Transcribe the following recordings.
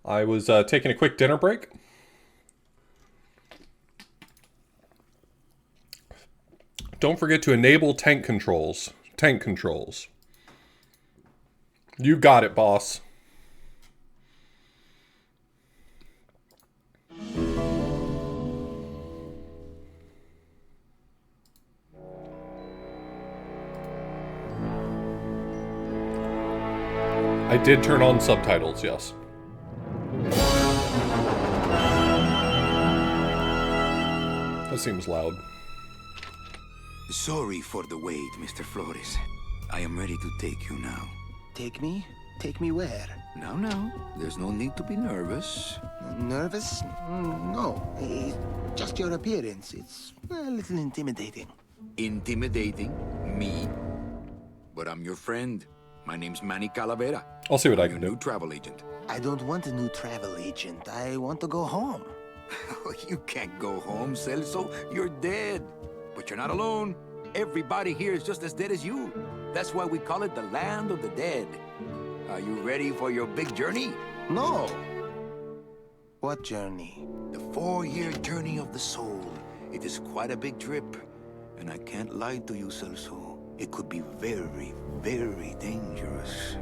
I was taking a quick dinner break. Don't forget to enable tank controls. Tank controls. You got it, boss. I did turn on subtitles, yes. That seems loud. Sorry for the wait, Mr. Flores. I am ready to take you now. Take me? Take me where? Now, there's no need to be nervous. Nervous? No. It's just your appearance. It's a little intimidating. Intimidating? Me? But I'm your friend. My name's Manny Calavera. I'll see what I I'm can your do. new travel agent. I don't want a new travel agent. I want to go home. You can't go home, Celso. You're dead. But you're not alone. Everybody here is just as dead as you. That's why we call it the land of the dead. Are you ready for your big journey? No. What journey? The 4-year journey of the soul. It is quite a big trip. And I can't lie to you, Celso. It could be very, very dangerous.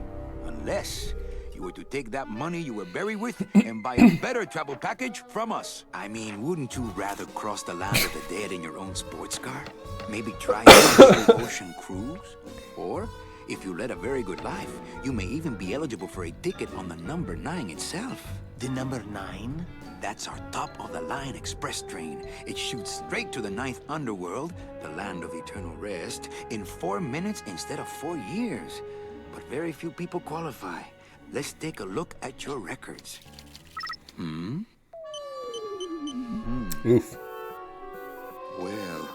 Unless you were to take that money you were buried with and buy a better travel package from us. I mean, wouldn't you rather cross the land of the dead in your own sports car? Maybe try a ocean cruise? Or, if you led a very good life, you may even be eligible for a ticket on the number 9 itself. The number 9? That's our top-of-the-line express train. It shoots straight to the 9th underworld, the land of eternal rest, in 4 minutes instead of 4 years. But very few people qualify. Let's take a look at your records. Oof. Well,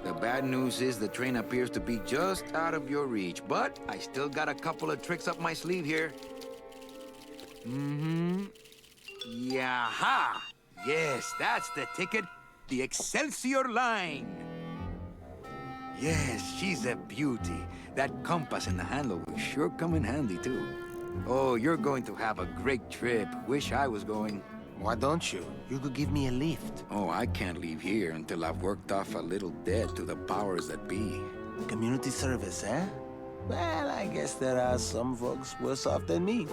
the bad news is the train appears to be just out of your reach, but I still got a couple of tricks up my sleeve here. Yaha! Yes, that's the ticket. The Excelsior line. Yes, she's a beauty. That compass in the handle will sure come in handy, too. Oh, you're going to have a great trip. Wish I was going. Why don't you? You could give me a lift. Oh, I can't leave here until I've worked off a little debt to the powers that be. Community service, eh? Well, I guess there are some folks worse off than me.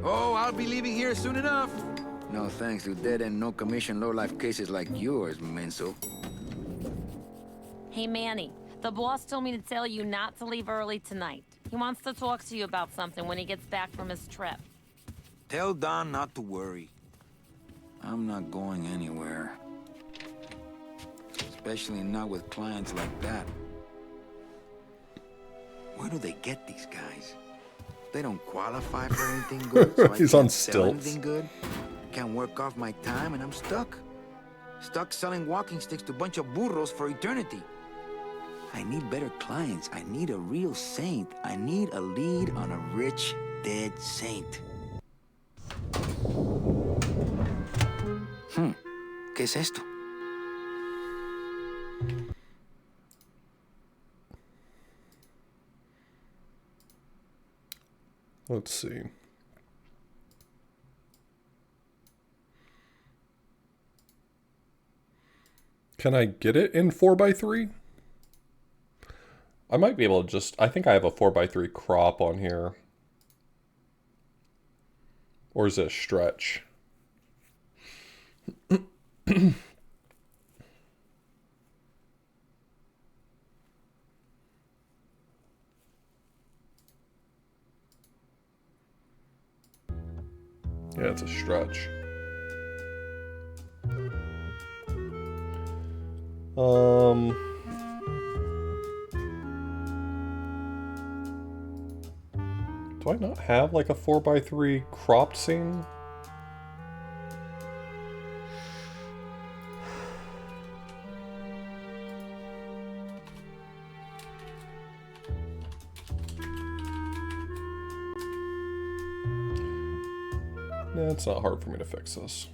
Oh, I'll be leaving here soon enough. No thanks to dead-end, no-commission, low-life cases like yours, Menso. Hey, Manny. The boss told me to tell you not to leave early tonight. He wants to talk to you about something when he gets back from his trip. Tell Don not to worry. I'm not going anywhere. Especially not with clients like that. Where do they get these guys? They don't qualify for anything good, so He's I on can't sell stilts. anything good. Can't work off my time, and I'm stuck. Stuck selling walking sticks to a bunch of burros for eternity. I need better clients. I need a real saint. I need a lead on a rich, dead saint. ¿Qué es esto? Let's see. Can I get it in 4x3? I might be able to just... I think I have a 4x3 crop on here. Or is it a stretch? Yeah, it's a stretch. Do I not have like a 4x3 cropped scene? Yeah, it's not hard for me to fix this.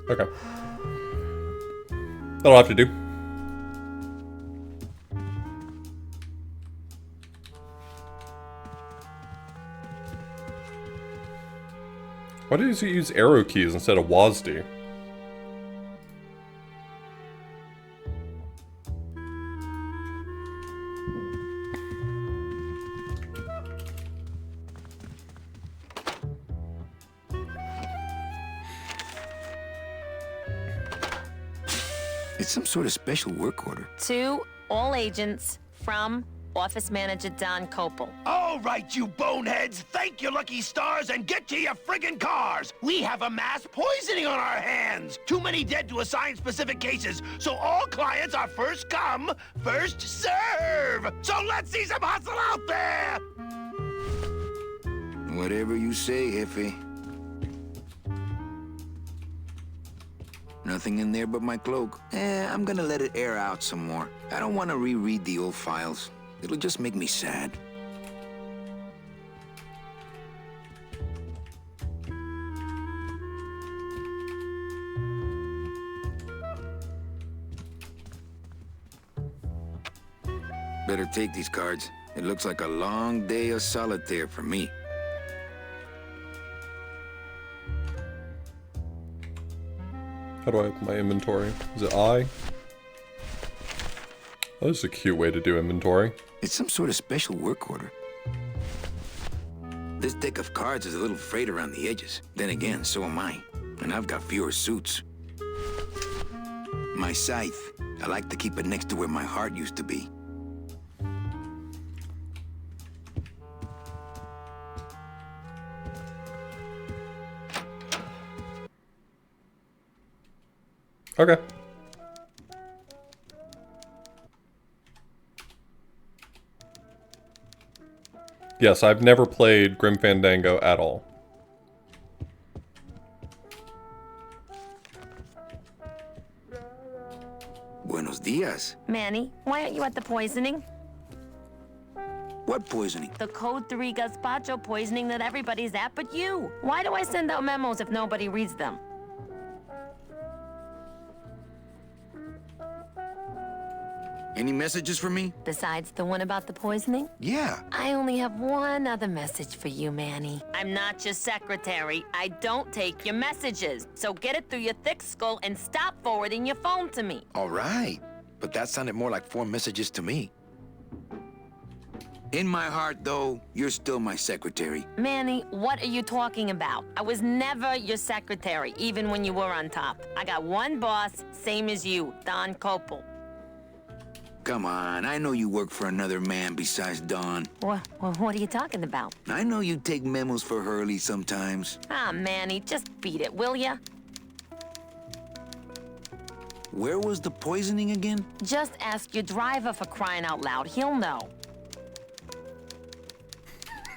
Okay. That'll have to do. Why does he use arrow keys instead of WASD? It's some sort of special work order. To all agents from Office Manager Don Copel. All right, you boneheads, thank your lucky stars and get to your friggin' cars. We have a mass poisoning on our hands. Too many dead to assign specific cases, so all clients are first come, first serve. So let's see some hustle out there. Whatever you say, Jefe. Nothing in there but my cloak. I'm gonna let it air out some more. I don't want to reread the old files. It'll just make me sad. Better take these cards. It looks like a long day of solitaire for me. How do I open my inventory? Is it I? Oh, this is a cute way to do inventory. It's some sort of special work order. This deck of cards is a little frayed around the edges. Then again, so am I. And I've got fewer suits. My scythe, I like to keep it next to where my heart used to be. Okay. Yes, I've never played Grim Fandango at all. Buenos dias. Manny, why aren't you at the poisoning? What poisoning? The Code 3 gazpacho poisoning that everybody's at but you. Why do I send out memos if nobody reads them? Any messages for me? Besides the one about the poisoning? Yeah. I only have one other message for you, Manny. I'm not your secretary. I don't take your messages. So get it through your thick skull and stop forwarding your phone to me. All right. But that sounded more like 4 messages to me. In my heart, though, you're still my secretary. Manny, what are you talking about? I was never your secretary, even when you were on top. I got one boss, same as you, Don Copel. Come on, I know you work for another man besides Don. What are you talking about? I know you take memos for Hurley sometimes. Ah, Manny, just beat it, will ya? Where was the poisoning again? Just ask your driver for crying out loud. He'll know.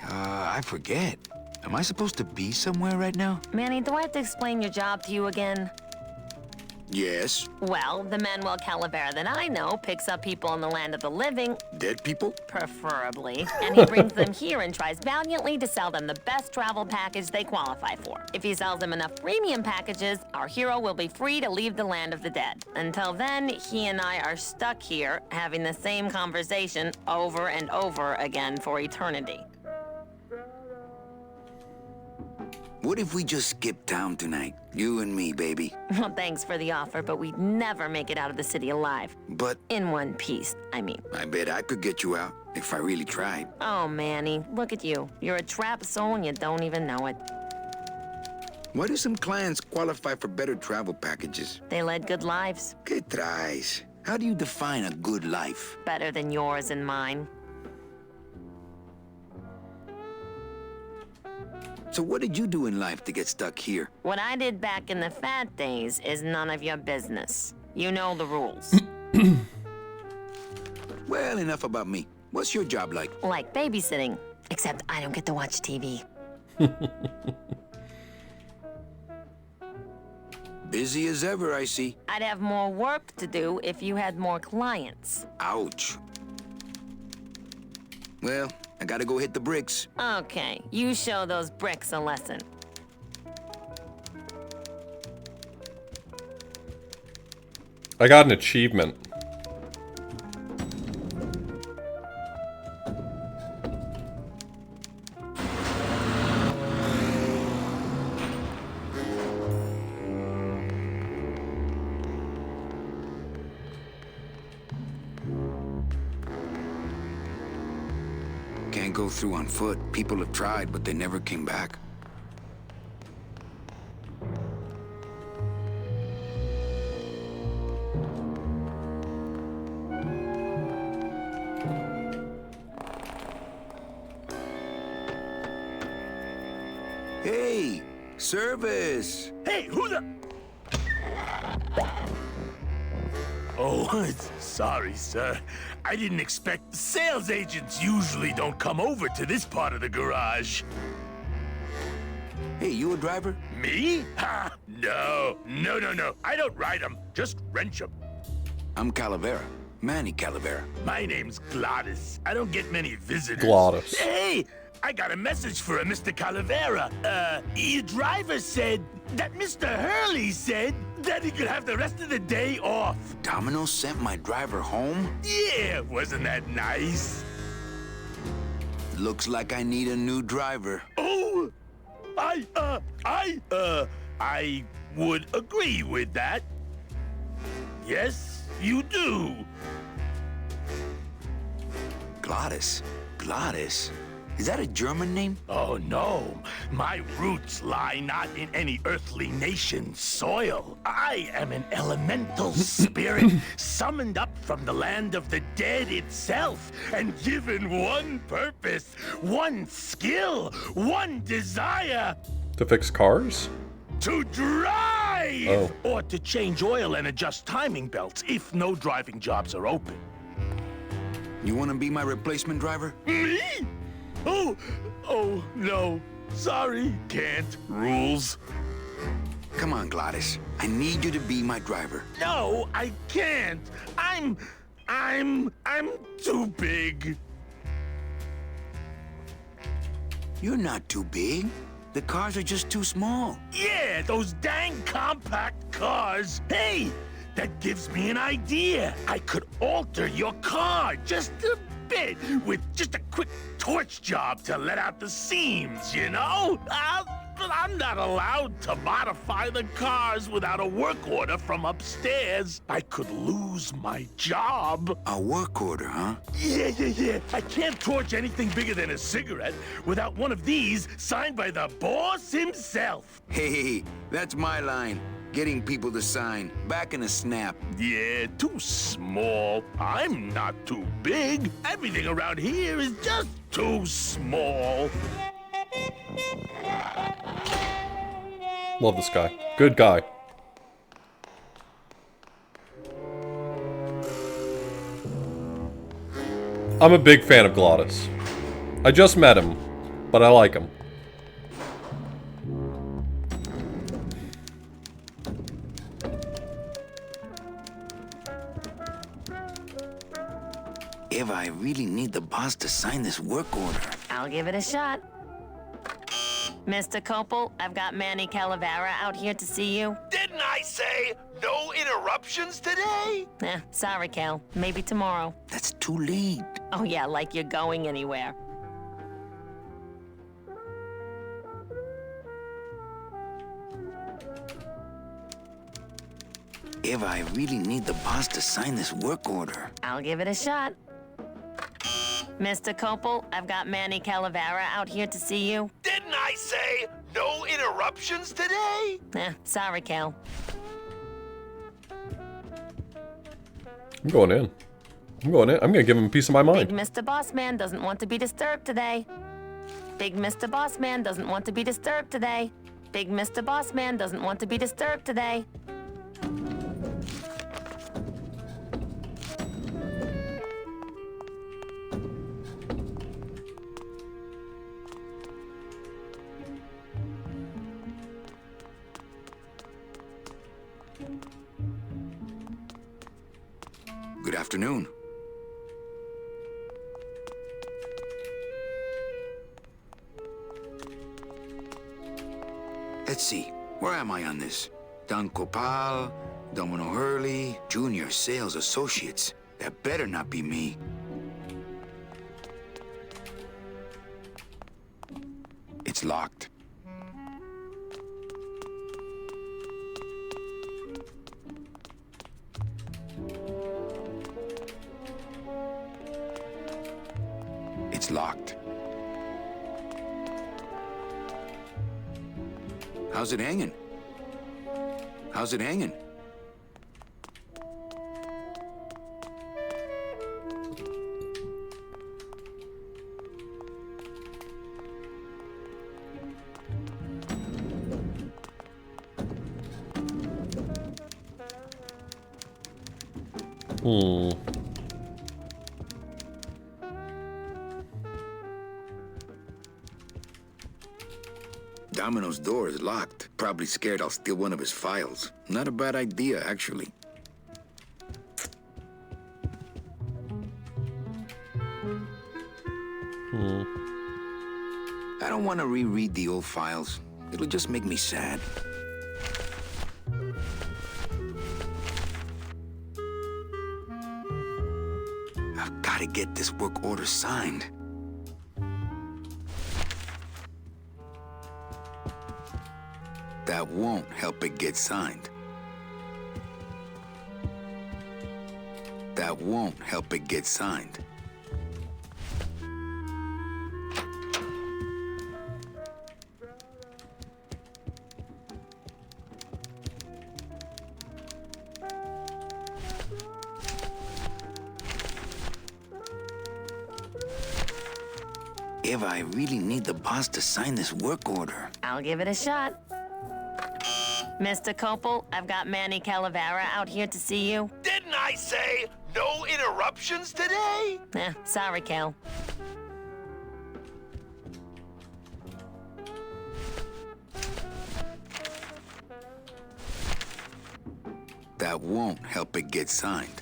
I forget. Am I supposed to be somewhere right now? Manny, do I have to explain your job to you again? Yes. Well, the Manuel Calavera that I know picks up people in the land of the living, Dead people? preferably, and he brings them here and tries valiantly to sell them the best travel package they qualify for. If he sells them enough premium packages, our hero will be free to leave the land of the dead. Until then, he and I are stuck here, having the same conversation over and over again for eternity. What if we just skip town tonight? You and me, baby. Well, thanks for the offer, but we'd never make it out of the city alive. But In one piece, I mean. I bet I could get you out if I really tried. Oh, Manny, look at you. You're a trapped soul and you don't even know it. Why do some clients qualify for better travel packages? They led good lives. ¿Qué traes? How do you define a good life? Better than yours and mine. So what did you do in life to get stuck here? What I did back in the fat days is none of your business. You know the rules. Well, enough about me. What's your job like? Like babysitting. Except I don't get to watch TV. Busy as ever, I see. I'd have more work to do if you had more clients. Ouch. Well, I gotta go hit the bricks. Okay, you show those bricks a lesson. I got an achievement. Can't go through on foot. People have tried, but they never came back. Hey, service! Hey, who the... Oh, sorry, sir. I didn't expect... Sales agents usually don't come over to this part of the garage. Hey, you a driver? Me? Ha! No. No. I don't ride them. Just wrench them. I'm Calavera. Manny Calavera. My name's Glottis. I don't get many visitors. Glottis. Hey! I got a message for a Mr. Calavera. Your driver said that Mr. Hurley said that he could have the rest of the day off. Domino sent my driver home? Yeah, wasn't that nice? Looks like I need a new driver. Oh! I would agree with that. Yes, you do. Glottis? Glottis? Is that a German name? Oh, no. My roots lie not in any earthly nation's soil. I am an elemental spirit summoned up from the land of the dead itself and given one purpose, one skill, one desire. To fix cars? To drive! Oh. Or to change oil and adjust timing belts if no driving jobs are open. You want to be my replacement driver? Me? Oh, no. Sorry, can't. Rules. Come on, Glottis. I need you to be my driver. No, I can't. I'm too big. You're not too big. The cars are just too small. Yeah, those dang compact cars. Hey, that gives me an idea. I could alter your car just a bit with just a quick torch job to let out the seams, you know? But I'm not allowed to modify the cars without a work order from upstairs. I could lose my job. A work order, huh? Yeah. I can't torch anything bigger than a cigarette without one of these signed by the boss himself. Hey, that's my line. Getting people to sign. Back in a snap. Yeah, too small. I'm not too big. Everything around here is just too small. Love this guy. Good guy. I'm a big fan of Glottis. I just met him, but I like him. Eva, I really need the boss to sign this work order. I'll give it a shot. Mr. Copel, I've got Manny Calavera out here to see you. Didn't I say no interruptions today? Sorry, Cal. Maybe tomorrow. That's too late. Oh, yeah, like you're going anywhere. Eva, I really need the boss to sign this work order. I'll give it a shot. Mr. Copel, I've got Manny Calavera out here to see you. Didn't I say no interruptions today? Sorry, Cal. I'm going in. I'm gonna give him a piece of my Big mind. Mr. Bossman doesn't want to be disturbed today. Big Mr. Bossman doesn't want to be disturbed today. Big Mr. Bossman doesn't want to be disturbed today. Good afternoon. Let's see. Where am I on this? Don Copal, Domino Hurley, Junior Sales Associates. That better not be me. It's locked. It's locked. How's it hanging? How's it hanging? Domino's door is locked. Probably scared I'll steal one of his files. Not a bad idea, actually. I don't want to reread the old files. It'll just make me sad. I've got to get this work order signed. That won't help it get signed. That won't help it get signed. If I really need the boss to sign this work order. I'll give it a shot. Mr. Copel, I've got Manny Calavera out here to see you. Didn't I say no interruptions today? Sorry, Cal. That won't help it get signed.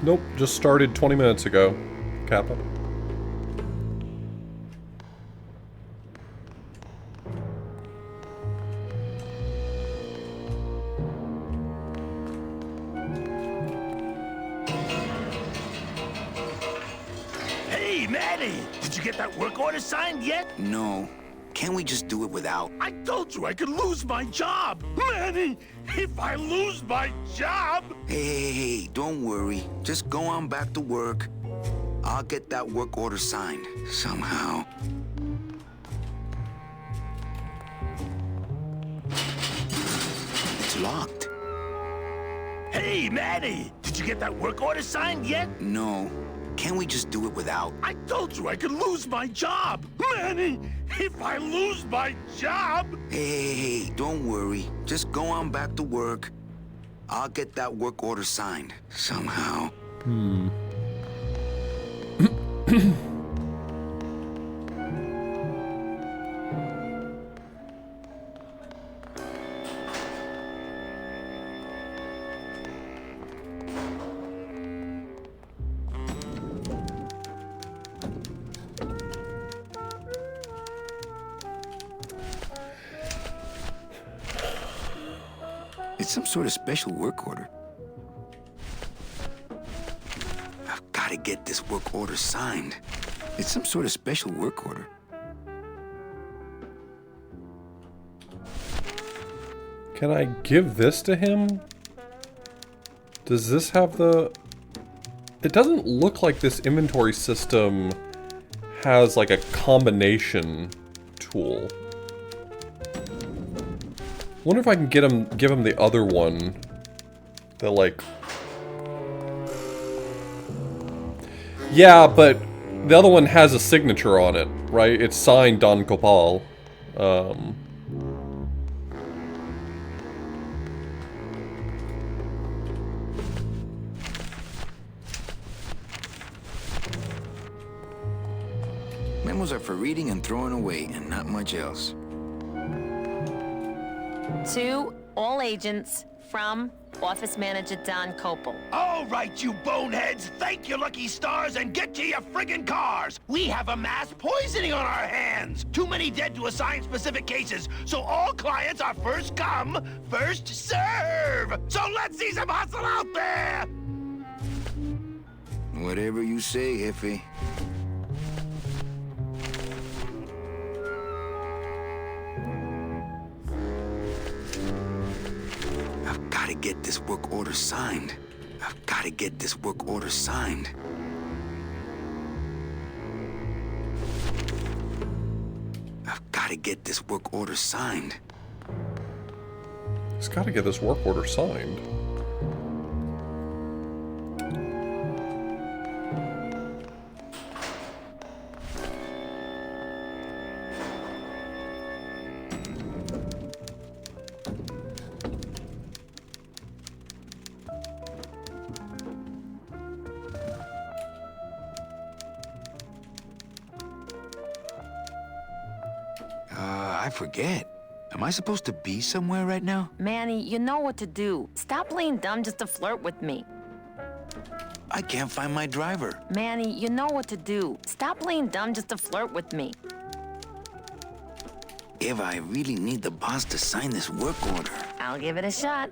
Nope, just started 20 minutes ago, Kappa. Hey, Manny! Did you get that work order signed yet? No. Can't we just do it without? I told you I could lose my job! Manny, if I lose my job... Hey, don't worry. Just go on back to work. I'll get that work order signed. Somehow. It's locked. Hey, Manny! Did you get that work order signed yet? No. Can't we just do it without? I told you I could lose my job! Manny, if I lose my job... Hey, don't worry. Just go on back to work. I'll get that work order signed. Somehow. It's some sort of special work order. I've got to get this work order signed. It's some sort of special work order. Can I give this to him? Does this have the... It doesn't look like this inventory system has like a combination tool. Wonder if I can give him the other one. The like... Yeah, but the other one has a signature on it, right? It's signed Don Copal. Memos are for reading and throwing away, and not much else. To all agents from Office Manager Don Copel. All right, you boneheads, thank your lucky stars and get to your friggin' cars. We have a mass poisoning on our hands. Too many dead to assign specific cases, so all clients are first come, first serve. So let's see some hustle out there. Whatever you say, Jefe. I've got to get this work order signed. I've got to get this work order signed. I've got to get this work order signed. He's got to get this work order signed. I forget. Am I supposed to be somewhere right now? Manny, you know what to do. Stop playing dumb just to flirt with me. I can't find my driver. Manny, you know what to do. Stop playing dumb just to flirt with me. Eva, I really need the boss to sign this work order. I'll give it a shot.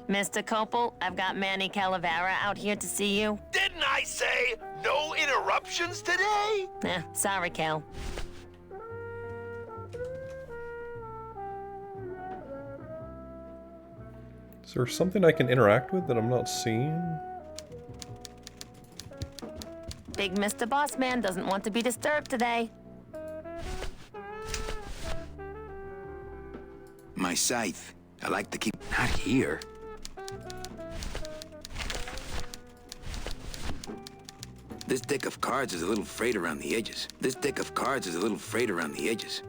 Mr. Copel, I've got Manny Calavera out here to see you. Didn't I say no interruptions today? Sorry, Cal. Is there something I can interact with that I'm not seeing? Big Mr. Bossman doesn't want to be disturbed today. My scythe. I like to keep... Not here. This deck of cards is a little frayed around the edges.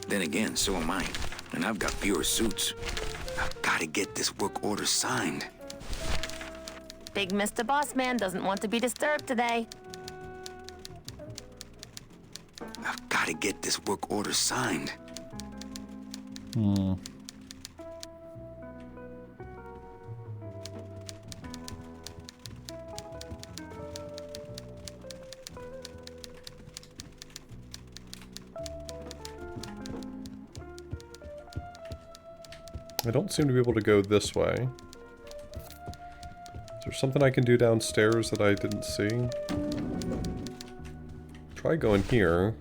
Then again, so am I. And I've got fewer suits. I've got to get this work order signed. Big Mr. Bossman doesn't want to be disturbed today. I've got to get this work order signed. I don't seem to be able to go this way. Is there something I can do downstairs that I didn't see? Try going here.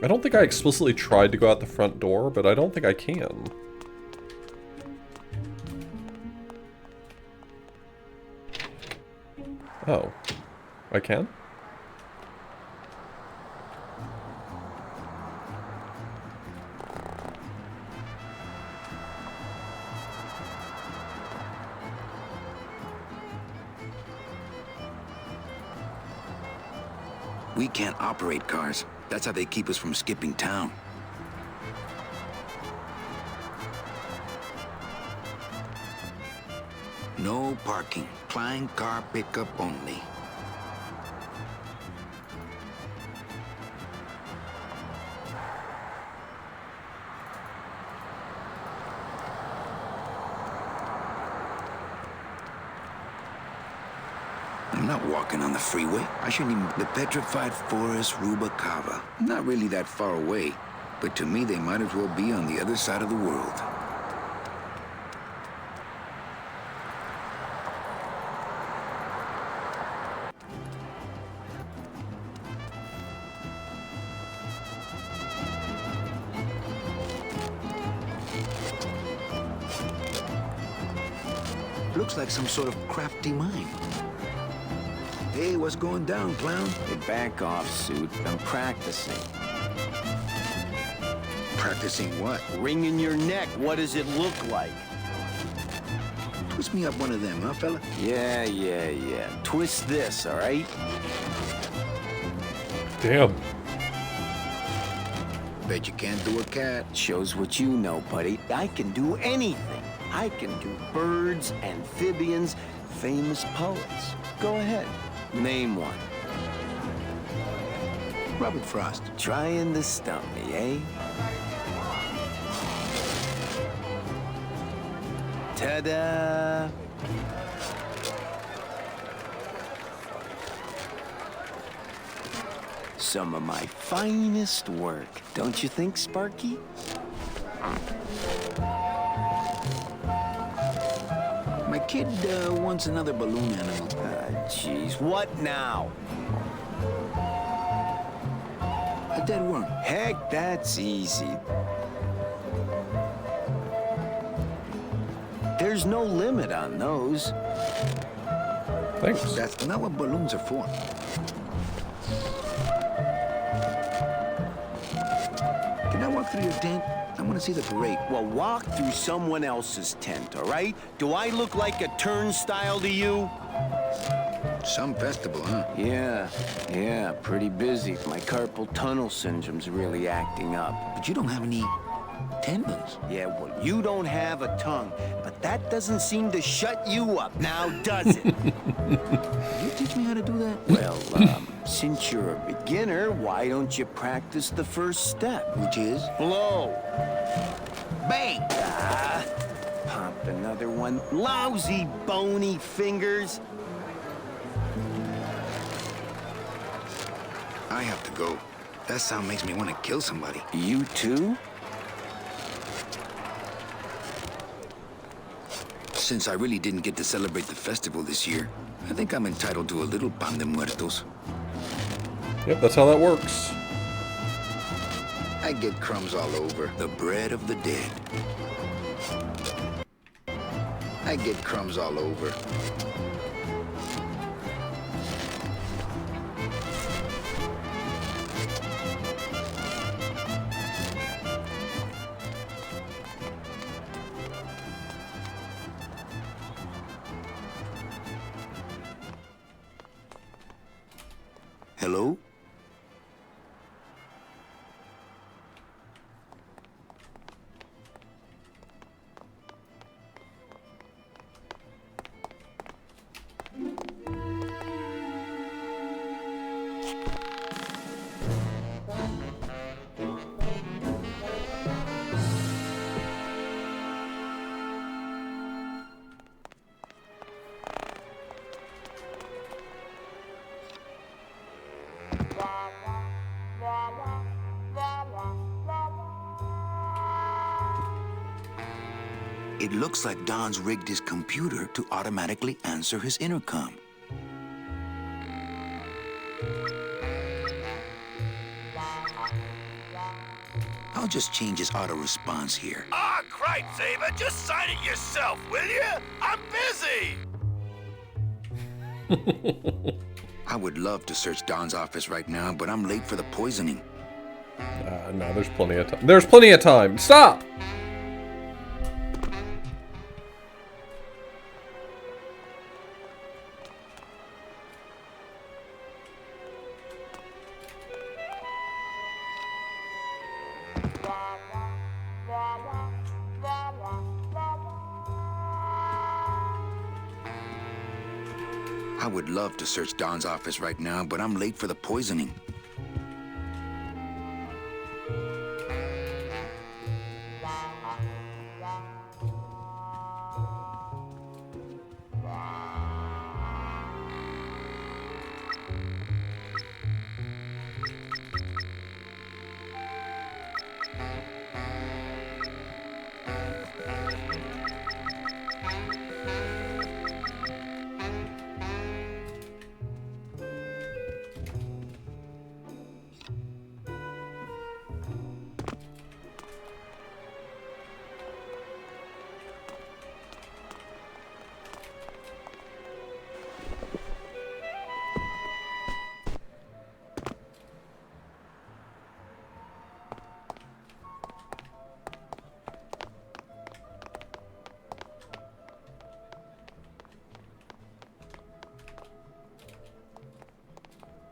I don't think I explicitly tried to go out the front door, but I don't think I can. Oh. I can? We can't operate cars. That's how they keep us from skipping town. No parking. Client car pickup only. I'm not walking on the freeway. I shouldn't even... The petrified forest Rubacava. Not really that far away, but to me they might as well be on the other side of the world. Looks like some sort of crafty mine. Hey, what's going down, clown? Hey, back off, suit. I'm practicing. Practicing what? Wringing your neck. What does it look like? Twist me up one of them, huh, fella? Yeah. Twist this, all right? Damn. Bet you can't do a cat. Shows what you know, buddy. I can do anything. I can do birds, amphibians, famous poets. Go ahead. Name one. Robert Frost. Trying to stump me, eh? Ta-da! Some of my finest work, don't you think, Sparky? My kid wants another balloon animal. Jeez, what now? A dead worm. Heck, that's easy. There's no limit on those. Thanks. That's not what balloons are for. Can I walk through your tent? I want to see the parade. Well, walk through someone else's tent, all right? Do I look like a turnstile to you? Some festival, huh? Yeah, pretty busy. My carpal tunnel syndrome's really acting up. But you don't have any tendons. Yeah, well, you don't have a tongue, but that doesn't seem to shut you up now, does it? Can you teach me how to do that? Well, since you're a beginner, why don't you practice the first step? Which is? Blow. Bang! Ah, pump another one. Lousy, bony fingers. I have to go. That sound makes me want to kill somebody. You too? Since I really didn't get to celebrate the festival this year, I think I'm entitled to a little pan de muertos. Yep, that's how that works. I get crumbs all over. The bread of the dead. I get crumbs all over. Hello? It looks like Don's rigged his computer to automatically answer his intercom. I'll just change his auto response here. Ah, cripe, Saber, just sign it yourself, will you? I'm busy. I would love to search Don's office right now, but I'm late for the poisoning. No, there's plenty of time. There's plenty of time. Stop! I would love to search Don's office right now, but I'm late for the poisoning.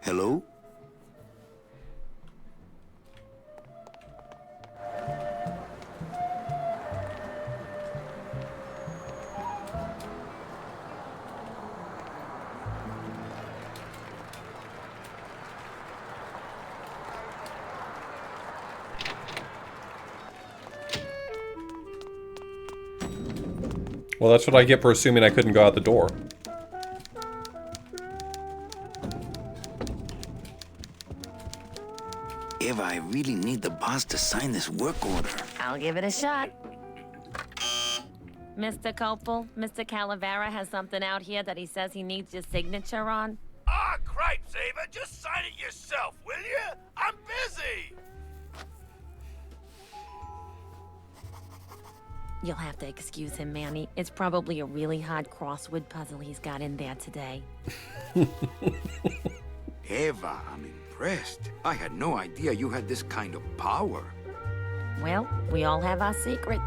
Hello? Well, that's what I get for assuming I couldn't go out the door. Eva, I really need the boss to sign this work order. I'll give it a shot. Mr. Copel, Mr. Calavera has something out here that he says he needs your signature on. Ah, cripes, Ava. Just sign it yourself, will you? I'm busy. You'll have to excuse him, Manny. It's probably a really hard crossword puzzle he's got in there today. Eva, I'm impressed. I had no idea you had this kind of power. Well, we all have our secrets.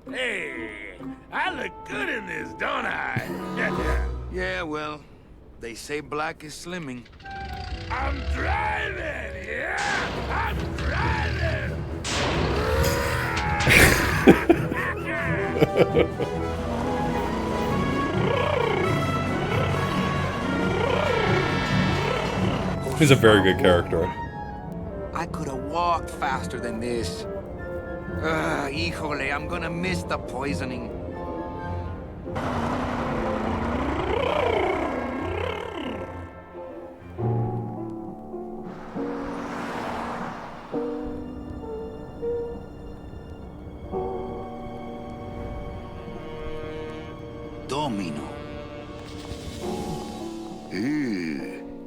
Hey, I look good in this, don't I? Yeah, well, they say black is slimming. I'm driving, yeah! I'm driving! He's a very good character. I could have walked faster than this. Híjole, I'm gonna miss the poisoning. Domino.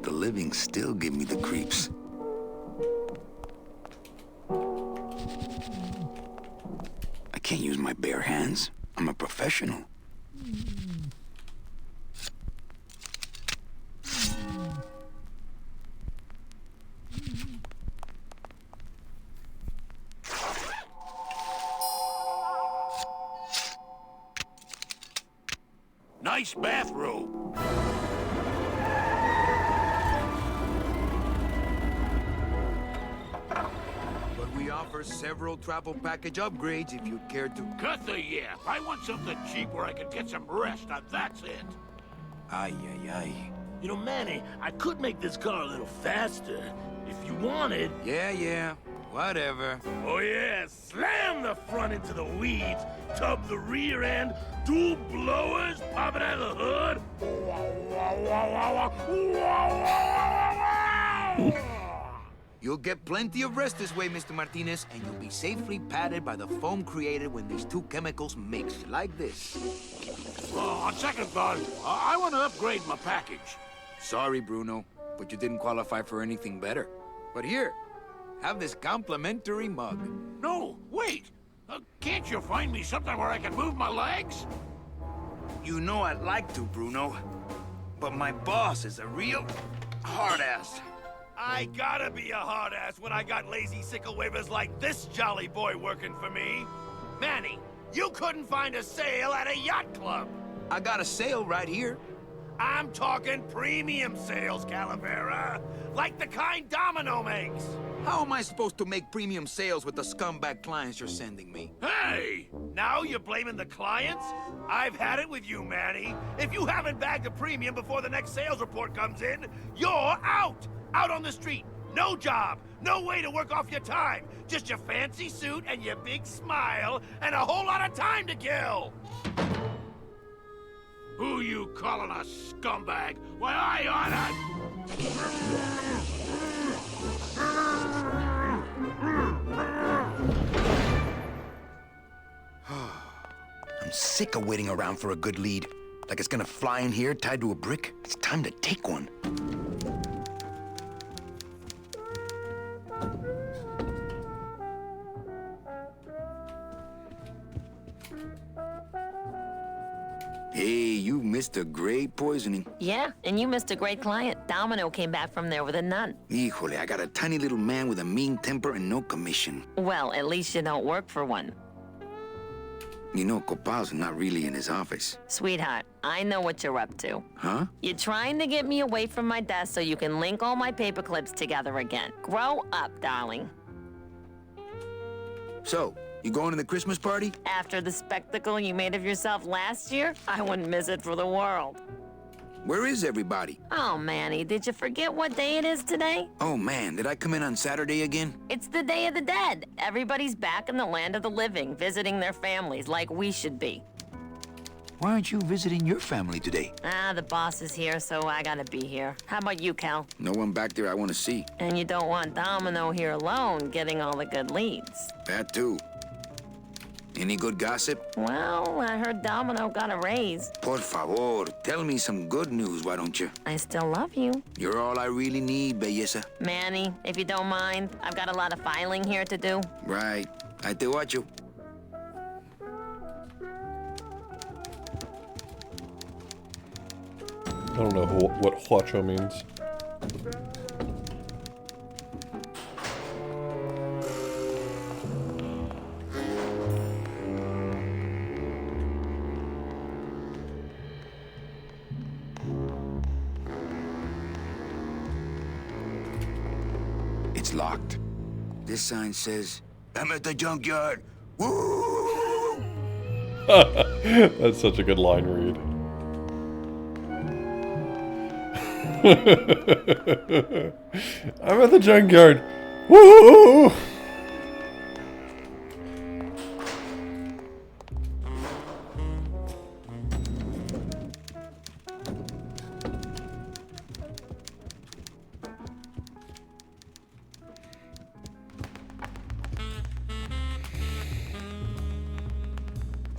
The living still give me the creeps. I can't use my bare hands. I'm a professional. Nice bathrobe. But we offer several travel package upgrades if you care to. Cut the yap. I want something cheap where I can get some rest. Now that's it. Ay, ay, ay. You know, Manny, I could make this car a little faster if you wanted. Yeah, whatever. Oh yeah, slam the front into the weeds, tub the rear end, dual blowers popping out of the hood. You'll get plenty of rest this way, Mr. Martinez, and you'll be safely padded by the foam created when these two chemicals mix, like this. On second thought, I want to upgrade my package. Sorry, Bruno, but you didn't qualify for anything better. But here, have this complimentary mug. No, wait. Can't you find me something where I can move my legs? You know I'd like to, Bruno, but my boss is a real hard-ass. I gotta be a hard ass when I got lazy sickle wavers like this jolly boy working for me. Manny, you couldn't find a sale at a yacht club. I got a sale right here. I'm talking premium sales, Calavera. Like the kind Domino makes. How am I supposed to make premium sales with the scumbag clients you're sending me? Hey! Now you're blaming the clients? I've had it with you, Manny. If you haven't bagged a premium before the next sales report comes in, you're out! Out on the street. No job. No way to work off your time. Just your fancy suit and your big smile and a whole lot of time to kill. Who you calling a scumbag? Why, I I'm sick of waiting around for a good lead. Like it's gonna fly in here tied to a brick. It's time to take one. Hey, you missed a great poisoning. Yeah, and you missed a great client. Domino came back from there with a none. Híjole, I got a tiny little man with a mean temper and no commission. Well, at least you don't work for one. You know, Copal's not really in his office. Sweetheart, I know what you're up to. Huh? You're trying to get me away from my desk so you can link all my paper clips together again. Grow up, darling. So, you going to the Christmas party? After the spectacle you made of yourself last year, I wouldn't miss it for the world. Where is everybody? Oh, Manny, did you forget what day it is today? Oh man, did I come in on Saturday again? It's the Day of the Dead. Everybody's back in the land of the living, visiting their families like we should be. Why aren't you visiting your family today? The boss is here, so I gotta be here. How about you, Cal? No one back there I want to see. And you don't want Domino here alone, getting all the good leads. That too. Any good gossip? Well, I heard Domino got a raise. Por favor, tell me some good news, why don't you? I still love you. You're all I really need, belleza. Manny, if you don't mind, I've got a lot of filing here to do. Right. I te watch you. I don't know what huacho means. It's locked. This sign says, I'm at the junkyard. Woo! That's such a good line read. I'm at the junkyard. Woo!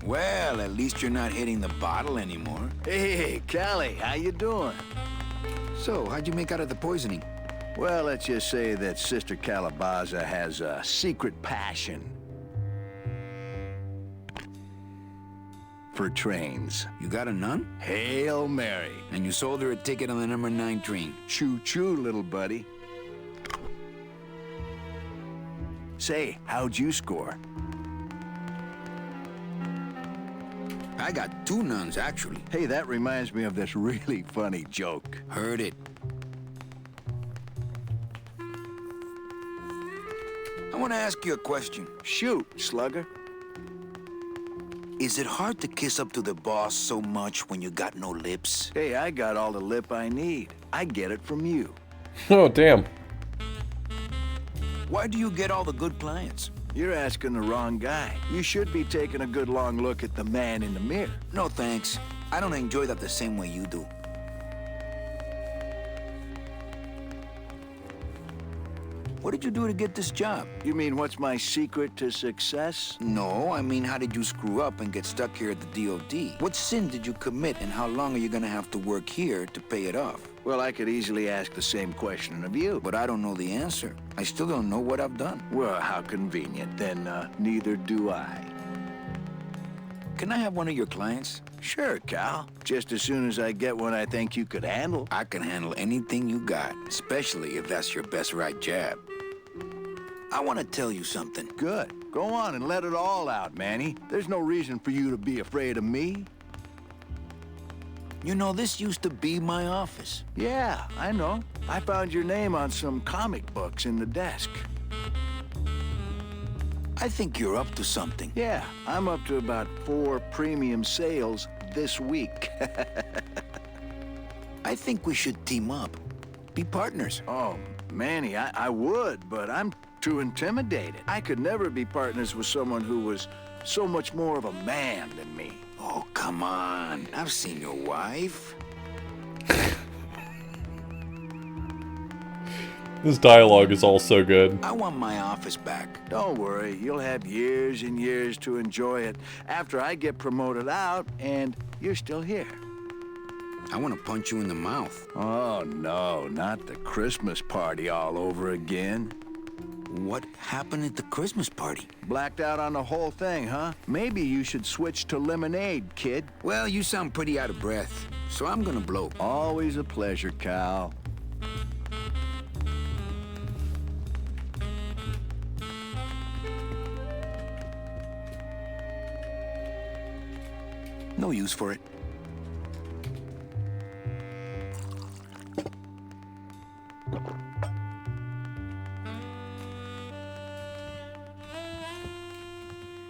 Well, at least you're not hitting the bottle anymore. Hey, Callie, how you doing? So, how'd you make out of the poisoning? Well, let's just say that Sister Calabaza has a secret passion for trains. You got a nun? Hail Mary. And you sold her a ticket on the number 9 train. Choo-choo, little buddy. Say, how'd you score? I got 2 nuns, actually. Hey, that reminds me of this really funny joke. Heard it. I want to ask you a question. Shoot, slugger. Is it hard to kiss up to the boss so much when you got no lips? Hey, I got all the lip I need. I get it from you. Oh, damn. Why do you get all the good clients? You're asking the wrong guy. You should be taking a good long look at the man in the mirror. No thanks. I don't enjoy that the same way you do. What did you do to get this job? You mean what's my secret to success? No, I mean, how did you screw up and get stuck here at the DOD? What sin did you commit, and how long are you gonna have to work here to pay it off? Well, I could easily ask the same question of you. But I don't know the answer. I still don't know what I've done. Well, how convenient. Then, neither do I. Can I have one of your clients? Sure, Cal. Just as soon as I get one I think you could handle. I can handle anything you got, especially if that's your best right jab. I want to tell you something. Good. Go on and let it all out, Manny. There's no reason for you to be afraid of me. You know, this used to be my office. Yeah, I know. I found your name on some comic books in the desk. I think you're up to something. Yeah, I'm up to about 4 premium sales this week. I think we should team up. Be partners. Oh, Manny, I would, but I'm too intimidated. I could never be partners with someone who was so much more of a man than me. Oh, come on. I've seen your wife. This dialogue is all so good. I want my office back. Don't worry, you'll have years and years to enjoy it after I get promoted out and you're still here. I want to punch you in the mouth. Oh, no, not the Christmas party all over again. What happened at the Christmas party? Blacked out on the whole thing, huh? Maybe you should switch to lemonade, kid. Well, you sound pretty out of breath, so I'm gonna blow. Always a pleasure, Cal. No use for it.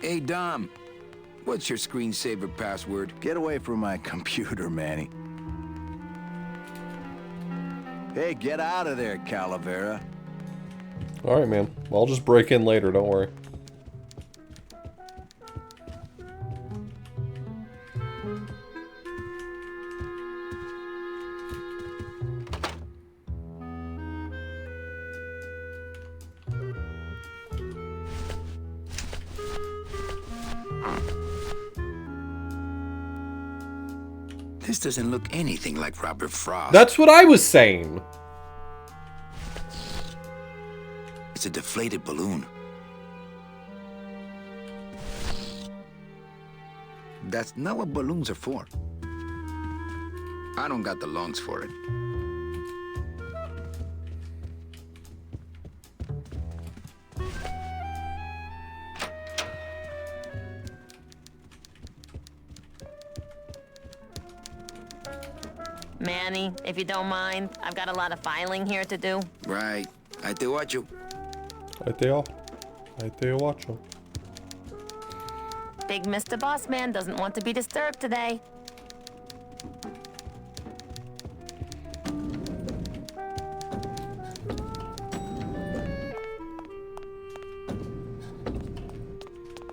Hey, Dom. What's your screensaver password? Get away from my computer, Manny. Hey, get out of there, Calavera. Alright, man. I'll just break in later, don't worry. This doesn't look anything like Robert Frost. That's what I was saying! It's a deflated balloon. That's not what balloons are for. I don't got the lungs for it. Manny, if you don't mind, I've got a lot of filing here to do. Right. I te watcho. Ahí te watcho. Big Mr. Bossman doesn't want to be disturbed today.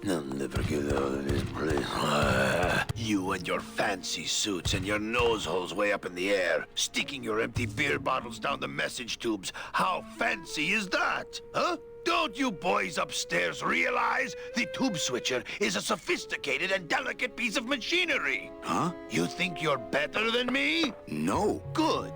I'll never get out of this place. You and your fancy suits and your nose holes way up in the air, sticking your empty beer bottles down the message tubes. How fancy is that? Huh? Don't you boys upstairs realize the tube switcher is a sophisticated and delicate piece of machinery? Huh? You think you're better than me? No. Good.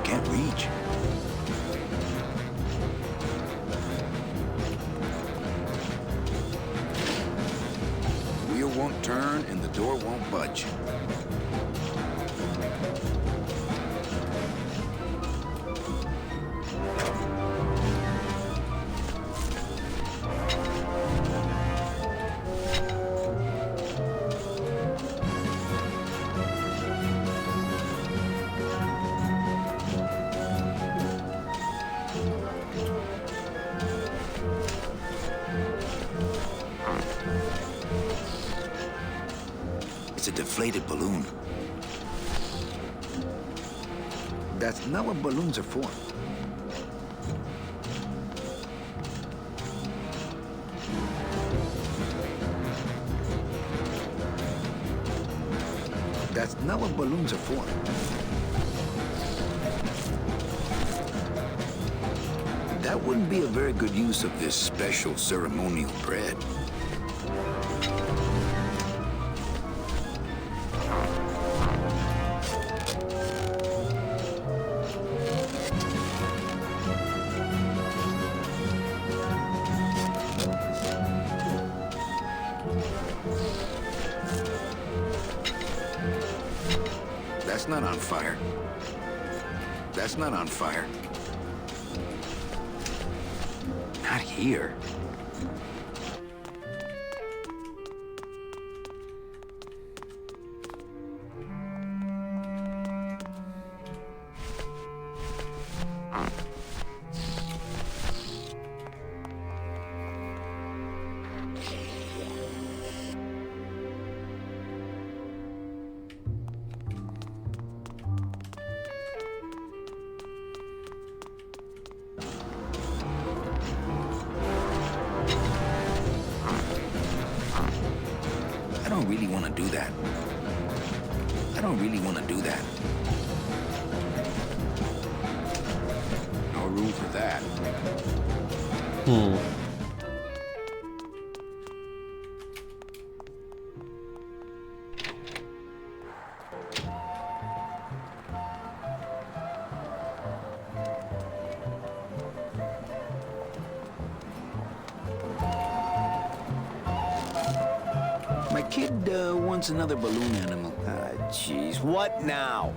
Can't reach. Wheel won't turn and the door won't budge. It's a deflated balloon. That's not what balloons are for. That's not what balloons are for. That wouldn't be a very good use of this special ceremonial bread. That's not on fire. That's not on fire. Not here. I don't really want to do that. I don't really want to do that. No room for that. My kid wants another balloon animal. Jeez, what now?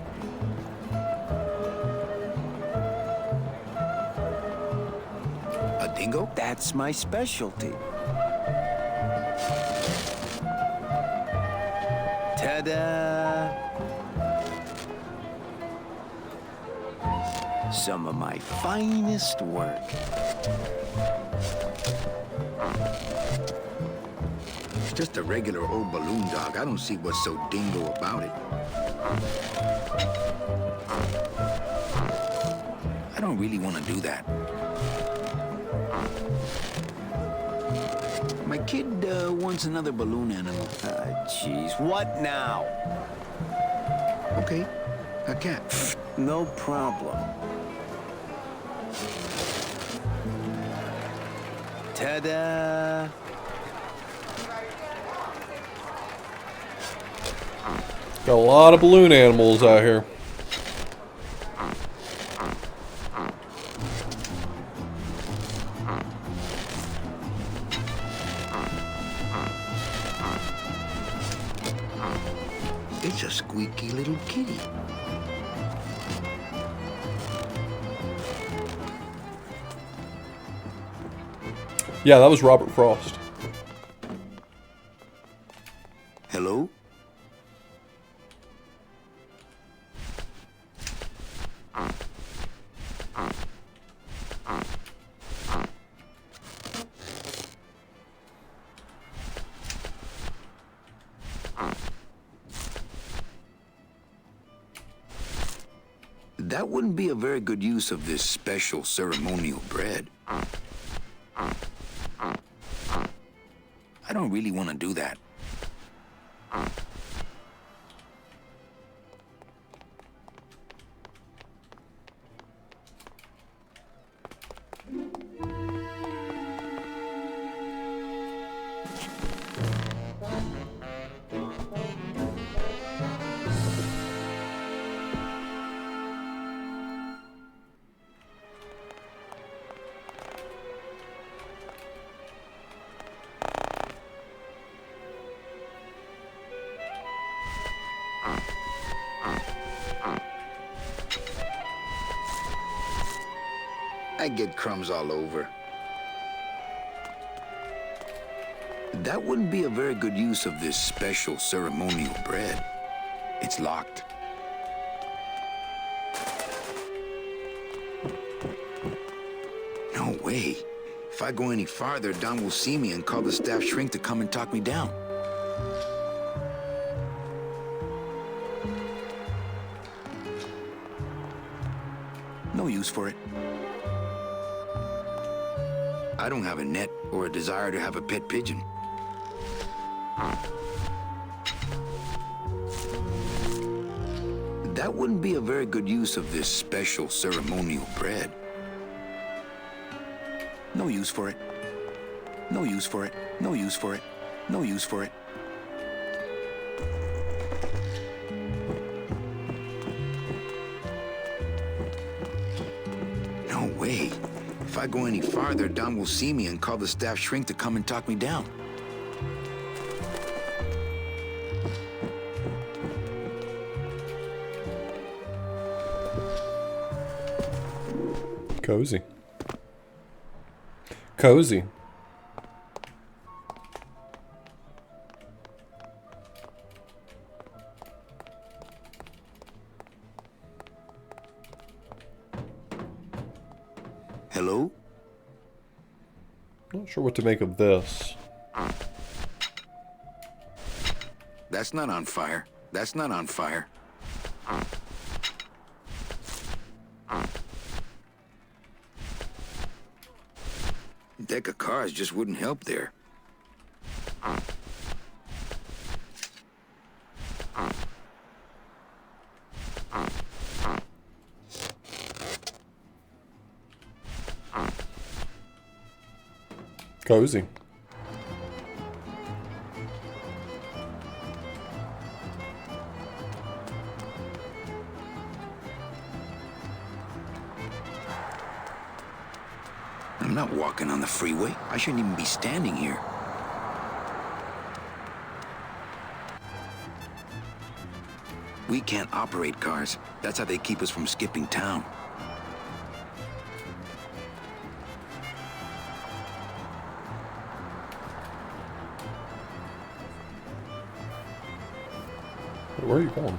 Dingo? That's my specialty. Ta-da! Some of my finest work. It's just a regular old balloon dog. I don't see what's so dingo about it. I don't really want to do that. My kid wants another balloon animal. Jeez, what now? Okay, a cat. No problem. Ta-da! Got a lot of balloon animals out here. It's a squeaky little kitty. Yeah, that was Robert Frost. Hello? That wouldn't be a very good use of this special ceremonial bread. I don't really want to do that. I get crumbs all over. That wouldn't be a very good use of this special ceremonial bread. It's locked. No way. If I go any farther, Don will see me and call the staff shrink to come and talk me down. No use for it. I don't have a net or a desire to have a pet pigeon. That wouldn't be a very good use of this special ceremonial bread. No use for it. No use for it. No use for it. No use for it. No way. If I go any farther, Don will see me and call the staff shrink to come and talk me down. Cozy. Cozy. Hello? Not sure what to make of this. That's not on fire. That's not on fire. Deck of cards just wouldn't help there. Cozy. I'm not walking on the freeway. I shouldn't even be standing here. We can't operate cars. That's how they keep us from skipping town. Where are you going?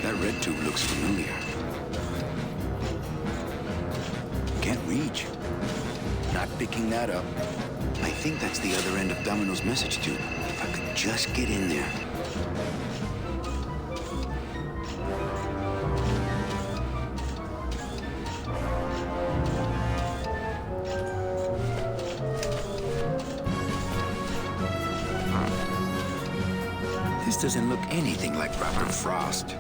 That red tube looks familiar. Can't reach. Not picking that up. I think that's the other end of Domino's message tube. If I could just get in there. This doesn't look anything like Dr. Frost.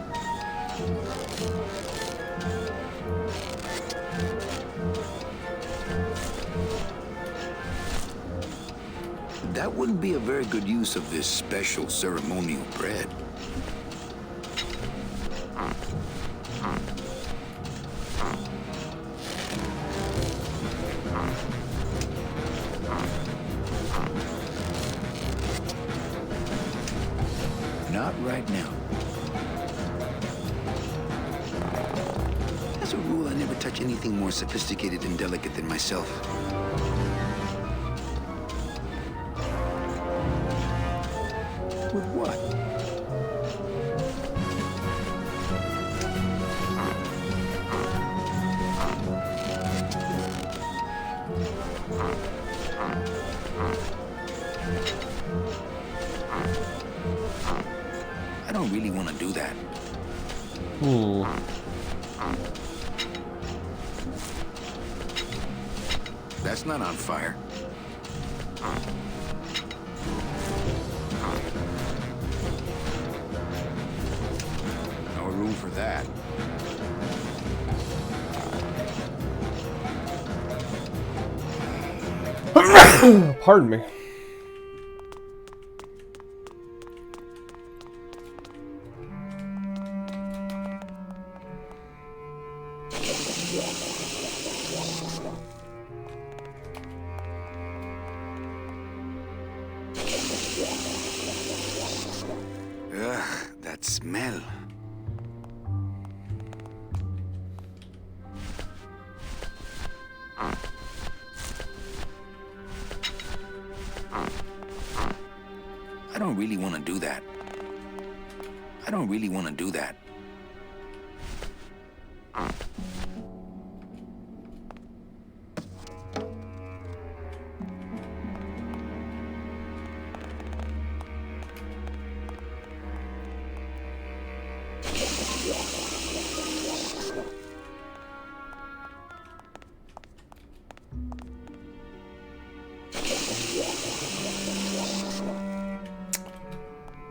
That wouldn't be a very good use of this special ceremonial bread. Not right now. As a rule, I never touch anything more sophisticated and delicate than myself. With what? I don't really want to do that. That's not on fire. No room for that. Pardon me. Ugh, that smell. I don't really want to do that. I don't really want to do that.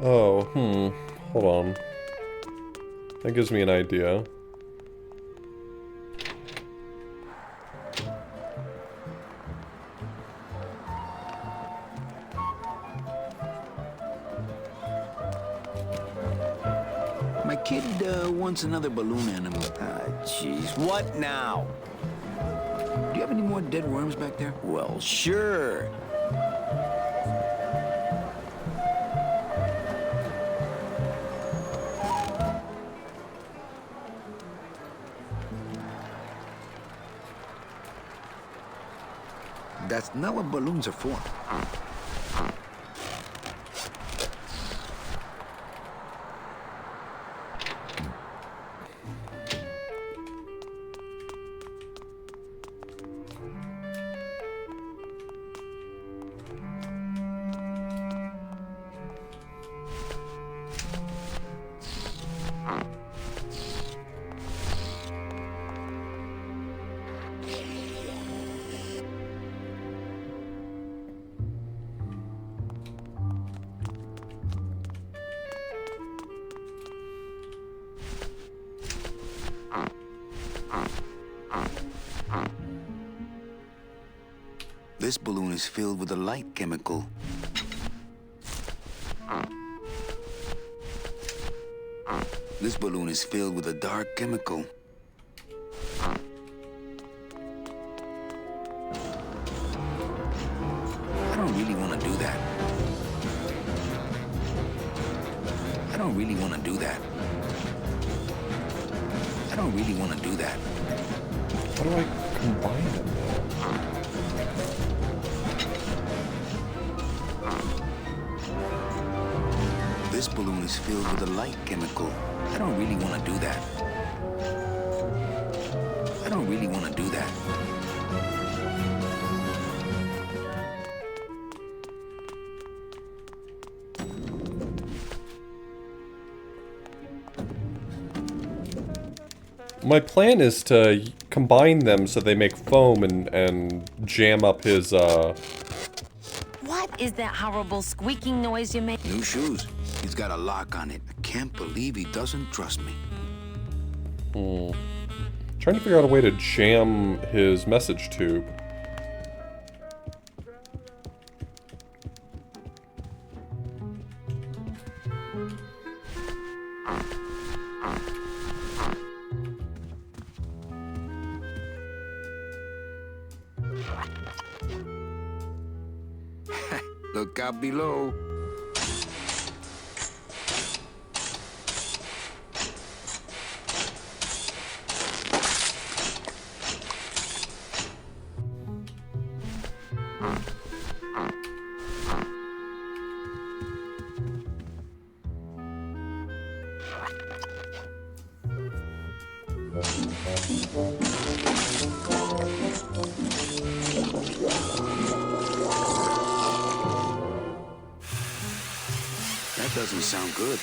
Oh, hold on. That gives me an idea. My kid wants another balloon animal. Jeez, what now? Do you have any more dead worms back there? Well, sure. That's not what balloons are for. is filled with a light chemical. This balloon is filled with a dark chemical. I don't really want to do that. I don't really want to do that. I don't really want to do that. How do I combine them? This balloon is filled with a light chemical. I don't really want to do that. I don't really want to do that. My plan is to combine them so they make foam and jam up his, What is that horrible squeaking noise you make? New shoes. He's got a lock on it. I can't believe he doesn't trust me. Trying to figure out a way to jam his message tube. Look out below. That doesn't sound good.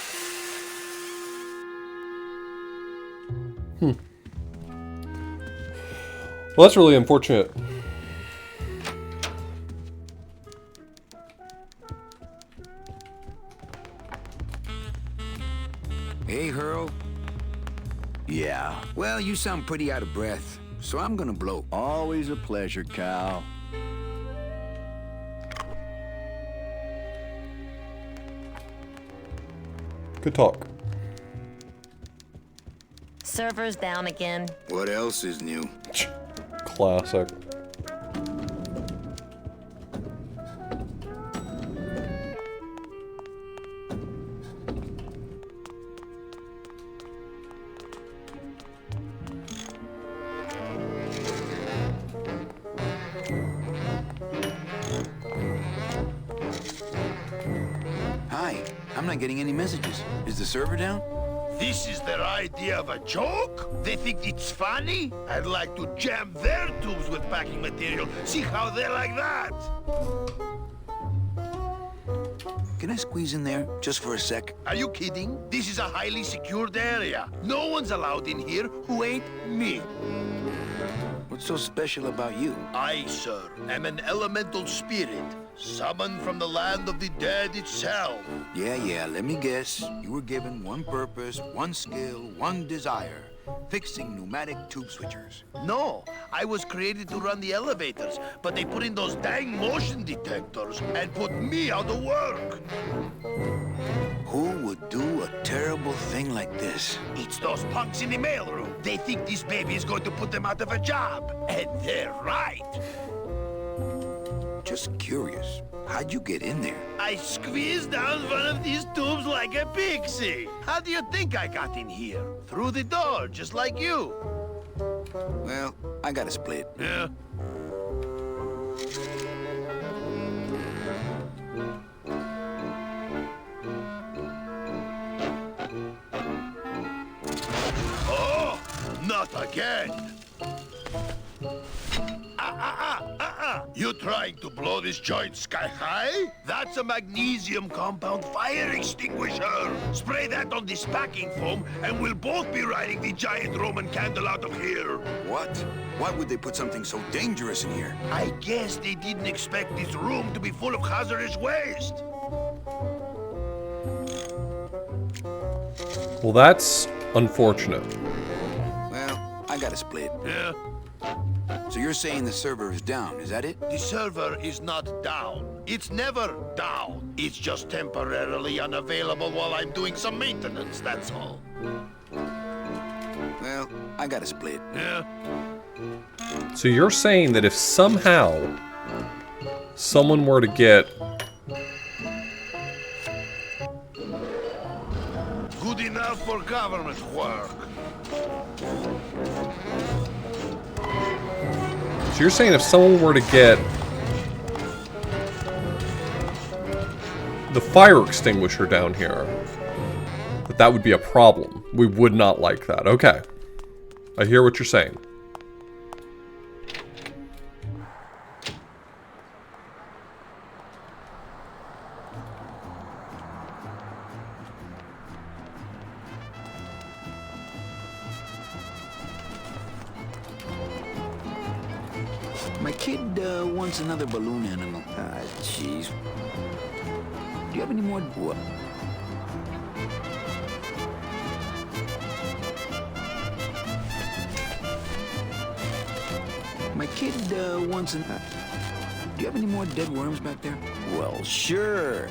Well, that's really unfortunate. Hey, Hurl. Yeah, Well, you sound pretty out of breath, so I'm gonna blow. always a pleasure, Cal. Good talk. Servers down again. What else is new? Classic. Hi, I'm not getting any messages. Is the server down? This is their idea of a joke? They think it's funny? I'd like to jam their tubes with packing material. See how they like that? Can I squeeze in there just for a sec? Are you kidding? This is a highly secured area. No one's allowed in here who ain't me. What's so special about you? I, sir, am an elemental spirit, summoned from the land of the dead itself. Yeah, let me guess. You were given one purpose, one skill, one desire. Fixing pneumatic tube switchers. No, I was created to run the elevators, but they put in those dang motion detectors and put me out of work. Who would do a terrible thing like this? It's those punks in the mailroom. They think this baby is going to put them out of a job. And they're right. Just curious. How'd you get in there? I squeezed down one of these tubes like a pixie. How do you think I got in here? Through the door, just like you. Well, I got a split. Yeah. Oh, not again. You trying to blow this joint sky high? That's a magnesium compound fire extinguisher. Spray that on this packing foam and we'll both be riding the giant Roman candle out of here. What? Why would they put something so dangerous in here? I guess they didn't expect this room to be full of hazardous waste. Well, that's unfortunate. Well, I got a split. Yeah. So you're you're saying the server is down, is that it? The server is not down. It's never down. It's just temporarily unavailable while I'm doing some maintenance, that's all. Well, I gotta split. Yeah? So you're saying that if somehow someone were to get... Good enough for government work. So you're saying if someone were to get the fire extinguisher down here, that would be a problem. We would not like that. Okay. I hear what you're saying. My kid wants another balloon animal. Jeez. Do you have any more? What? My kid wants an... do you have any more dead worms back there? Well, sure.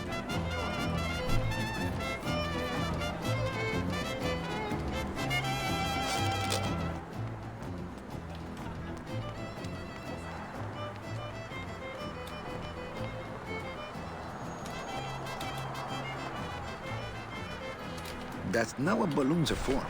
That's not what balloons are for.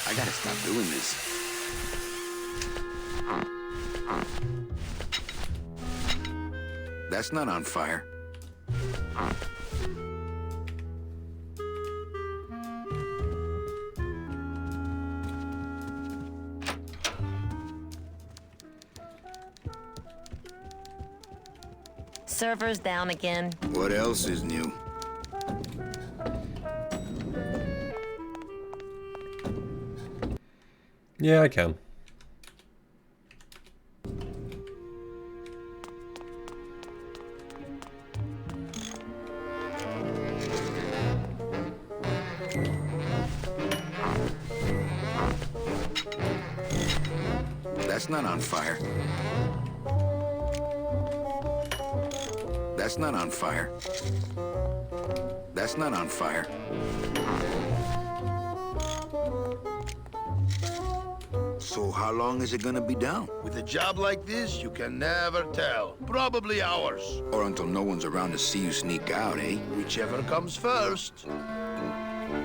I gotta stop doing this. That's not on fire. Server's down again. What else is new? Yeah, I can. That's not on fire. That's not on fire. That's not on fire. So how long is it gonna be down? With a job like this, you can never tell. Probably hours. Or until no one's around to see you sneak out, eh? Whichever comes first.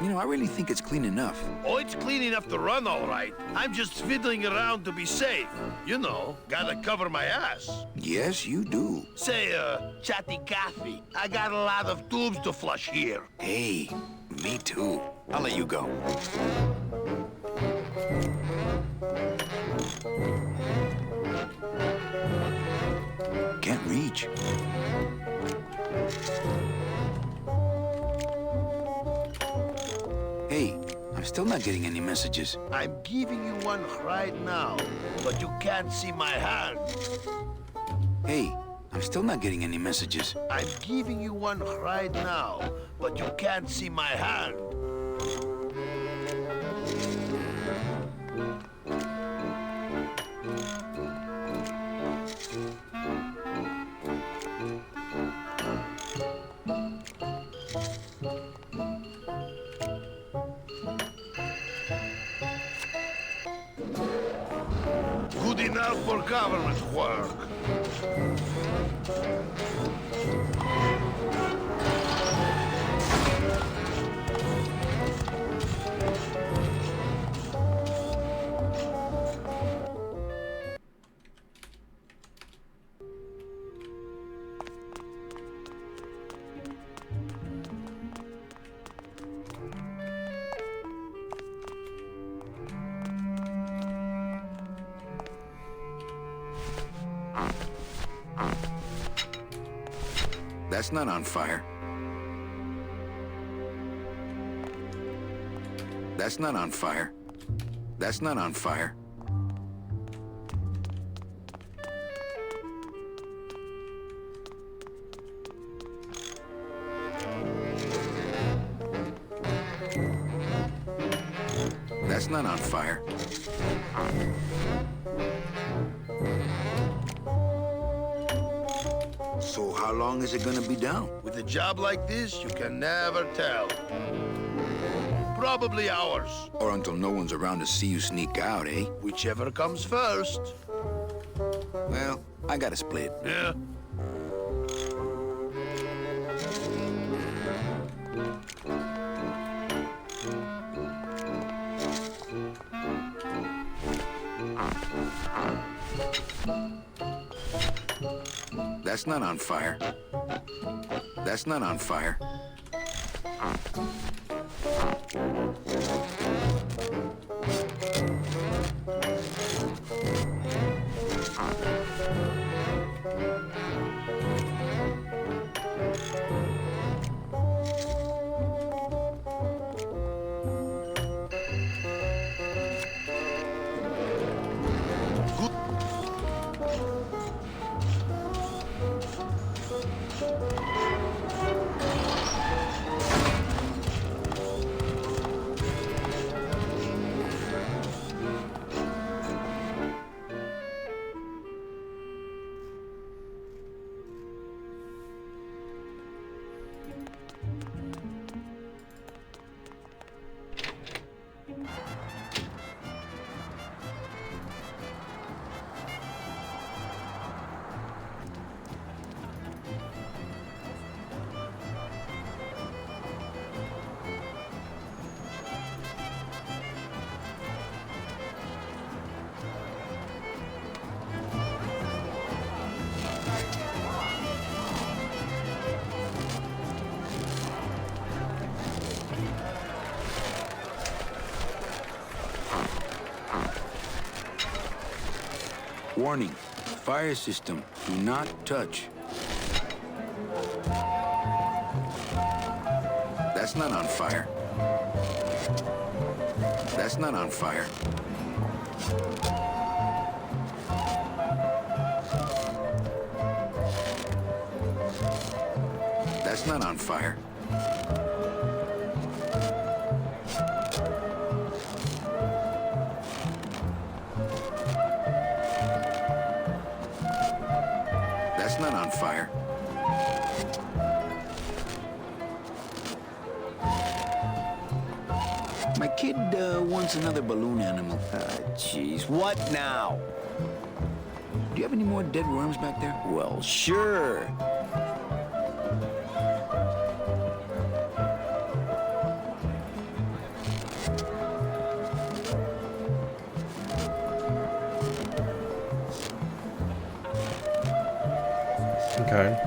You know, I really think it's clean enough. Oh, it's clean enough to run, all right. I'm just fiddling around to be safe. You know, gotta cover my ass. Yes, you do. Say, Chatty Cathy, I got a lot of tubes to flush here. Hey, me too. I'll let you go. Can't reach. Hey, I'm still not getting any messages. I'm giving you one right now, but you can't see my hand. Hey, I'm still not getting any messages. I'm giving you one right now, but you can't see my hand. Good enough for government work. That's not on fire. That's not on fire. That's not on fire. That's not on fire. So how long is it gonna be down? With a job like this, you can never tell. Probably hours. Or until no one's around to see you sneak out, eh? Whichever comes first. Well, I gotta split. Yeah. That's not on fire. That's not on fire. Warning, fire system, do not touch. That's not on fire. That's not on fire. That's not on fire. That's not on fire. My kid wants another balloon animal. Jeez, what now? Do you have any more dead worms back there? Well, sure. Okay.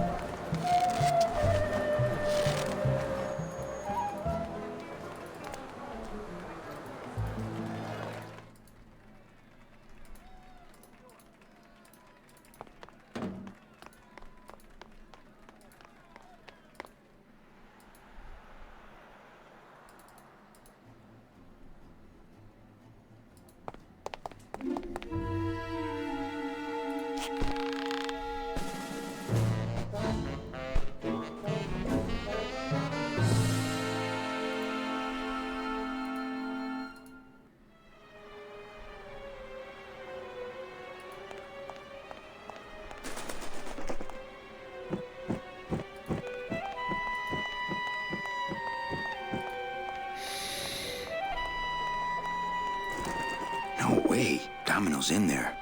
No way. Domino's in there.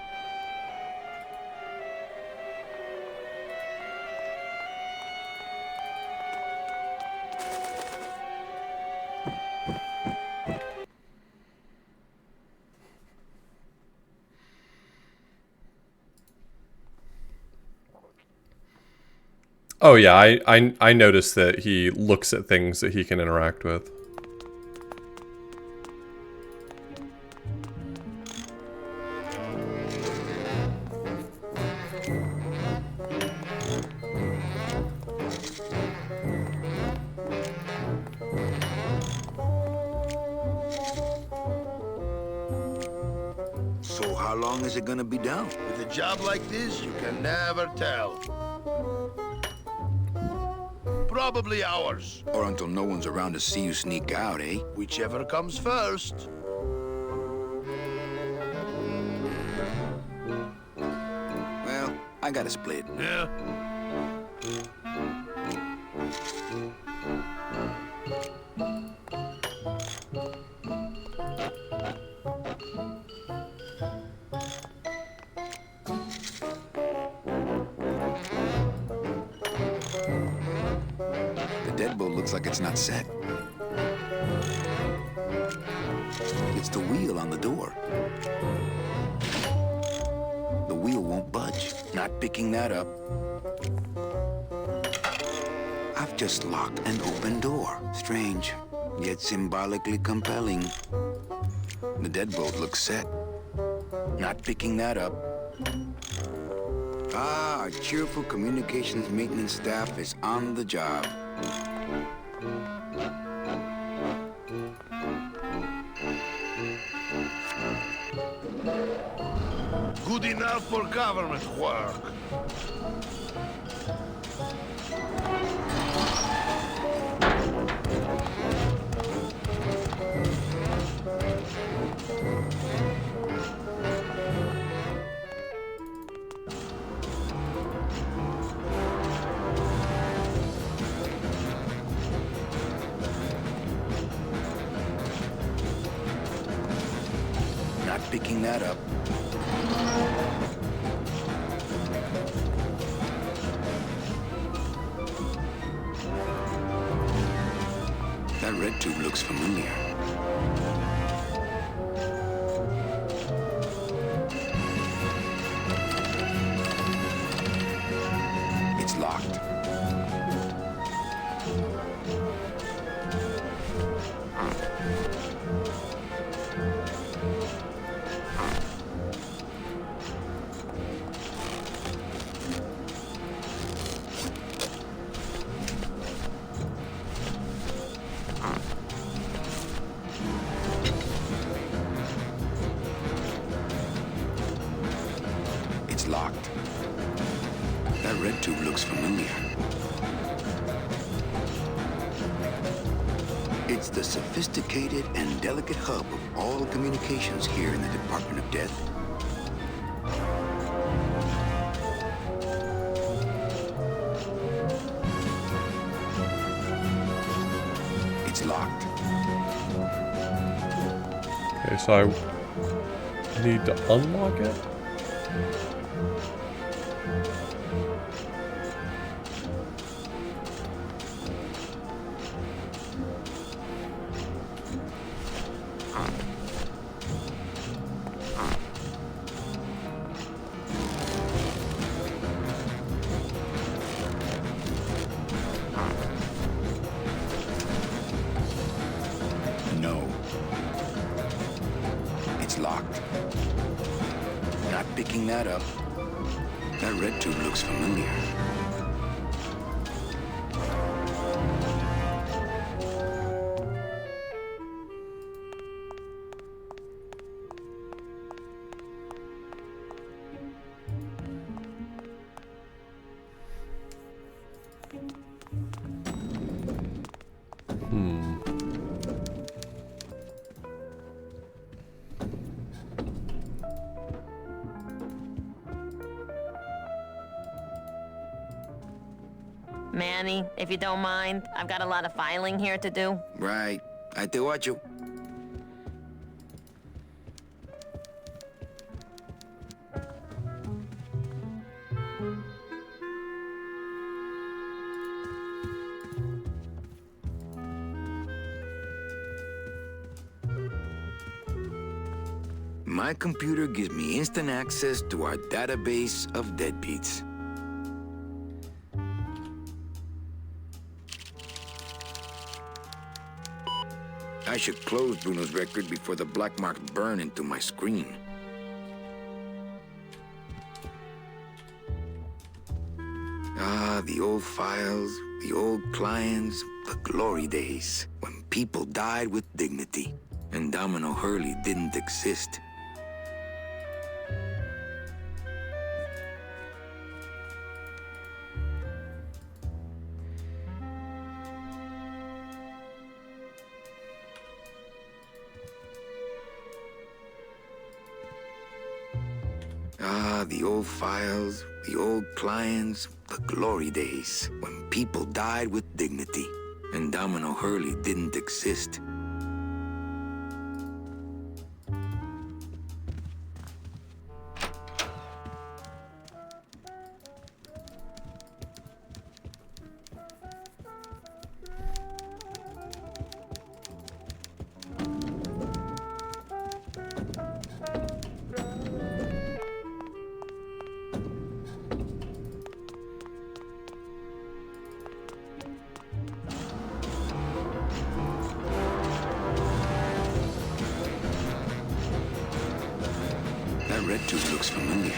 Oh yeah, I noticed that he looks at things that he can interact with. So how long is it gonna be down? With a job like this, you can never tell. Probably hours. Or until no one's around to see you sneak out, eh? Whichever comes first. Well, I gotta split. Yeah. The deadbolt looks like it's not set. It's the wheel on the door. The wheel won't budge. Not picking that up. I've just locked an open door. Strange, yet symbolically compelling. The deadbolt looks set. Not picking that up. Ah, our cheerful communications maintenance staff is on the job. Good enough for government work. Not picking that up. That red tube looks familiar. It's locked. It's locked. That red tube looks familiar. It's the sophisticated and delicate hub of all communications here in the Department of Death. It's locked. Okay, so I need to unlock it. picking that up. That red tube looks familiar. Manny, if you don't mind, I've got a lot of filing here to do. Right. I te watcho. My computer gives me instant access to our database of deadbeats. I should close Bruno's record before the black marks burn into my screen. Ah, the old files, the old clients, the glory days, when people died with dignity, and Domino Hurley didn't exist. Ah, the old files, the old clients, the glory days, when people died with dignity, and Domino Hurley didn't exist. That red tube looks familiar.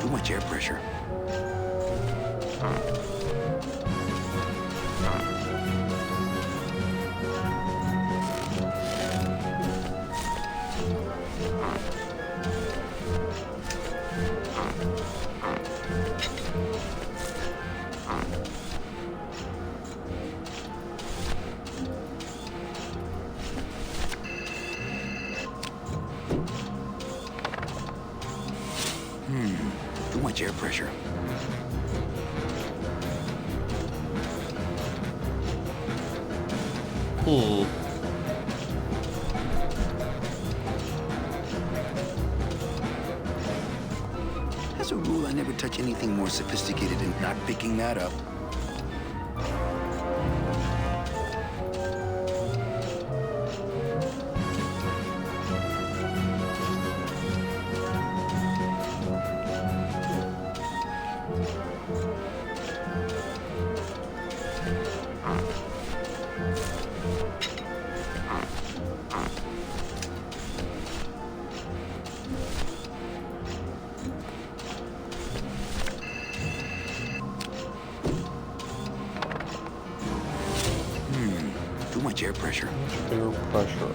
Too much air pressure. Too much air pressure. As a rule, I never touch anything more sophisticated than not picking that up. Too much air pressure. Air pressure.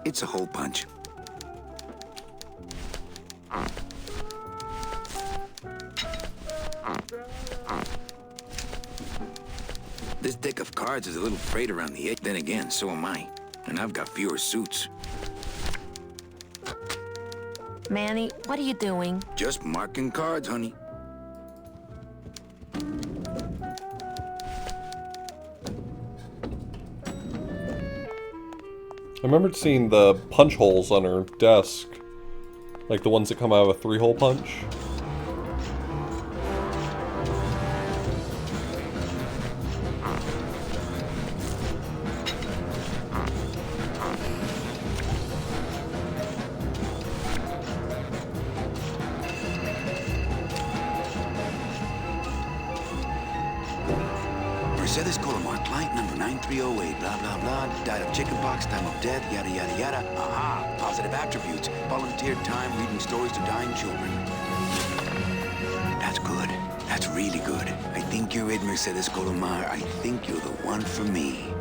It's a hole punch. This deck of cards is a little frayed around the edge. Then again, so am I. And I've got fewer suits. Manny, what are you doing? Just marking cards, honey. I remember seeing the punch holes on her desk. Like the ones that come out of a 3-hole punch. Mercedes Colomar, client number 9308, blah, blah, blah, died of chickenpox, time of death, yada, yada, yada. Aha, positive attributes, volunteered time reading stories to dying children. That's good. That's really good. I think you're it, Mercedes Colomar. I think you're the one for me.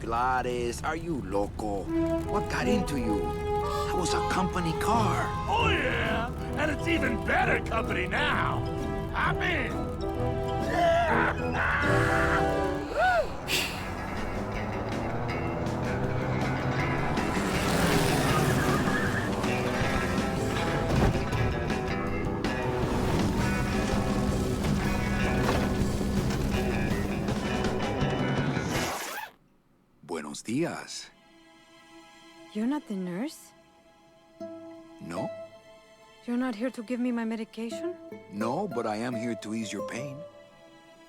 Gladys, are you loco? What got into you? That was a company car. Oh, yeah. And it's even better company now. Hop in. Buenos dias. You're not the nurse? No? You're not here to give me my medication? No, but I am here to ease your pain.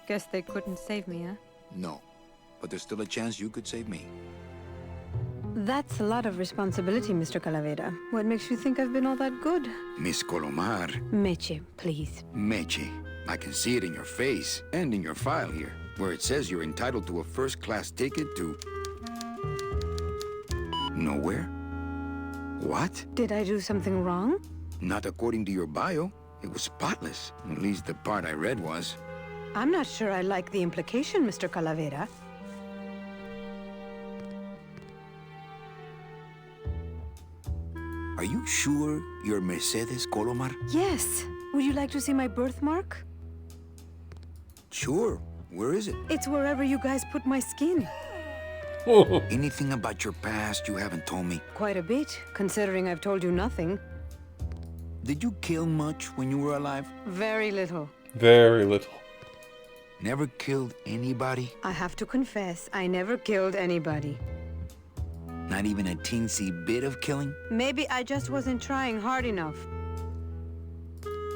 Guess they couldn't save me, huh? No. But there's still a chance you could save me. That's a lot of responsibility, Mr. Calavera. What makes you think I've been all that good? Miss Colomar. Meche, please. Meche. I can see it in your face and in your file here, where it says you're entitled to a first-class ticket to... nowhere? What? Did I do something wrong? Not according to your bio. It was spotless. At least the part I read was. I'm not sure I like the implication, Mr. Calavera. Are you sure you're Mercedes Colomar? Yes. Would you like to see my birthmark? Sure. Where is it? It's wherever you guys put my skin. Anything about your past you haven't told me? Quite a bit, considering I've told you nothing. Did you kill much when you were alive? Very little. Very little. Never killed anybody? I have to confess, I never killed anybody. Not even a teensy bit of killing? Maybe I just wasn't trying hard enough.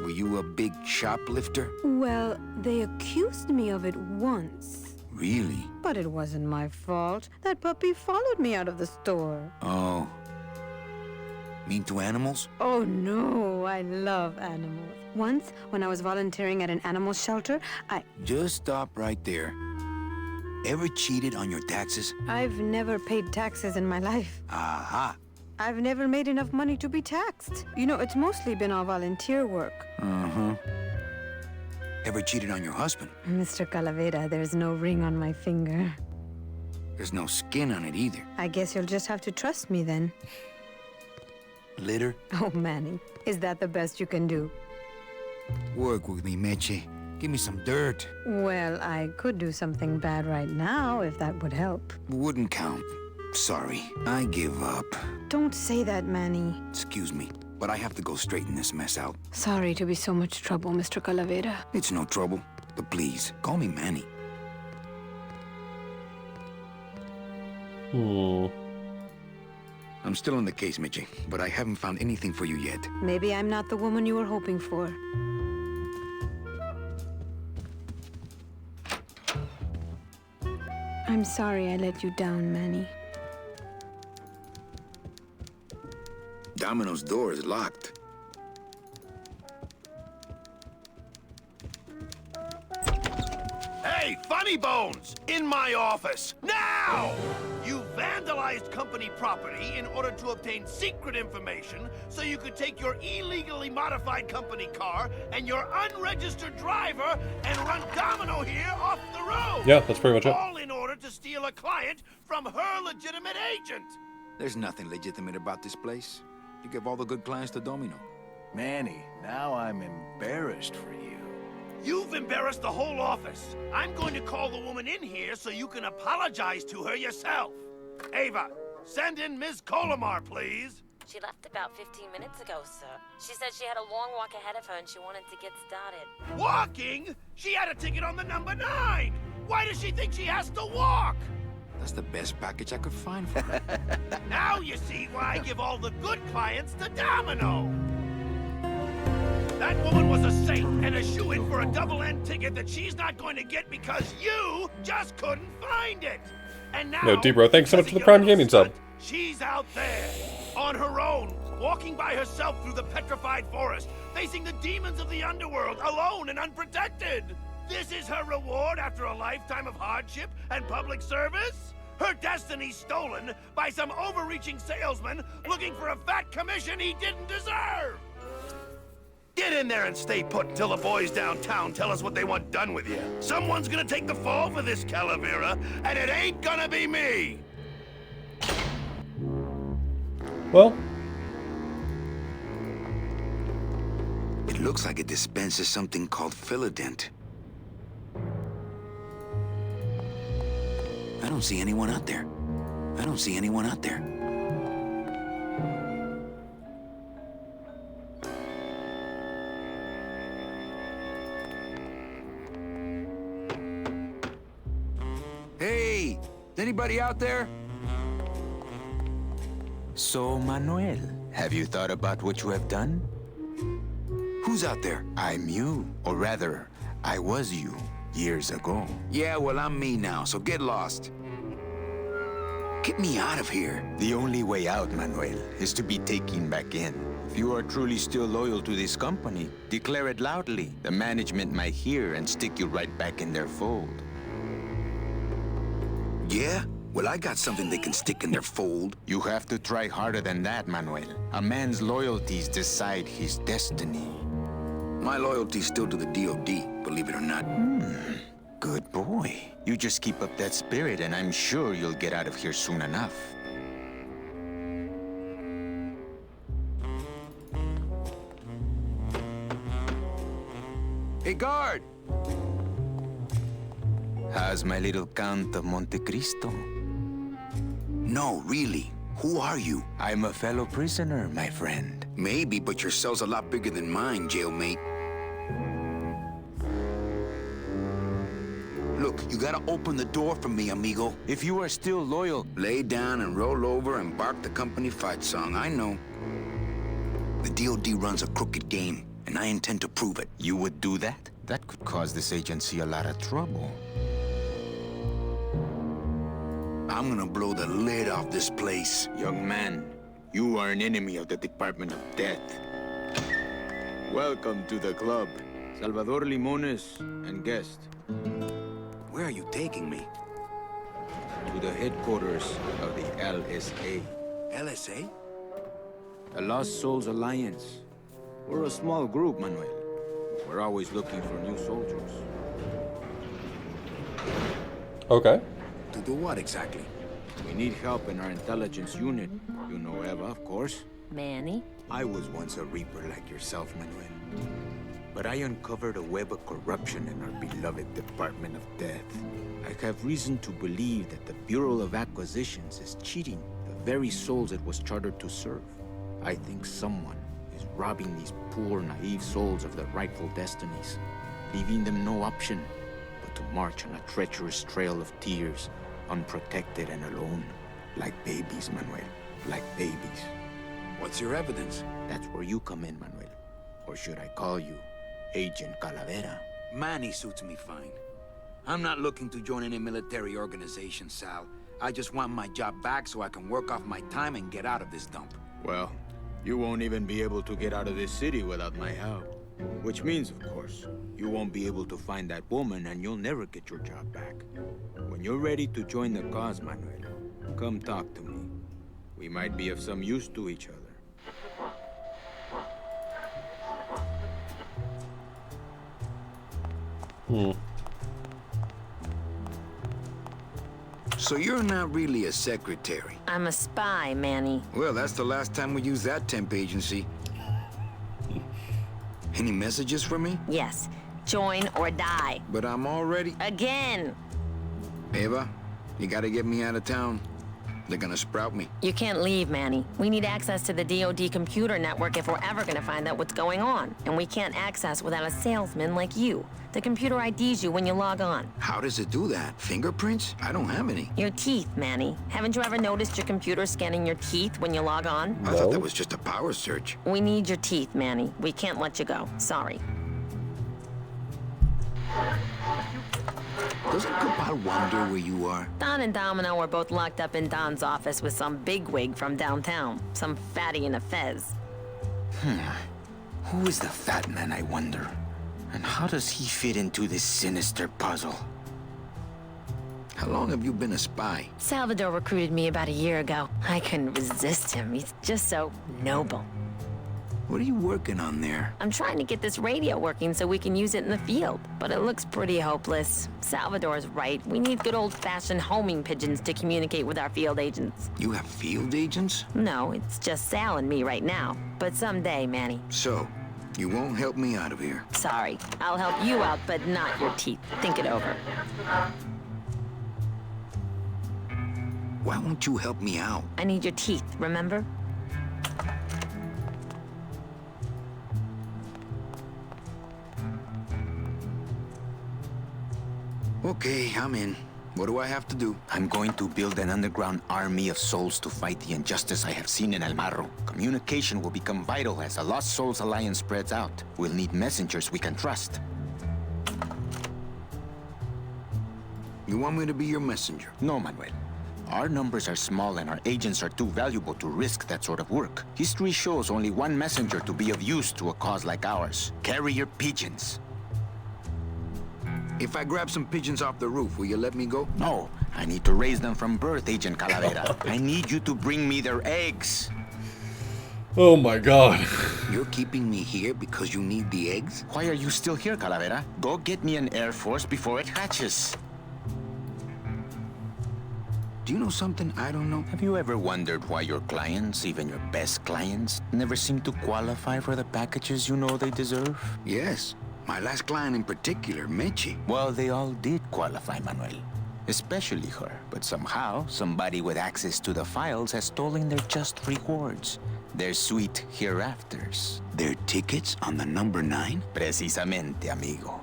Were you a big shoplifter? Well, they accused me of it once. Really? But it wasn't my fault. That puppy followed me out of the store. Oh. Mean to animals? Oh no, I love animals. Once, when I was volunteering at an animal shelter, Just stop right there. Ever cheated on your taxes? I've never paid taxes in my life. Aha. I've never made enough money to be taxed. You know, it's mostly been all volunteer work. Uh-huh. Ever cheated on your husband? Mr. Calavera, there's no ring on my finger. There's no skin on it either. I guess you'll just have to trust me then. Litter? Oh, Manny, is that the best you can do? Work with me, Meche. Give me some dirt. Well, I could do something bad right now, if that would help. Wouldn't count. Sorry, I give up. Don't say that, Manny. Excuse me, but I have to go straighten this mess out. Sorry to be so much trouble, Mr. Calavera. It's no trouble, but please, call me Manny. I'm still on the case, Meche, but I haven't found anything for you yet. Maybe I'm not the woman you were hoping for. I'm sorry I let you down, Manny. Domino's door is locked. Hey, Funny Bones! In my office! Now! You vandalized company property in order to obtain secret information so you could take your illegally modified company car and your unregistered driver and run Domino here off the road! Yeah, that's pretty much it. All in order to steal a client from her legitimate agent! There's nothing legitimate about this place. You give all the good clients to Domino. Manny, now I'm embarrassed for you. You've embarrassed the whole office. I'm going to call the woman in here so you can apologize to her yourself. Ava, send in Ms. Colomar, please. She left about 15 minutes ago, sir. She said she had a long walk ahead of her and she wanted to get started. Walking? She had a ticket on the number 9! Why does she think she has to walk? That's the best package I could find for her. Now you see why I give all the good clients to Domino! That woman was a saint and a shoo-in for a double-end ticket that she's not going to get because you just couldn't find it! And now... No, Debro, thanks so much for the because Prime of your Gaming sub. stunt, she's out there, on her own, walking by herself through the petrified forest, facing the demons of the underworld, alone and unprotected! This is her reward after a lifetime of hardship and public service? Her destiny stolen by some overreaching salesman looking for a fat commission he didn't deserve! Get in there and stay put until the boys downtown tell us what they want done with you. Someone's gonna take the fall for this, Calavera, and it ain't gonna be me! Well, It looks like it dispenses something called Philodent. I don't see anyone out there. I don't see anyone out there. Hey! Is anybody out there? So, Manuel, have you thought about what you have done? Who's out there? I'm you, or rather, I was you, years ago. Yeah, well, I'm me now, so get lost. Get me out of here. The only way out, Manuel, is to be taken back in. If you are truly still loyal to this company, declare it loudly. The management might hear and stick you right back in their fold. Yeah? Well, I got something they can stick in their fold. You have to try harder than that, Manuel. A man's loyalties decide his destiny. My loyalty's still to the DOD, believe it or not. Good boy. You just keep up that spirit and I'm sure you'll get out of here soon enough. Hey, guard! How's my little Count of Monte Cristo? No, really. Who are you? I'm a fellow prisoner, my friend. Maybe, but your cell's a lot bigger than mine, jailmate. Look, you gotta open the door for me, amigo. If you are still loyal, Lay down and roll over and bark the company fight song, I know. The DOD runs a crooked game, and I intend to prove it. you would do that? That could cause this agency a lot of trouble. I'm gonna blow the lid off this place. Young man, you are an enemy of the Department of Death. Welcome to the club. Salvador Limones and guest. Where are you taking me? To the headquarters of the LSA. LSA? The Lost Souls Alliance. We're a small group, Manuel. We're always looking for new soldiers. okay. To do what exactly? We need help in our intelligence unit. You know Eva, of course. Manny? I was once a Reaper like yourself, Manuel. But I uncovered a web of corruption in our beloved Department of Death. I have reason to believe that the Bureau of Acquisitions is cheating the very souls it was chartered to serve. I think someone is robbing these poor, naive souls of their rightful destinies, leaving them no option but to march on a treacherous trail of tears, unprotected and alone, like babies, Manuel, like babies. What's your evidence? That's where you come in, Manuel. Or should I call you Agent Calavera? Manny suits me fine. I'm not looking to join any military organization, Sal. I just want my job back so I can work off my time and get out of this dump. Well, you won't even be able to get out of this city without my help. Which means, of course, you won't be able to find that woman and you'll never get your job back. When you're ready to join the cause, Manuel, come talk to me. We might be of some use to each other. So you're not really a secretary? I'm a spy, Manny. Well, that's the last time we used that temp agency. Any messages for me? Yes. Join or die. But I'm already... Again. Eva, you gotta get me out of town. They're gonna sprout me. You can't leave, Manny. We need access to the DoD computer network if we're ever gonna find out what's going on. And we can't access without a salesman like you. The computer IDs you when you log on. How does it do that? Fingerprints? I don't have any. Your teeth, Manny. Haven't you ever noticed your computer scanning your teeth when you log on? I thought that was just a power search. We need your teeth, Manny. We can't let you go. Sorry. Doesn't Cabal wonder where you are? Don and Domino were both locked up in Don's office with some bigwig from downtown. Some fatty in a fez. Who is the fat man, I wonder? And how does he fit into this sinister puzzle? How long have you been a spy? Salvador recruited me about a year ago. I couldn't resist him. He's just so noble. What are you working on there? I'm trying to get this radio working so we can use it in the field, but it looks pretty hopeless. Salvador's right. We need good old-fashioned homing pigeons to communicate with our field agents. You have field agents? No, it's just Sal and me right now. But someday, Manny. So, you won't help me out of here? Sorry. I'll help you out, but not your teeth. Think it over. Why won't you help me out? I need your teeth, remember? Okay, I'm in. What do I have to do? I'm going to build an underground army of souls to fight the injustice I have seen in El Marro. Communication will become vital as the Lost Souls Alliance spreads out. We'll need messengers we can trust. You want me to be your messenger? No, Manuel. Our numbers are small and our agents are too valuable to risk that sort of work. History shows only one messenger to be of use to a cause like ours. Carrier pigeons. If I grab some pigeons off the roof, will you let me go? No, I need to raise them from birth, Agent Calavera. I need you to bring me their eggs. Oh my god. You're keeping me here because you need the eggs? Why are you still here, Calavera? Go get me an Air Force before it hatches. Do you know something I don't know? Have you ever wondered why your clients, even your best clients, never seem to qualify for the packages you know they deserve? Yes. My last client in particular, Mechi. Well, they all did qualify, Manuel. Especially her. But somehow, somebody with access to the files has stolen their just rewards. Their sweet hereafters. Their tickets on the number 9? Precisamente, amigo.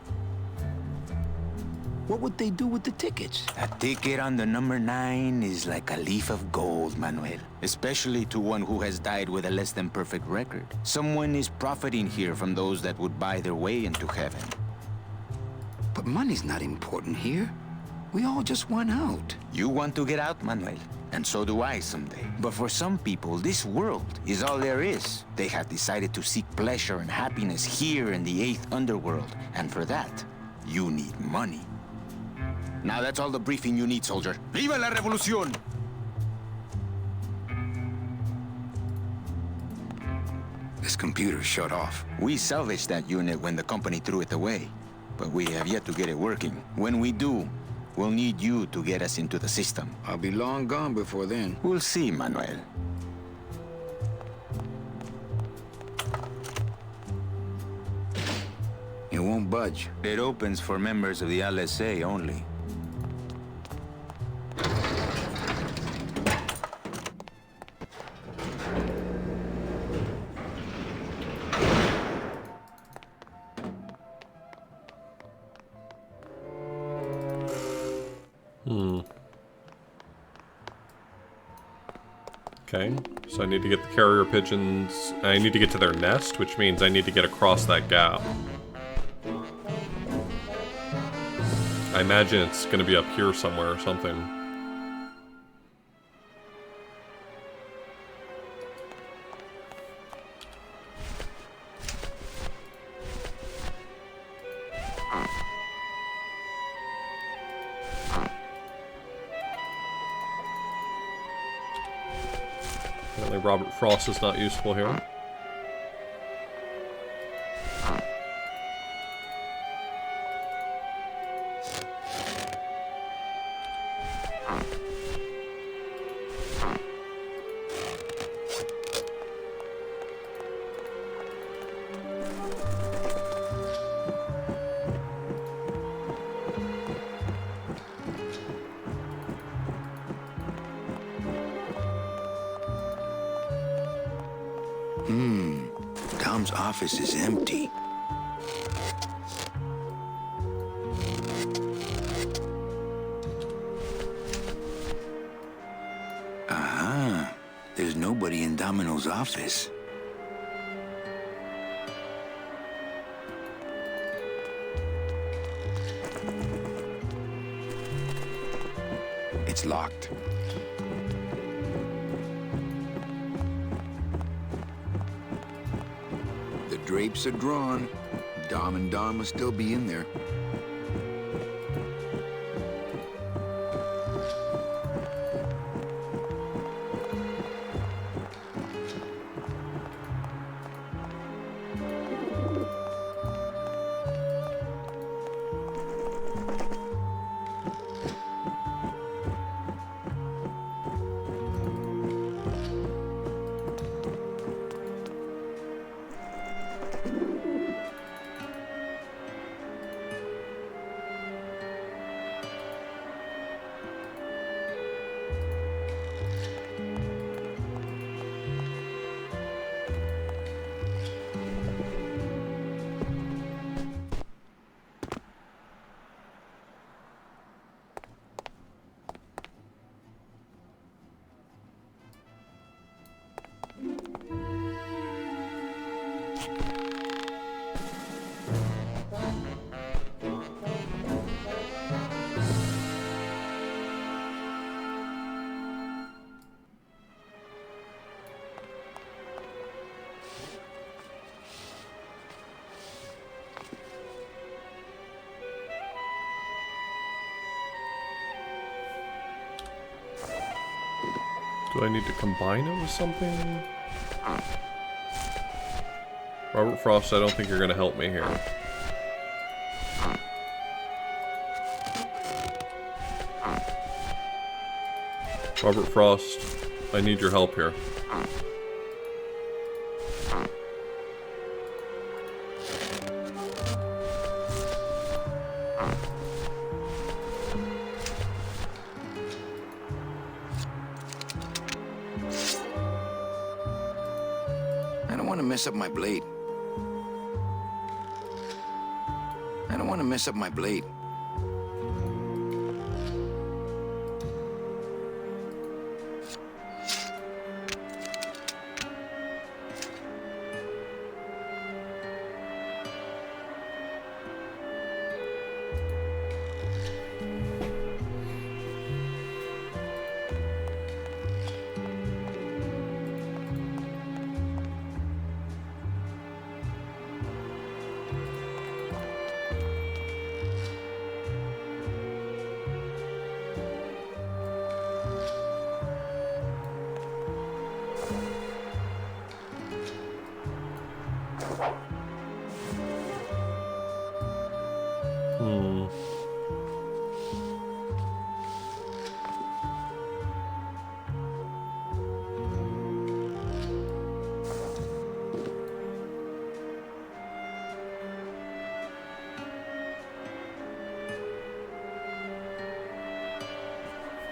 What would they do with the tickets? A ticket on the number 9 is like a leaf of gold, Manuel. Especially to one who has died with a less than perfect record. Someone is profiting here from those that would buy their way into heaven. But money's not important here. We all just want out. You want to get out, Manuel. And so do I someday. But for some people, this world is all there is. They have decided to seek pleasure and happiness here in the 8th underworld. And for that, you need money. Now that's all the briefing you need, soldier. ¡Viva la revolución! This computer shut off. We salvaged that unit when the company threw it away. But we have yet to get it working. When we do, we'll need you to get us into the system. I'll be long gone before then. We'll see, Manuel. It won't budge. It opens for members of the LSA only. Okay, so I need to get the carrier pigeons. I need to get to their nest, which means I need to get across that gap. I imagine it's going to be up here somewhere or something. Apparently Robert Frost is not useful here. Tom's office is empty. Aha. There's nobody in Domino's office. It's locked. The drapes are drawn. Dom and Don must still be in there. Do I need to combine it with something? Robert Frost, I don't think you're gonna help me here. Robert Frost, I need your help here. I don't want to mess up my blade. I don't want to mess up my blade.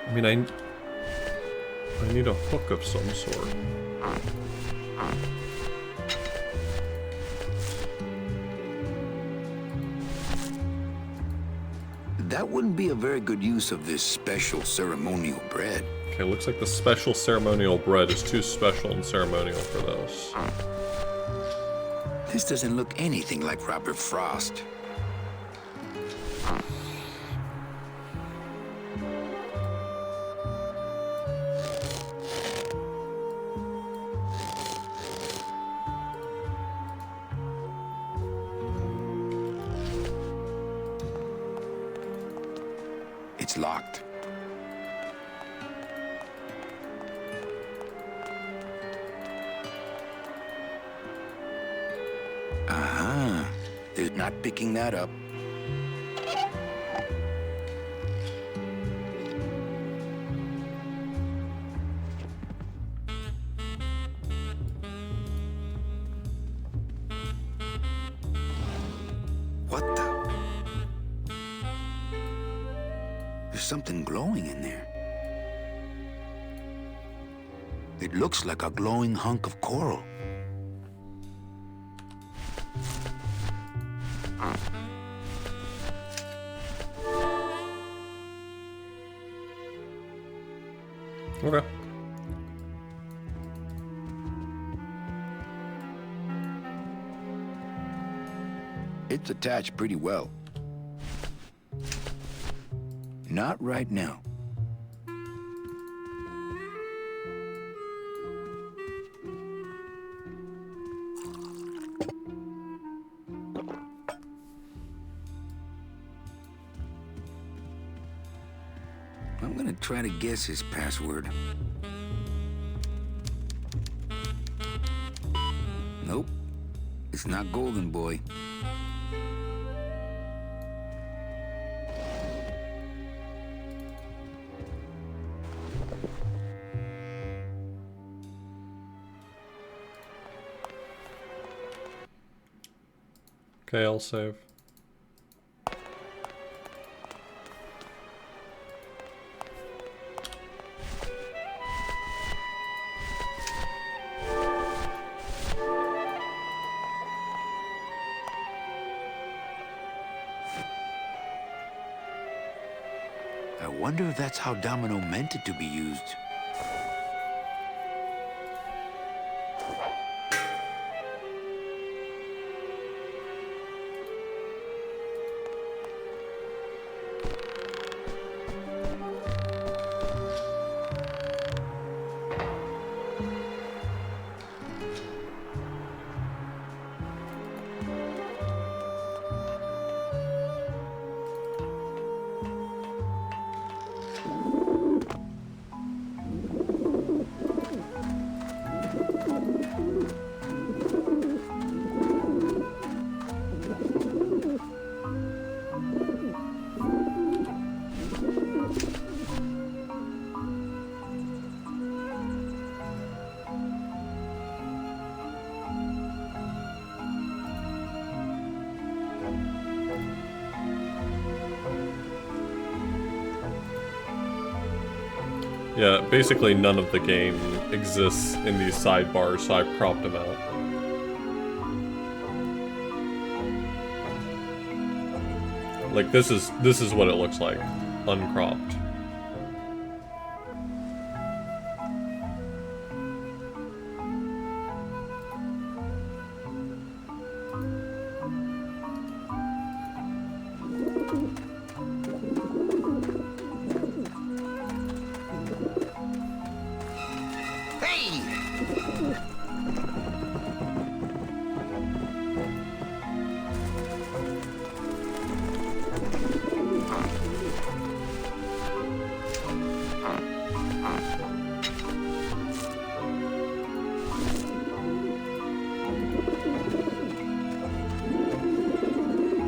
I mean, I need a hook of some sort. That wouldn't be a very good use of this special ceremonial bread. Okay, looks like the special ceremonial bread is too special and ceremonial for this. This doesn't look anything like Robert Frost. It's locked. Aha. They're not picking that up. What the? There's something glowing in there. It looks like a glowing hunk of coral. Okay. It's attached pretty well. Not right now. I'm gonna try to guess his password. Nope. It's not Golden Boy. Okay, I'll save. I wonder if that's how Domino meant it to be used. Yeah, basically none of the game exists in these sidebars, so I cropped them out. Like this is what it looks like, uncropped.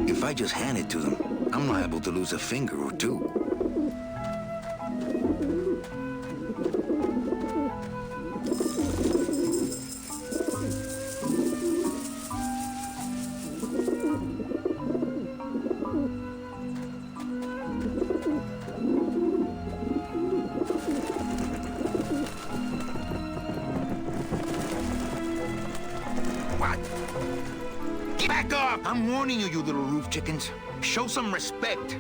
If I just hand it to them, I'm liable to lose a finger or two. Back up! I'm warning you, you little roof chickens. Show some respect.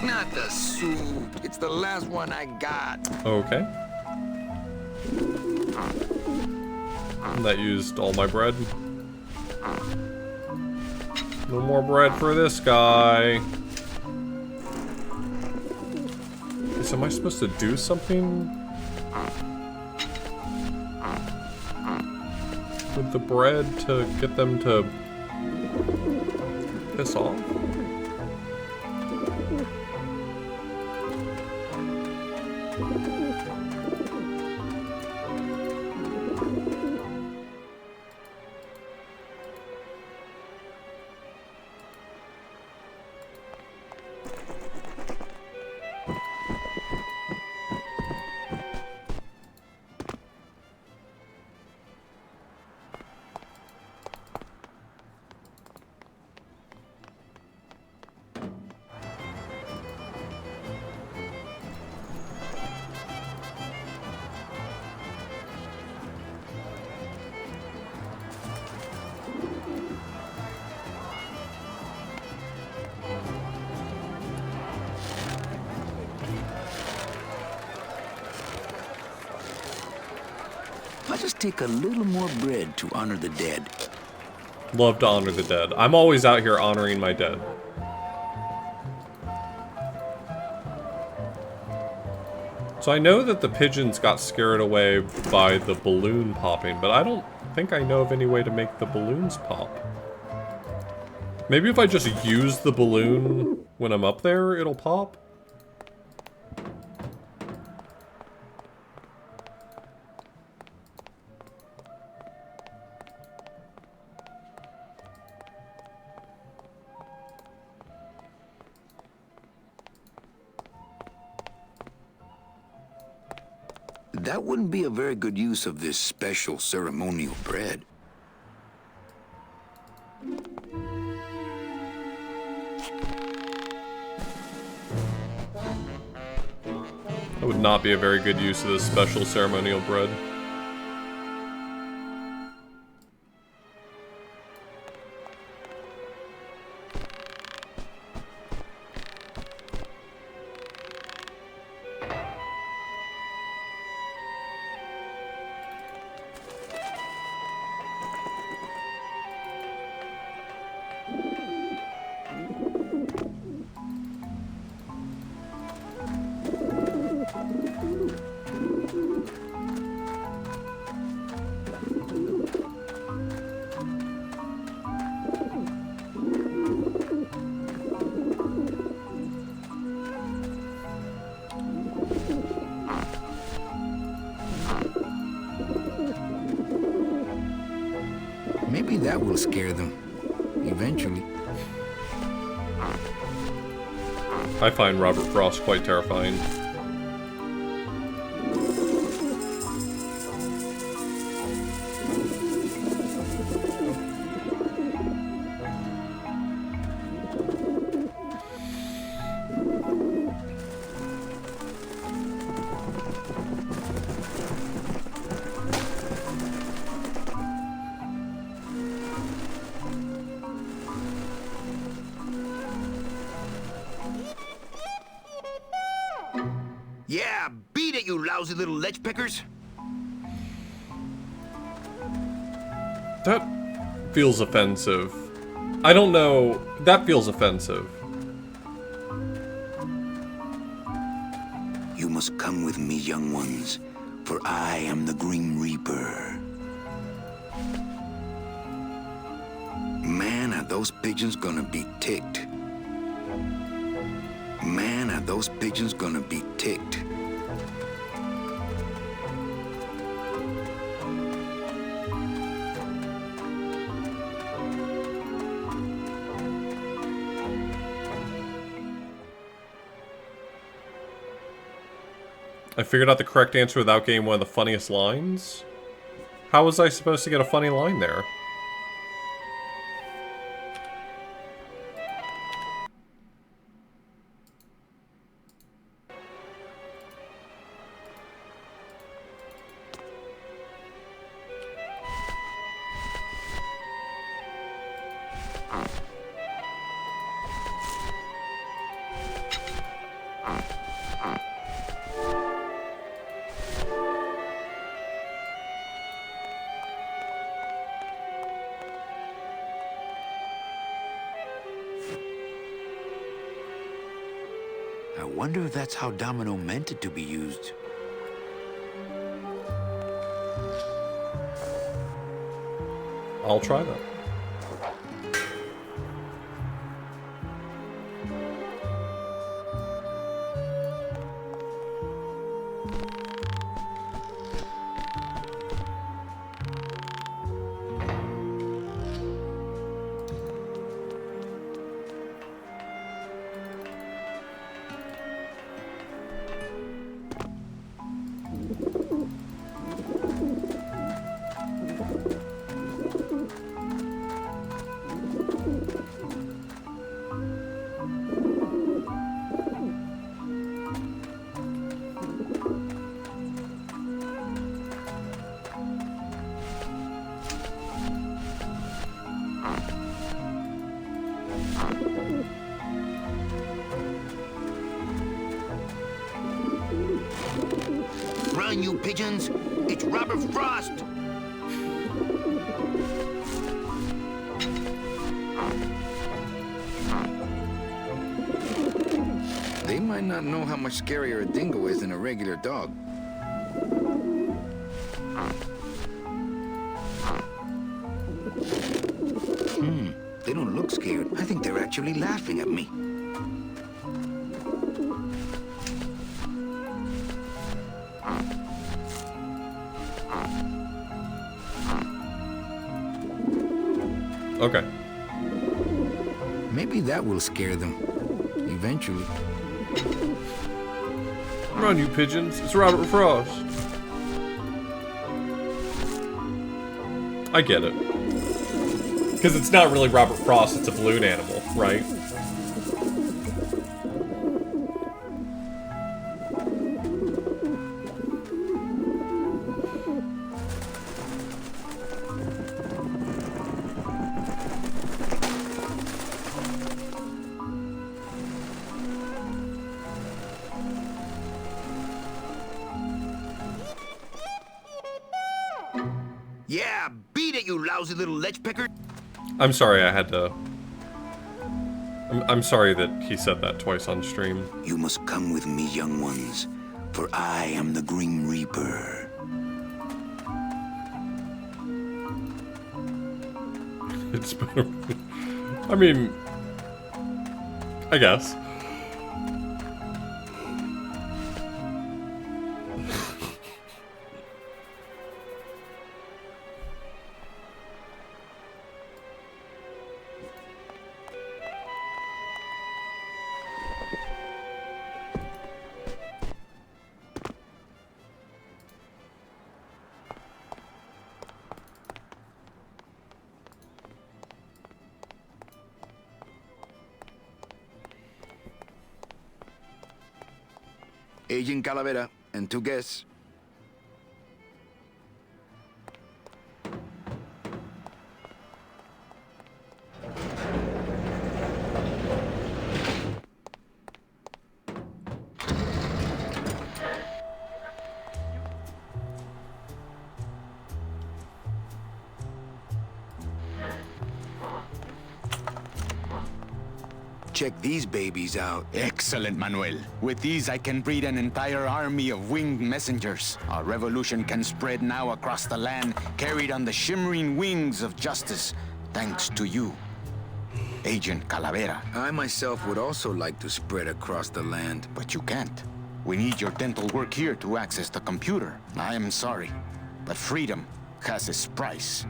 Not the soup. It's the last one I got. Okay. That used all my bread. No more bread for this guy. So am I supposed to do something with the bread to get them to piss off? take a little more bread to honor the dead. Love to honor the dead. I'm always out here honoring my dead. So I know that the pigeons got scared away by the balloon popping, but I don't think I know of any way to make the balloons pop. Maybe if I just use the balloon when I'm up there, it'll pop? That wouldn't be a very good use of this special ceremonial bread. That would not be a very good use of this special ceremonial bread. Maybe that will scare them. Eventually. I find Robert Frost quite terrifying. Yeah, beat it, you lousy little lech pickers. That feels offensive. I don't know. That feels offensive. You must come with me, young ones, for I am the Grim Reaper. Man, are those pigeons gonna be ticked. Man, are those pigeons gonna be ticked. I figured out the correct answer without getting one of the funniest lines? How was I supposed to get a funny line there? I wonder if that's how Domino meant it to be used. I'll try that. Run, you pigeons! It's Robert Frost! might not know how much scarier a dingo is than a regular dog. They don't look scared. I think they're actually laughing at me. Okay. Maybe that will scare them. Eventually. Run, you pigeons. It's Robert Frost. I get it. Because it's not really Robert Frost, it's a balloon animal, right? Yeah, beat it, you lousy little lech picker. I'm sorry I had to... I'm sorry that he said that twice on stream. You must come with me, young ones, for I am the Grim Reaper. It's better. I mean... I guess. Agent Calavera and 2 guests. Check these babies out. Excellent, Manuel. With these, I can breed an entire army of winged messengers. Our revolution can spread now across the land, carried on the shimmering wings of justice, thanks to you, Agent Calavera. I myself would also like to spread across the land. But you can't. We need your dental work here to access the computer. I am sorry, but freedom has its price.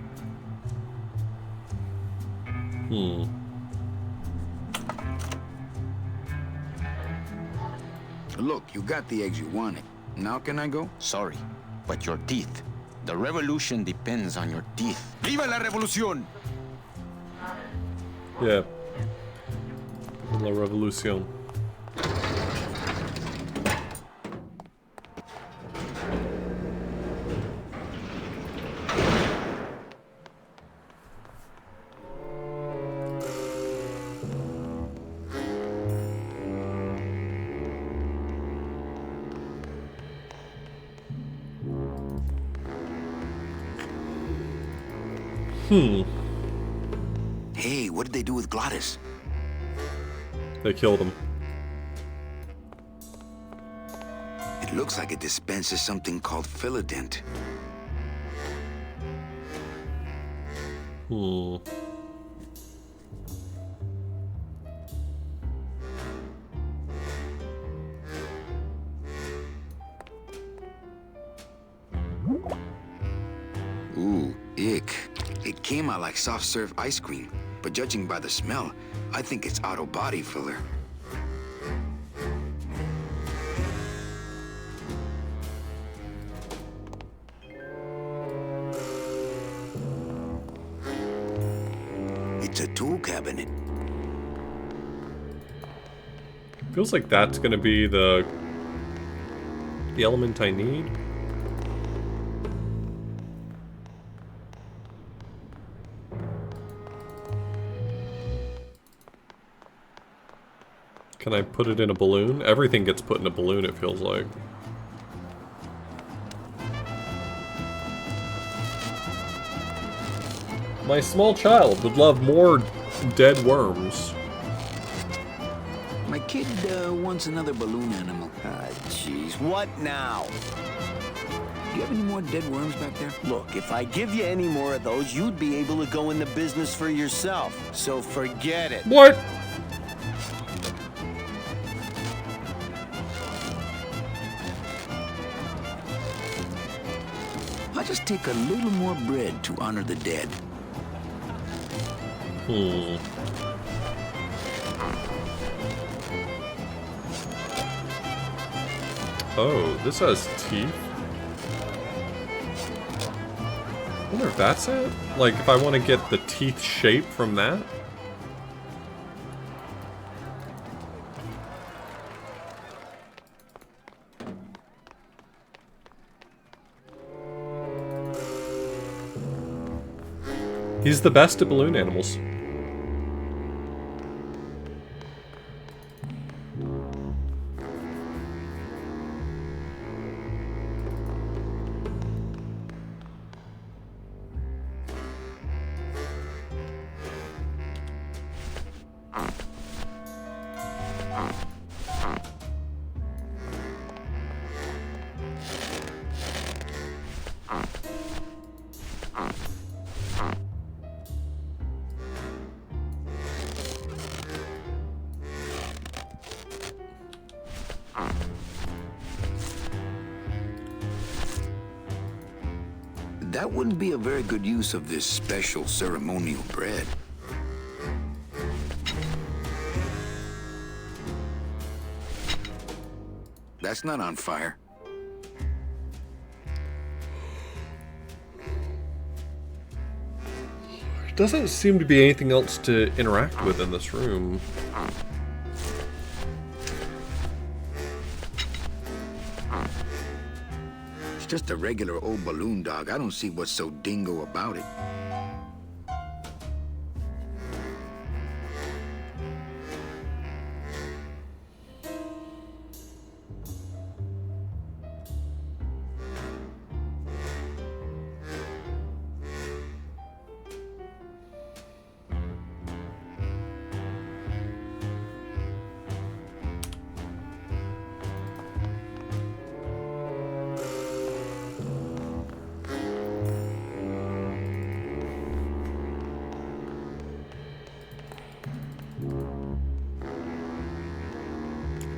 Look, you got the eggs you wanted. Now can I go? Sorry, but your teeth. The revolution depends on your teeth. ¡Viva la revolución! Yeah. La Revolución. Hey, what did they do with Glottis? They killed him. It looks like it dispenses something called Philodent. Ooh, ick. It came out like soft serve ice cream, but judging by the smell, I think it's auto body filler. It's a tool cabinet. Feels like that's gonna be the element I need. Can I put it in a balloon? Everything gets put in a balloon, it feels like. My small child would love more dead worms. My kid wants another balloon animal. Jeez, what now? Do you have any more dead worms back there? Look, if I give you any more of those, you'd be able to go in the business for yourself. So forget it. What? I'll just take a little more bread to honor the dead. Oh, this has teeth? I wonder if that's it? Like, if I want to get the teeth shape from that? He's the best at balloon animals. That wouldn't be a very good use of this special ceremonial bread. That's not on fire. Doesn't seem to be anything else to interact with in this room. It's just a regular old balloon dog. I don't see what's so dingo about it.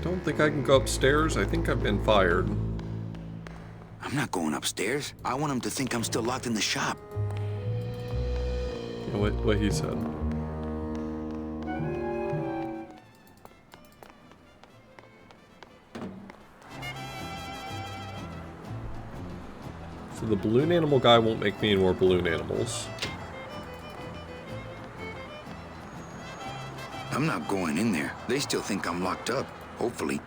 Don't think I can go upstairs. I think I've been fired. I'm not going upstairs. I want him to think I'm still locked in the shop. Yeah, what he said. So the balloon animal guy won't make me any more balloon animals. I'm not going in there. They still think I'm locked up. Hopefully.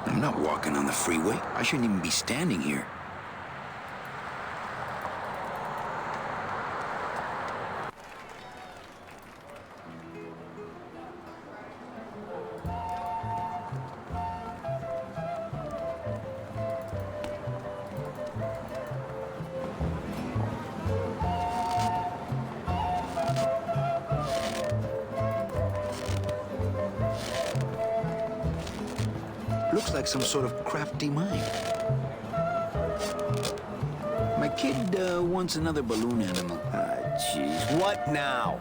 I'm not walking on the freeway. I shouldn't even be standing here. Looks like some sort of crafty mind. My kid wants another balloon animal. Jeez, what now?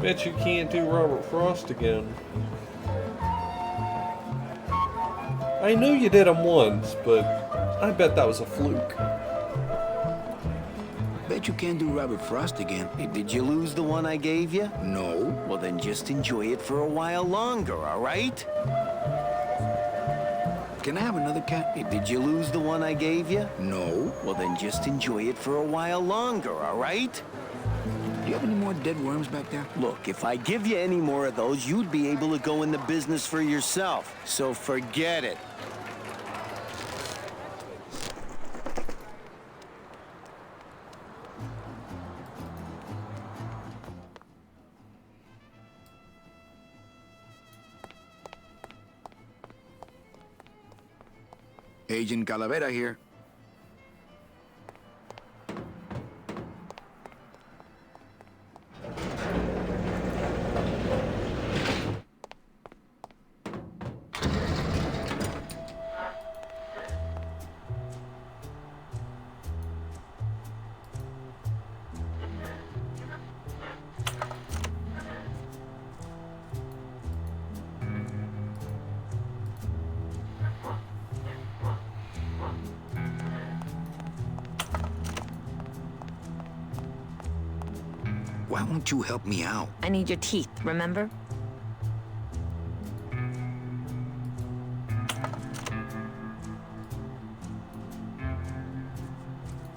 Bet you can't do Robert Frost again. I knew you did him once, but I bet that was a fluke. Bet you can't do Robert Frost again. Hey, did you lose the one I gave you? No. Well, then just enjoy it for a while longer, all right? Can I have another cat? Hey, did you lose the one I gave you? No. Well, then just enjoy it for a while longer, all right? Do you have any more dead worms back there? Look, if I give you any more of those, you'd be able to go in the business for yourself. So forget it. Agent Calavera here. Why won't you help me out? I need your teeth, remember?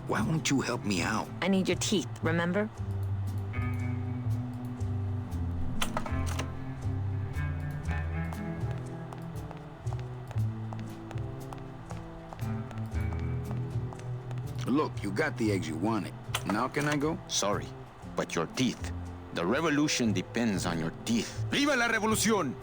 Why won't you help me out? I need your teeth, remember? Look, you got the eggs you wanted. Now can I go? Sorry, but your teeth. The revolution depends on your teeth. ¡Viva la revolución!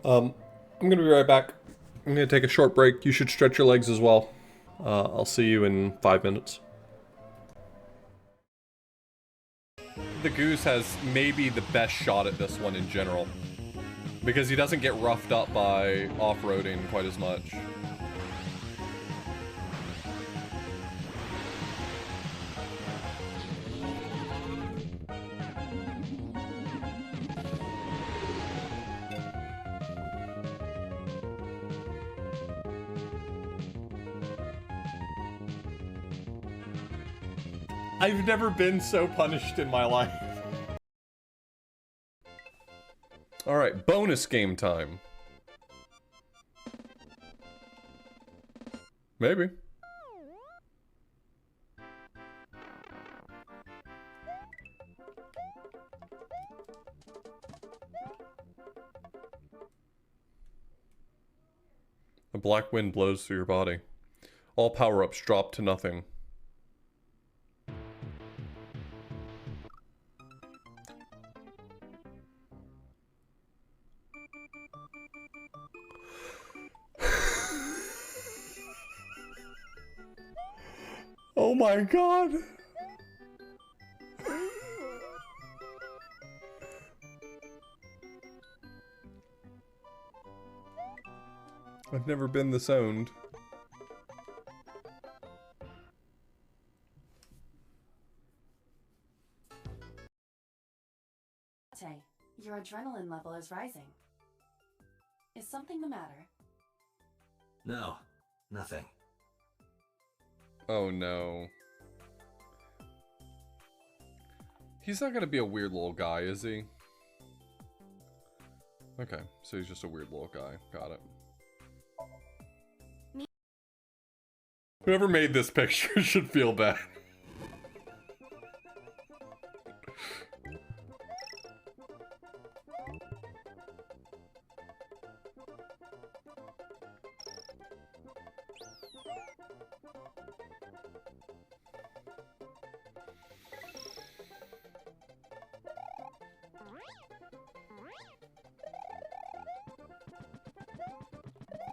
I'm gonna be right back. I'm gonna take a short break. You should stretch your legs as well. I'll see you in 5 minutes. The Goose has maybe the best shot at this one in general, because he doesn't get roughed up by off-roading quite as much. I've never been so punished in my life. Alright, bonus game time. Maybe. A black wind blows through your body. All power-ups drop to nothing. Oh my god! I've never been this owned. Your adrenaline level is rising. Is something the matter? No, nothing. Oh no. He's not gonna be a weird little guy, is he? Okay, so he's just a weird little guy. Got it. Whoever made this picture should feel bad.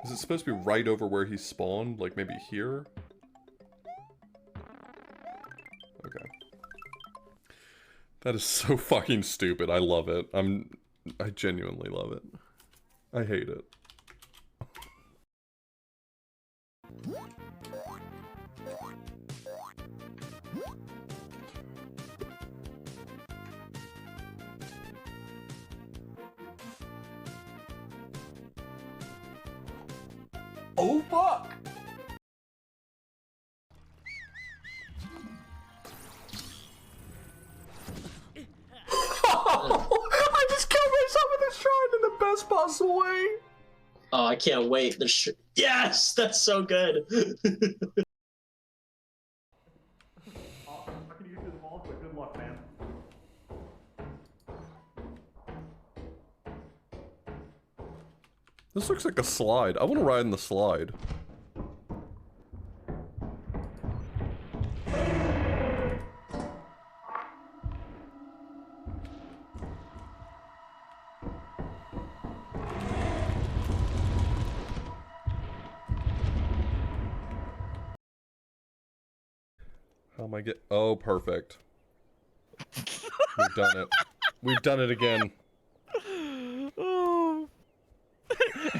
Is it supposed to be right over where he spawned? Like maybe here? Okay. That is so fucking stupid. I love it. I genuinely love it. I hate it. Oh fuck! I just killed myself with this shrine in the best possible way! Oh, I can't wait. Yes! That's so good! Good luck, man. This looks like a slide. I want to ride in the slide. How am I get? Oh, perfect. We've done it. We've done it again. Oh.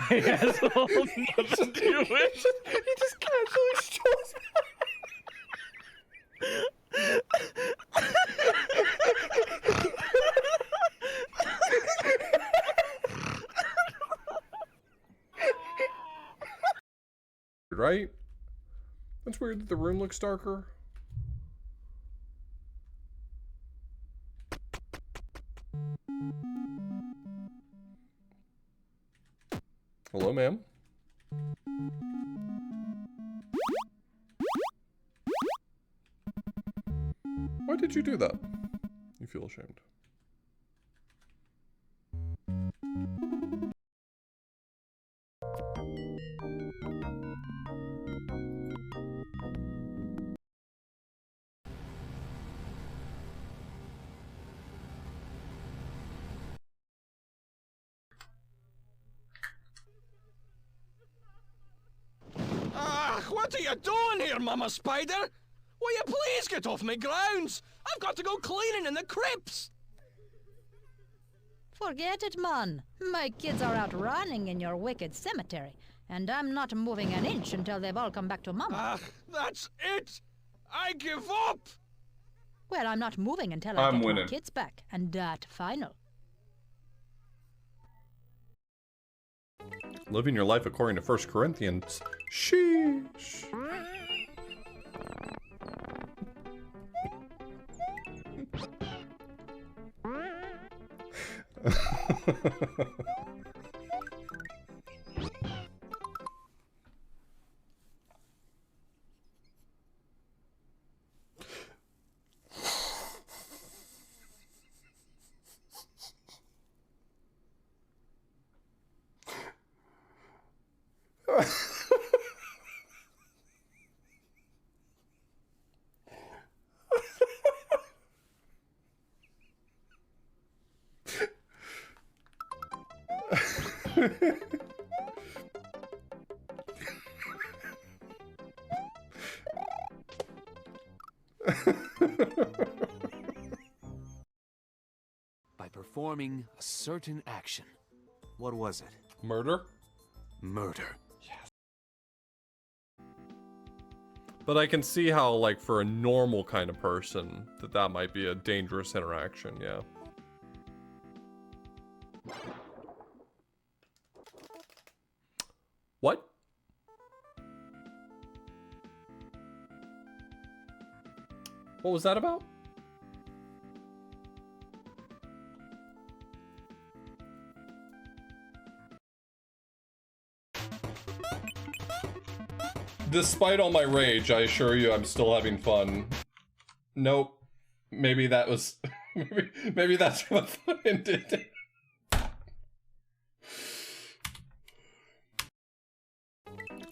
He has all nothing to do with. He just casually strolls right? That's weird that the room looks darker. Hello, ma'am. Why did you do that? You feel ashamed. What are you doing here, Mama Spider? Will you please get off my grounds? I've got to go cleaning in the crypts. Forget it, man. My kids are out running in your wicked cemetery, and I'm not moving an inch until they've all come back to Mama. That's it. I give up. Well, I'm not moving until I get my kids back, and that final. Living your life according to 1 Corinthians. Sheesh. By performing a certain action. What was it? Murder? Murder. But I can see how, like, for a normal kind of person, that might be a dangerous interaction, yeah. What? What was that about? Despite all my rage, I assure you I'm still having fun. Nope. Maybe that was... maybe that's what fun ended.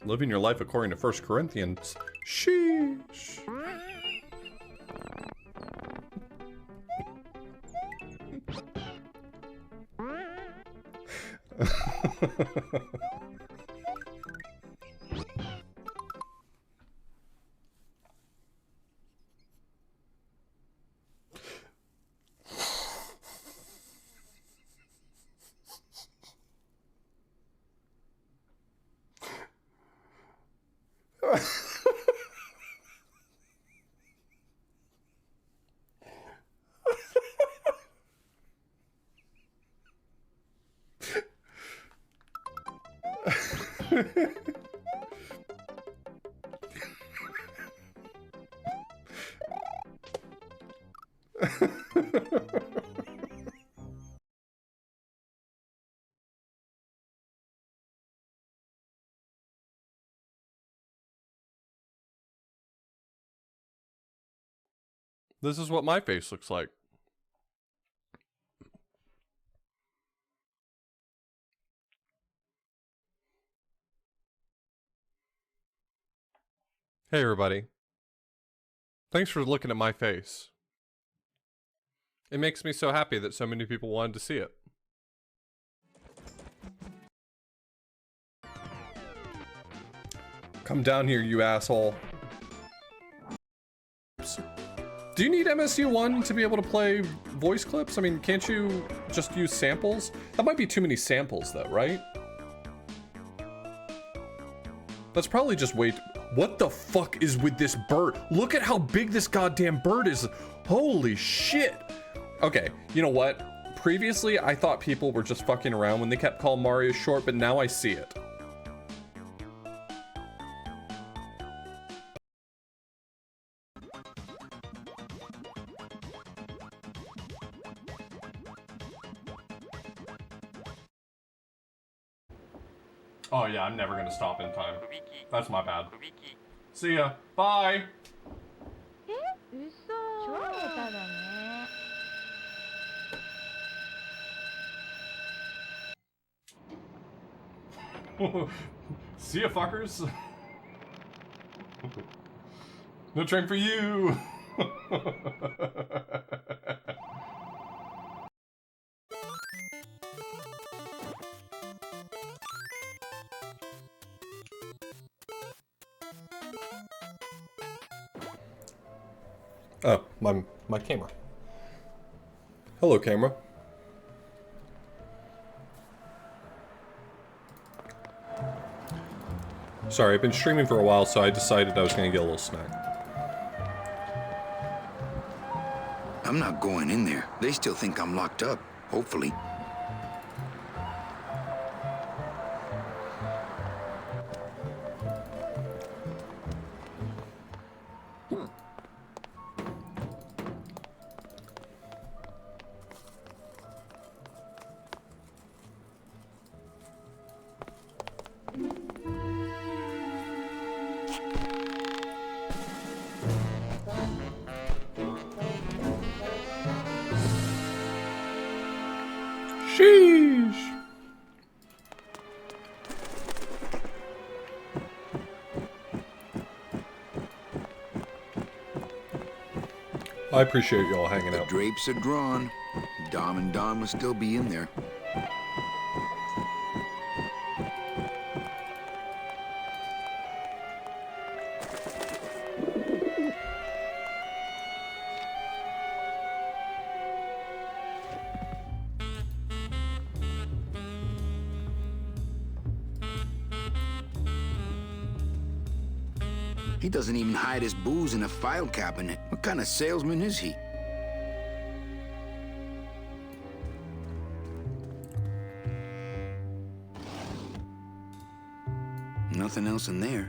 Living your life according to 1 Corinthians. Sheesh. This is what my face looks like. Hey everybody. Thanks for looking at my face. It makes me so happy that so many people wanted to see it. Come down here, you asshole. Do you need MSU1 to be able to play voice clips? I mean, can't you just use samples? That might be too many samples though, right? That's probably just way what the fuck is with this bird? Look at how big this goddamn bird is. Holy shit. Okay, you know what? Previously, I thought people were just fucking around when they kept calling Mario short, but now I see it. Oh yeah, I'm never gonna stop in time. That's my bad. See ya. Bye. See ya, fuckers. No train for you. Oh, my camera. Hello, camera. Sorry, I've been streaming for a while, so I decided I was gonna get a little snack. I'm not going in there. They still think I'm locked up, hopefully. Sheesh. I appreciate y'all hanging out. The drapes are drawn. Dom and Don will still be in there. He doesn't even hide his booze in a file cabinet. What kind of salesman is he? Nothing else in there.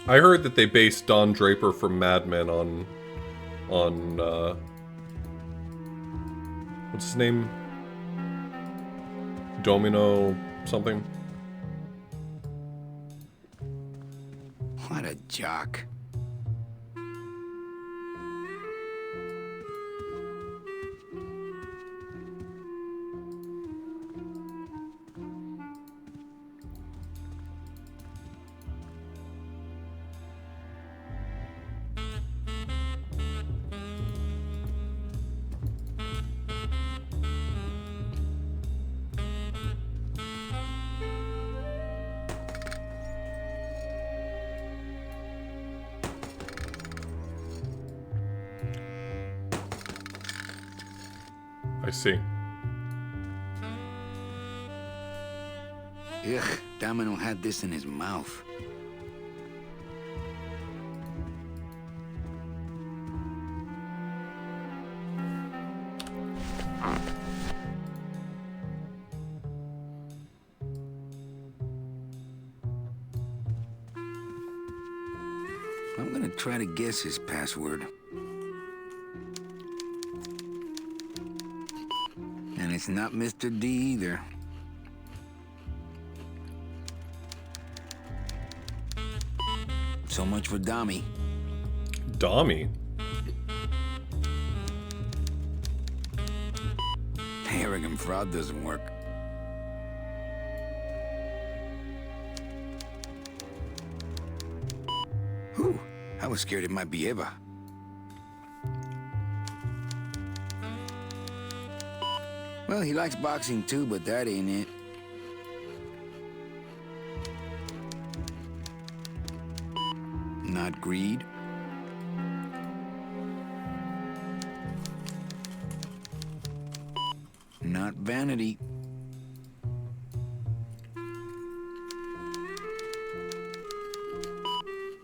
I heard that they based Don Draper from Mad Men on what's his name? Domino something. What a jock. I see. Ugh, Domino had this in his mouth. I'm gonna try to guess his password. And it's not Mr. D either. So much for Dommy. Dommy? Arrogant fraud doesn't work. I was scared it might be Eva. Well, he likes boxing too, but that ain't it. Not greed. Not vanity.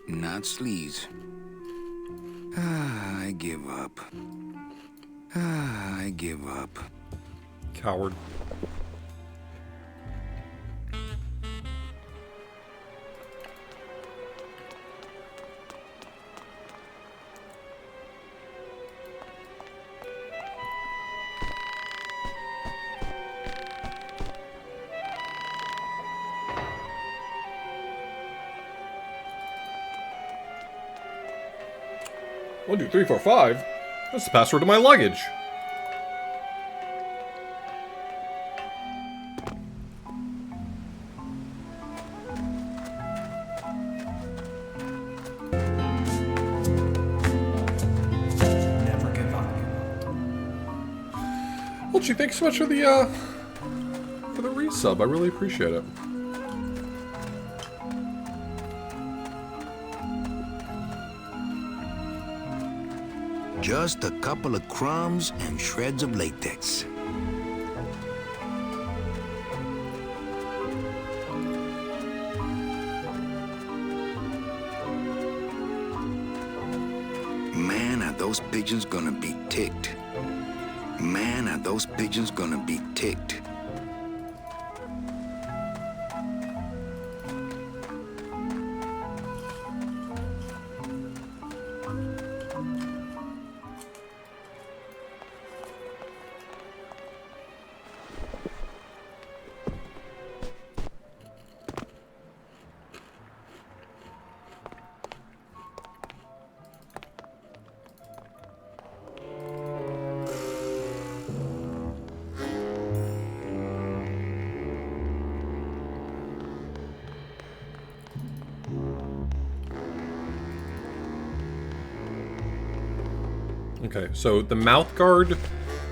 Not sleaze. I give up. I give up. Coward. One, two, three, four, five. That's the password to my luggage. Never give up. Well, gee, thanks so much for the resub. I really appreciate it. Just a couple of crumbs and shreds of latex. Man, are those pigeons gonna be ticked. Man, are those pigeons gonna be ticked. Okay, so the mouth guard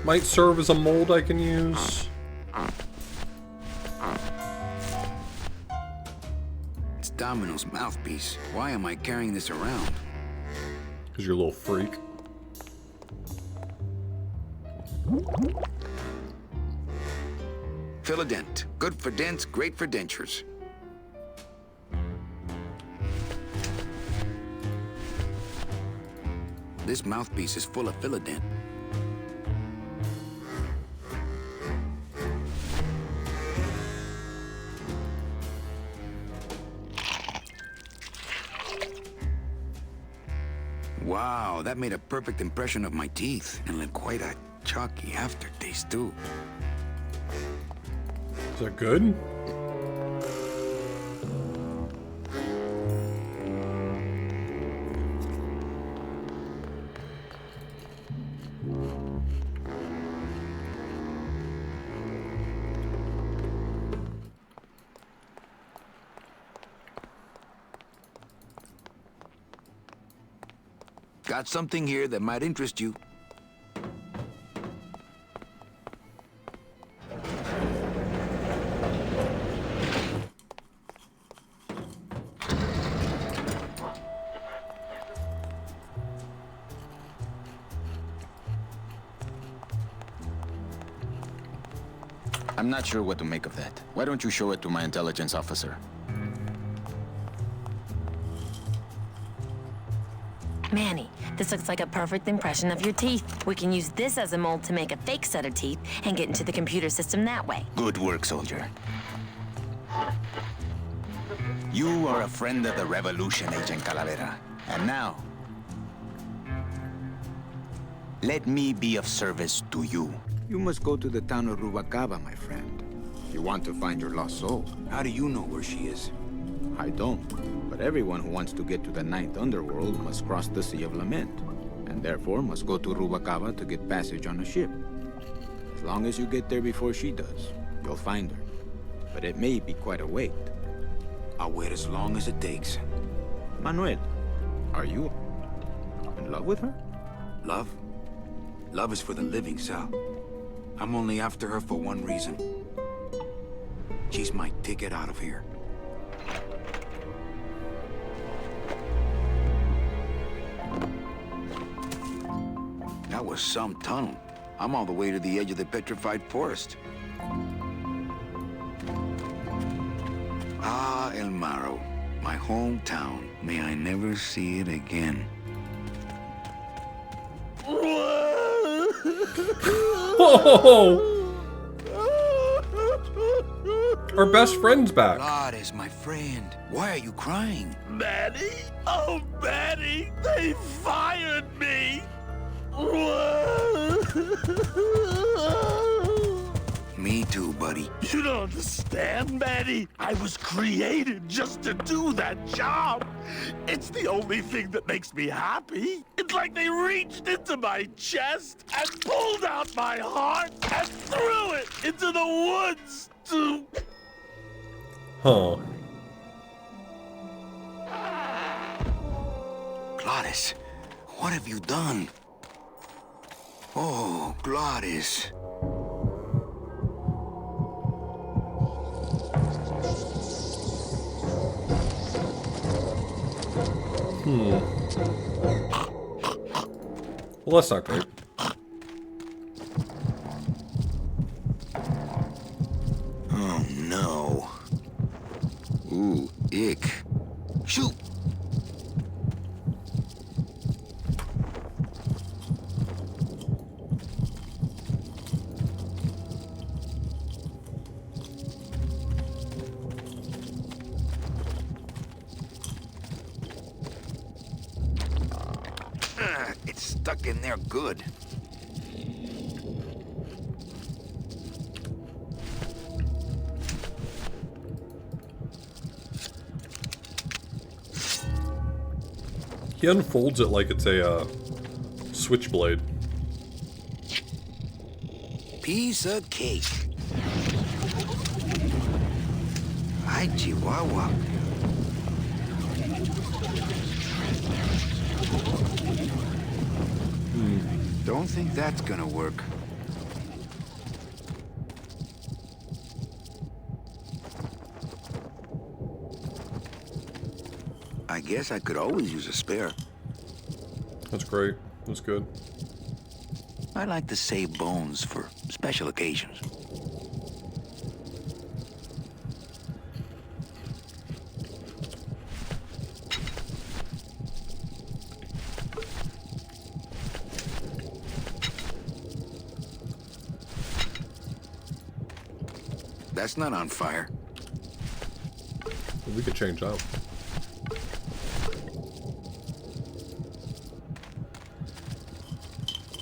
might serve as a mold I can use. It's Domino's mouthpiece. Why am I carrying this around? Because you're a little freak. Philodent. Good for dents, great for dentures. This mouthpiece is full of Philodent. Wow, that made a perfect impression of my teeth, and left quite a chalky aftertaste, too. Is that good? Got something here that might interest you. I'm not sure what to make of that. Why don't you show it to my intelligence officer? Manny, this looks like a perfect impression of your teeth. We can use this as a mold to make a fake set of teeth and get into the computer system that way. Good work, soldier. You are a friend of the revolution, Agent Calavera. And now, let me be of service to you. You must go to the town of Rubacava, my friend. If you want to find your lost soul. How do you know where she is? I don't. But everyone who wants to get to the Ninth Underworld must cross the Sea of Lament, and therefore must go to Rubacava to get passage on a ship. As long as you get there before she does, you'll find her. But it may be quite a wait. I'll wait as long as it takes. Manuel, Are you in love with her? Love? Love is for the living, Sal. I'm only after her for one reason. She's my ticket out of here. That was some tunnel. I'm all the way to the edge of the petrified forest. Ah, El Maro, my hometown. May I never see it again. Oh! Our best friend's back. God is my friend. Why are you crying? Manny? Oh, Manny! They fired me! Me too, buddy. You don't understand, Manny. I was created just to do that job. It's the only thing that makes me happy. It's like they reached into my chest and pulled out my heart and threw it into the woods to... Huh. Gladys, what have you done? Oh, Gladys. Well, that's not great. Oh, no. Ooh, ick. Shoot! It's stuck in there good. He unfolds it like it's a switchblade. Piece of cake. Hi, Chihuahua. Don't think that's gonna work. I guess I could always use a spare. That's great. That's good. I like to save bones for special occasions. That's not on fire. We could change that.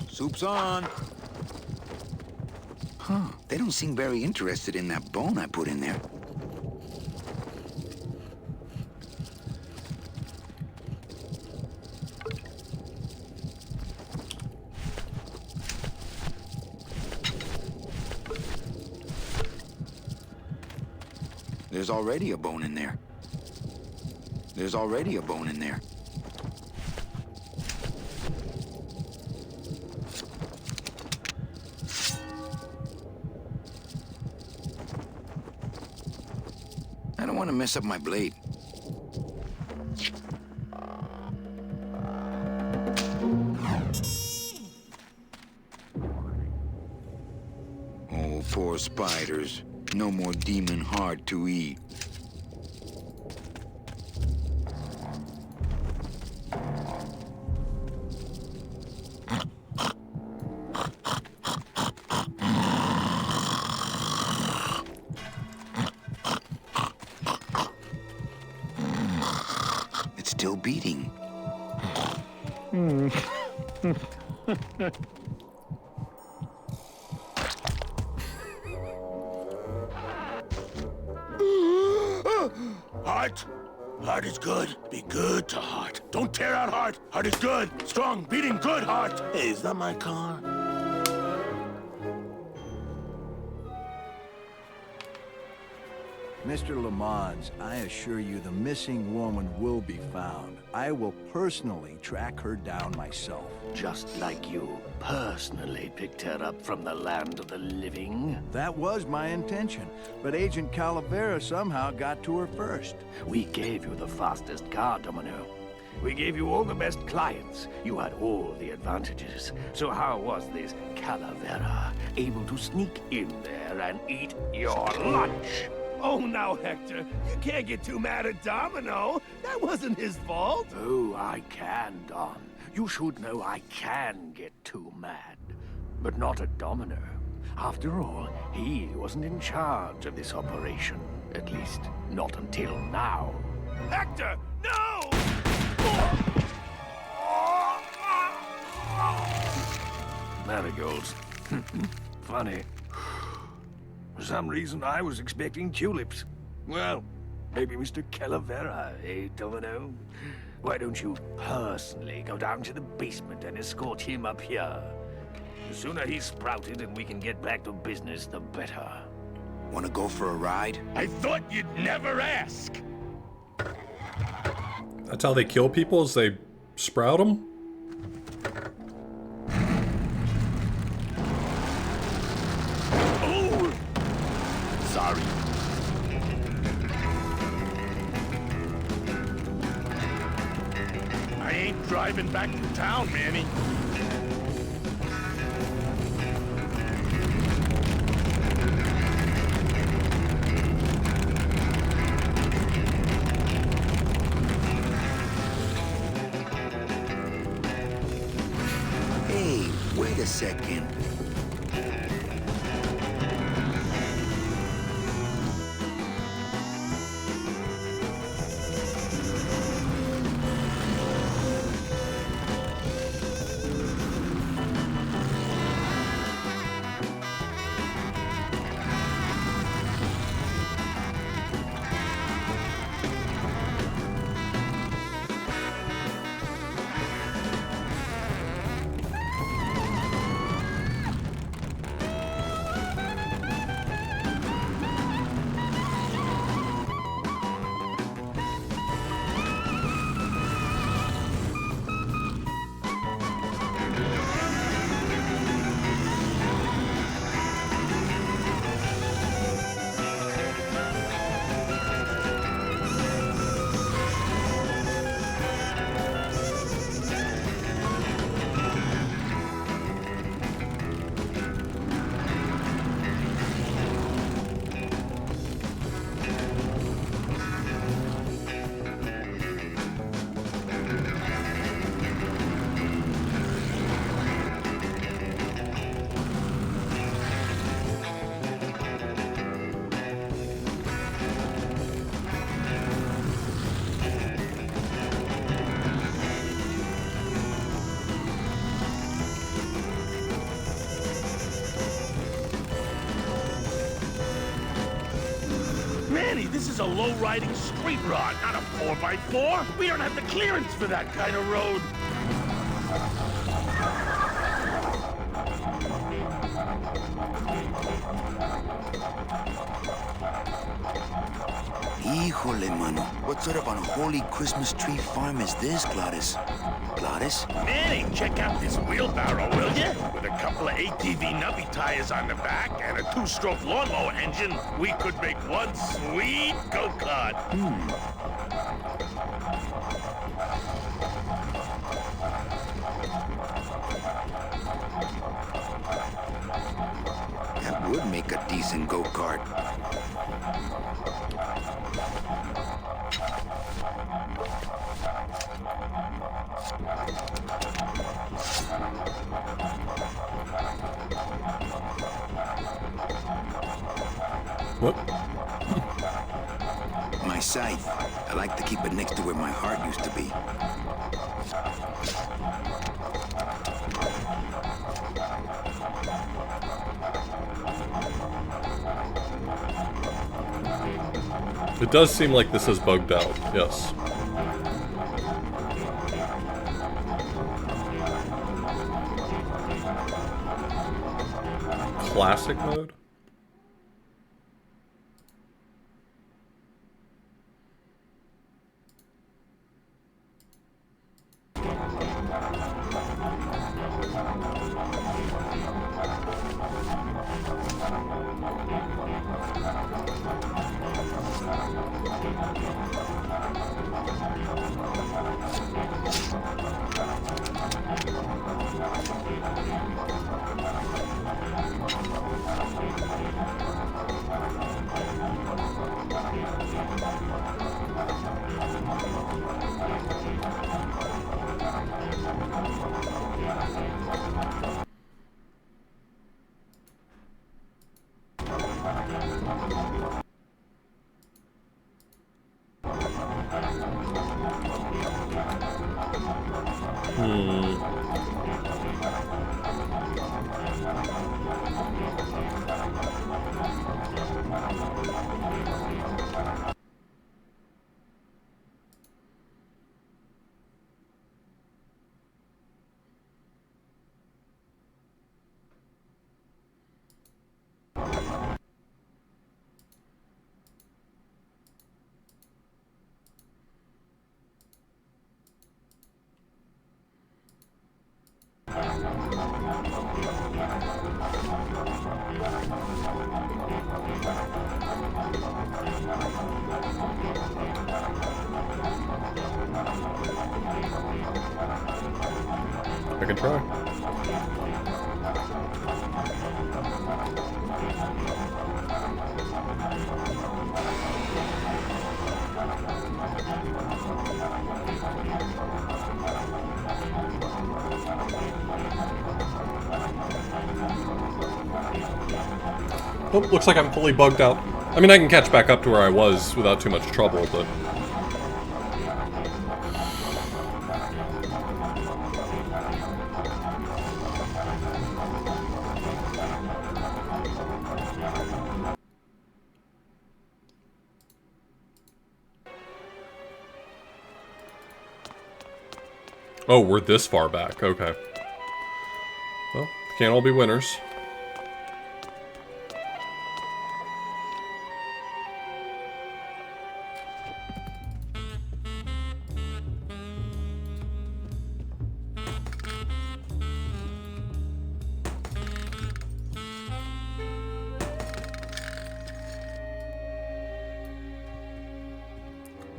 Soup's on. Huh. They don't seem very interested in that bone I put in there. There's already a bone in there. There's already a bone in there. I don't want to mess up my blade. Oh, poor spiders. No more demon heart to eat. It's still beating. Heart. Heart is good. Be good to heart. Don't tear out heart. Heart is good. Strong, beating good heart. Hey, is that my car? Mr. Lamont, I assure you the missing woman will be found. I will personally track her down myself. Just like you personally picked her up from the land of the living? That was my intention, but Agent Calavera somehow got to her first. We gave you the fastest car, Domino. We gave you all the best clients. You had all the advantages. So how was this Calavera able to sneak in there and eat your lunch? Oh, now, Hector, you can't get too mad at Domino. That wasn't his fault. Oh, I can, Don. You should know I can get too mad. But not at Domino. After all, he wasn't in charge of this operation. At least, not until now. Hector, no! Marigolds. Funny. For some reason, I was expecting tulips. Well, maybe Mr. Calavera, eh, Domino? Why don't you personally go down to the basement and escort him up here? The sooner he's sprouted and we can get back to business, the better. Wanna go for a ride? I thought you'd never ask! That's how they kill people, is they sprout them? Oh! Sorry. I ain't driving back to town, Manny. Hey, wait a second. Manny, this is a low-riding street rod, not a 4x4. We don't have the clearance for that kind of road. Híjole, mano. What sort of unholy Christmas tree farm is this, Gladys? Gladys? Manny, check out this wheelbarrow, will you? With a couple of ATV nubby tires on the back and a two-stroke lawnmower engine, we could make one sweet go-kart. That would make a decent go-kart. What? My scythe. I like to keep it next to where my heart used to be. It does seem like this is bugged out, yes. Classic mode? I can try. Oh, looks like I'm fully bugged out. I mean, I can catch back up to where I was without too much trouble, but... Oh, we're this far back. Okay. Well, can't all be winners.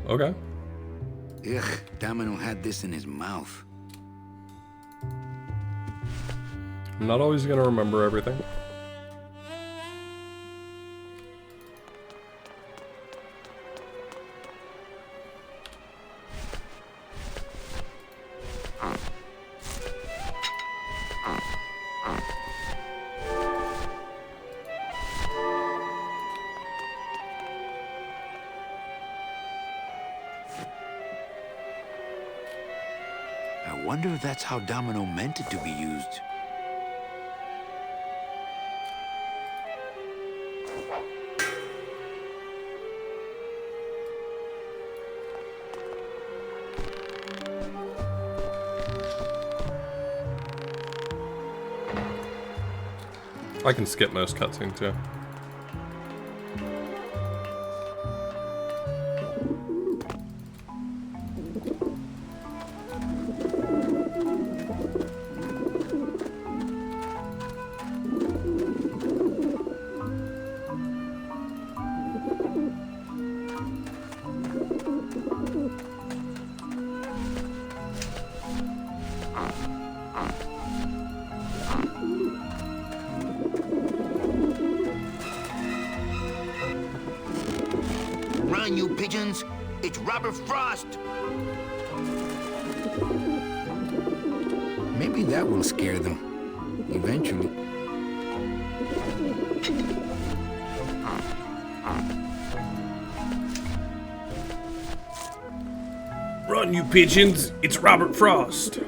Okay. Ugh, Domino had this in his mouth. I'm not always gonna remember everything. I wonder if that's how Domino meant it to be used. I can skip most cutscenes, yeah. Run, you pigeons! It's Robert Frost! Maybe that will scare them. Eventually. Run, you pigeons! It's Robert Frost!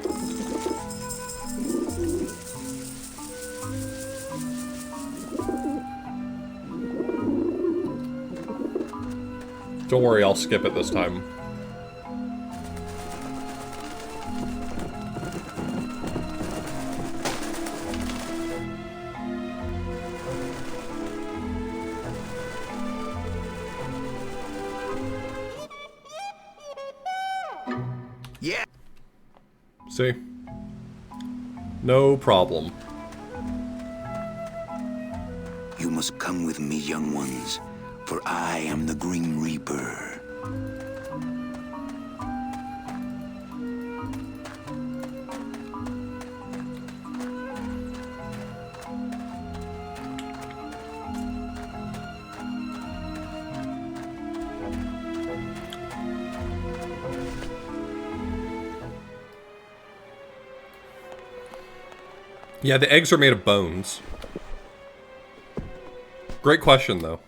Don't worry, I'll skip it this time. Yeah. See? No problem. You must come with me, young ones, for I am the Grim Reaper. Yeah, the eggs are made of bones. Great question, though.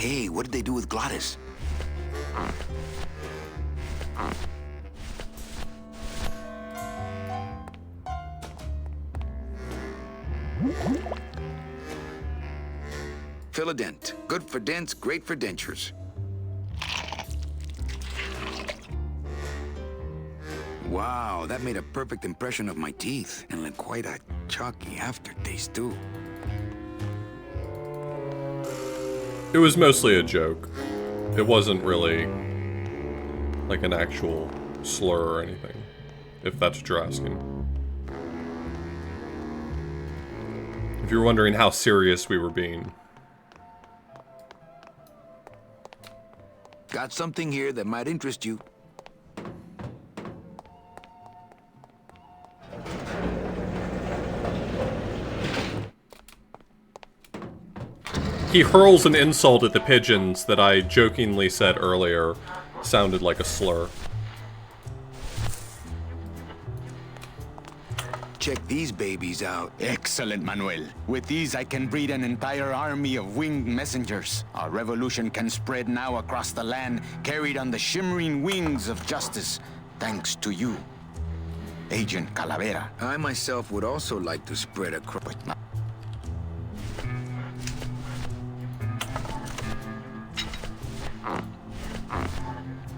Hey, what did they do with Glottis? Philadent. Good for dents, great for dentures. Wow, that made a perfect impression of my teeth. And like quite a chalky aftertaste, too. It was mostly a joke. It wasn't really like an actual slur or anything, if that's what you're asking. If you're wondering how serious we were being. Got something here that might interest you. He hurls an insult at the pigeons that I jokingly said earlier sounded like a slur. Check these babies out. Excellent, Manuel. With these, I can breed an entire army of winged messengers. Our revolution can spread now across the land, carried on the shimmering wings of justice, thanks to you, Agent Calavera. I myself would also like to spread across...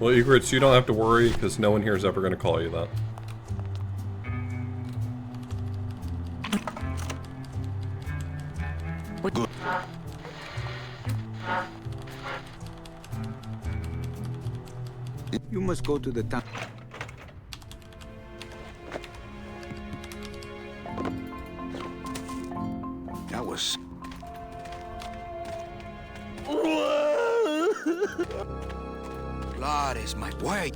Well, Egrets, you don't have to worry, because no one here is ever going to call you that. Good. You must go to the town. That was... Lord is my way.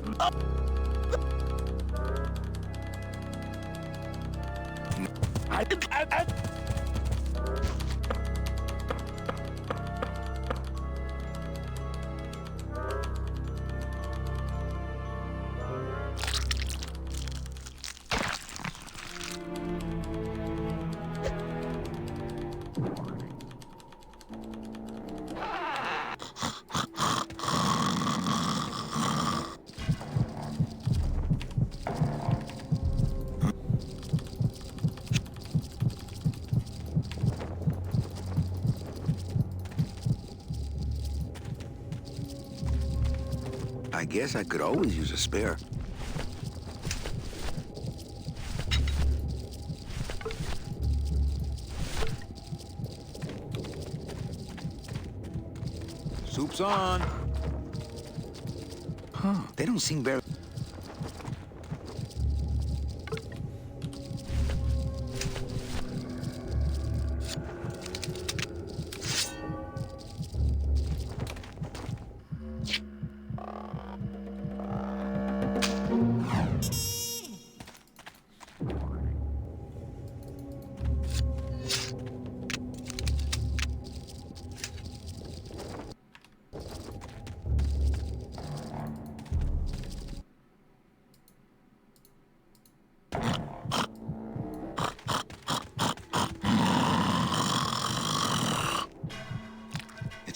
I guess I could always use a spare. Soup's on. Huh, they don't seem very...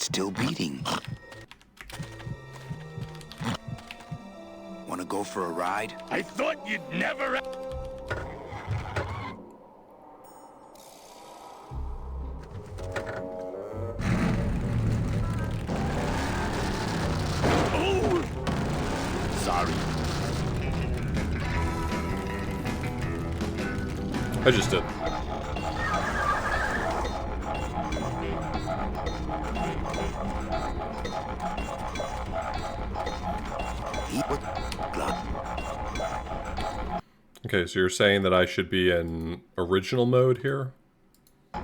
Still beating. Wanna go for a ride? I thought you'd never... Oh! Sorry. I just did. Okay, so you're saying that I should be in original mode here? I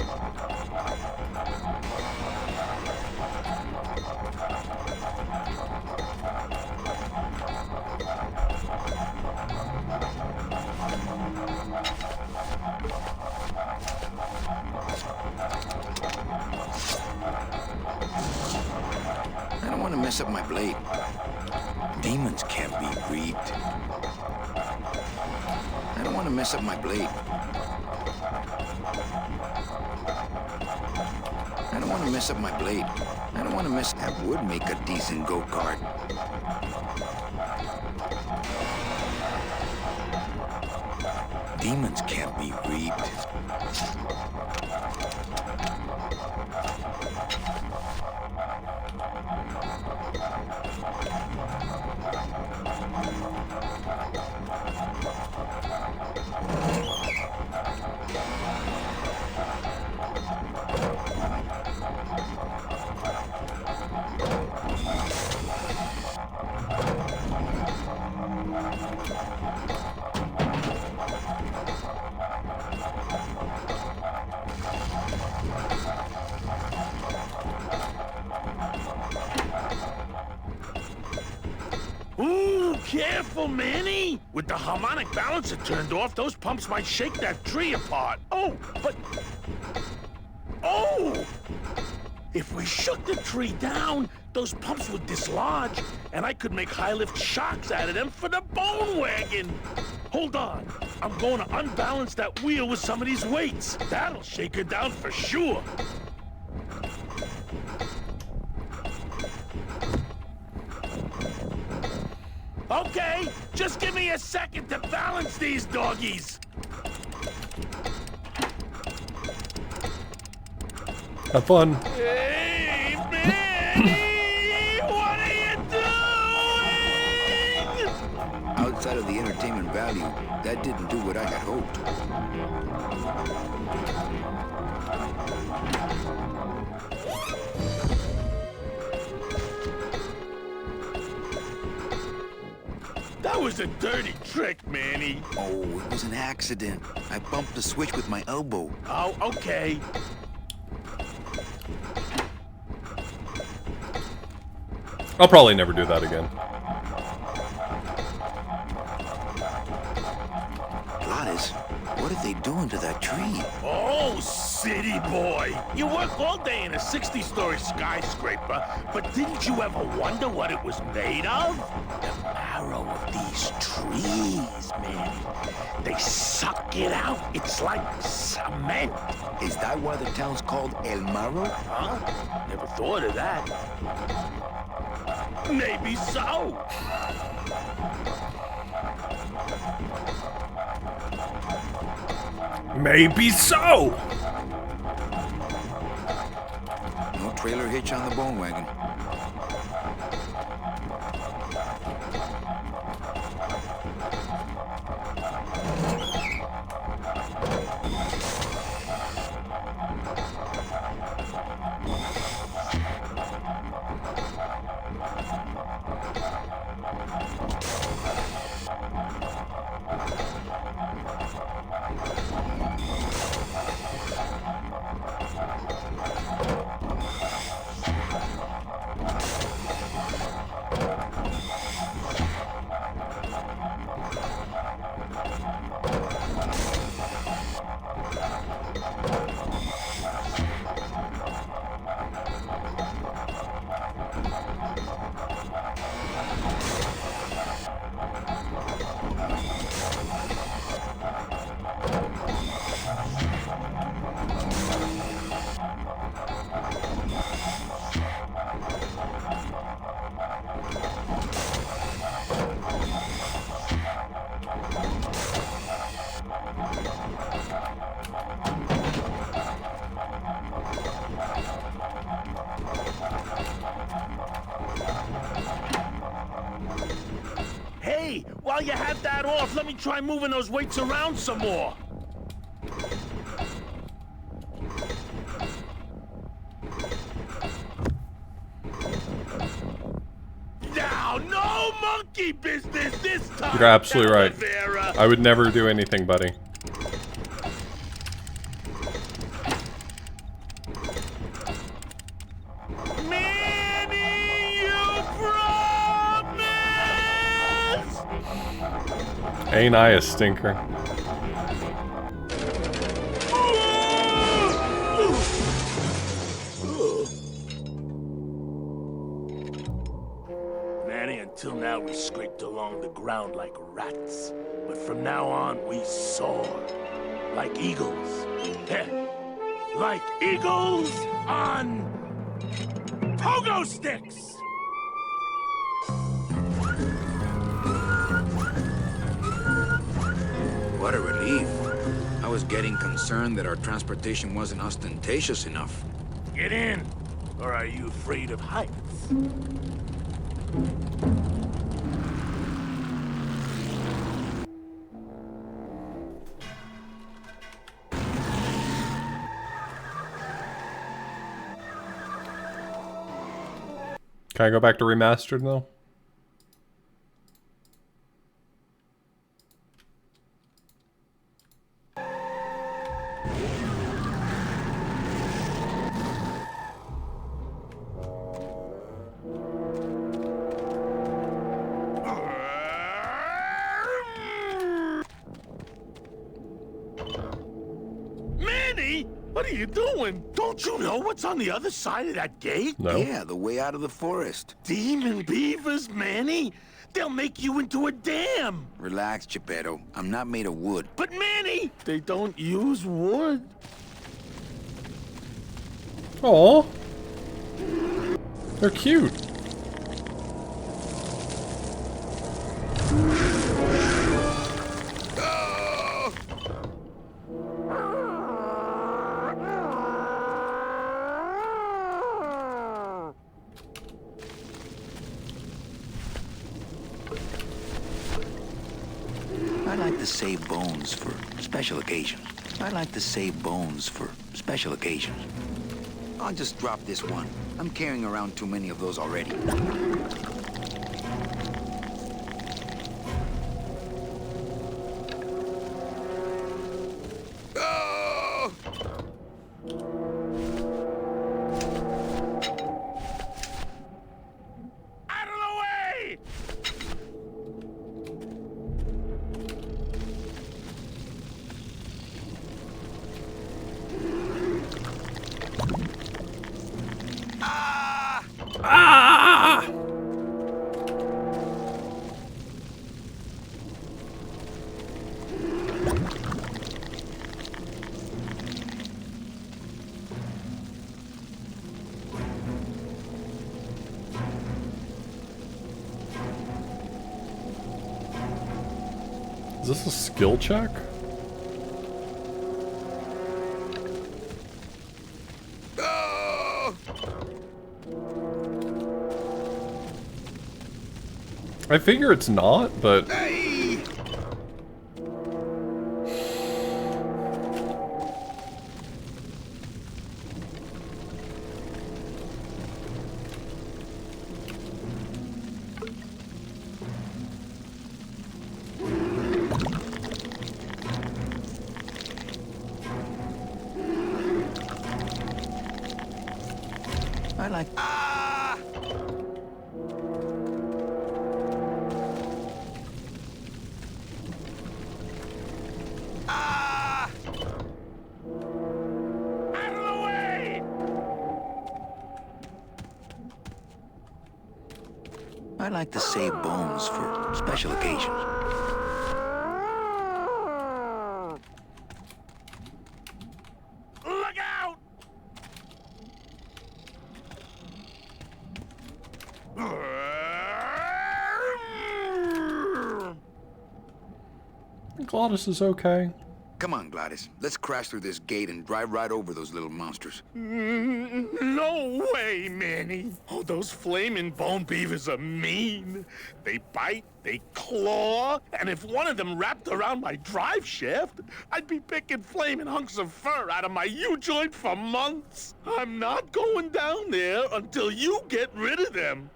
don't want to mess up my blade. Demons can't be grieved. I don't want to mess up my blade. I don't want want to mess up my blade. I don't want to mess... That would make a decent go-kart. Demons can't be reaped. Ooh, careful, Manny! With the harmonic balancer turned off, those pumps might shake that tree apart. Oh, but... Oh! If we shook the tree down, those pumps would dislodge, and I could make high-lift shocks out of them for the bone wagon! Hold on, I'm going to unbalance that wheel with some of these weights. That'll shake her down for sure. Okay, just give me a second to balance these doggies. Have fun. Hey, Manny! What are you doing? Outside of the entertainment value, that didn't do what I had hoped. That was a dirty trick, Manny. Oh, it was an accident. I bumped the switch with my elbow. Oh, okay. I'll probably never do that again. Gladys, what are they doing to that tree? Oh, city boy. You work all day in a 60-story skyscraper, but didn't you ever wonder what it was made of? The marrow of these trees, man. They suck it out. It's like cement. Is that why the town's called El Marrow? Huh? Never thought of that. Maybe so. Maybe so! No trailer hitch on the bone wagon. Hey, while you have that off, let me try moving those weights around some more. Now, no monkey business this time. You're absolutely right. Talavera. I would never do anything, buddy. Manny, you promise? Ain't I a stinker? Manny, until now we scraped along the ground like rats. But from now on, we soar like eagles. Heh. Like eagles on pogo sticks! What a relief. I was getting concerned that our transportation wasn't ostentatious enough. Get in, or are you afraid of heights? Can I go back to remastered now? Manny, what are you doing? Don't you know what's on the other side of that gate? No. Yeah, the way out of the forest. Demon beavers, Manny. They'll make you into a dam. Relax, Geppetto. I'm not made of wood. But Manny, they don't use wood. Aw. They're cute. I like to save bones for special occasions. I like to save bones for special occasions. I'll just drop this one. I'm carrying around too many of those already. Oh! Out of the way! Ah! Is this a skill check? I figure it's not, but... I like... I like to save bones for special occasions. Look out! Glottis is okay. Come on, Gladys. Let's crash through this gate and drive right over those little monsters. No way, Manny. Oh, those flaming bone beavers are mean. They bite, they claw, and if one of them wrapped around my drive shaft, I'd be picking flaming hunks of fur out of my U-joint for months. I'm not going down there until you get rid of them.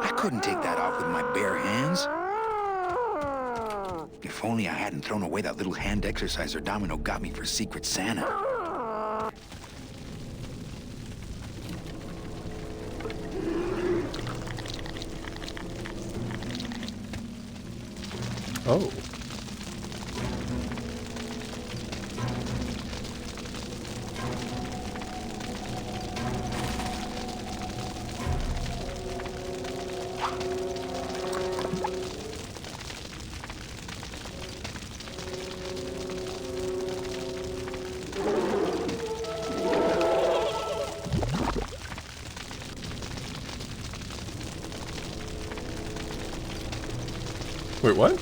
I couldn't take that off with my bare hands. If only I hadn't thrown away that little hand exerciser Domino got me for Secret Santa. Oh. Wait, what?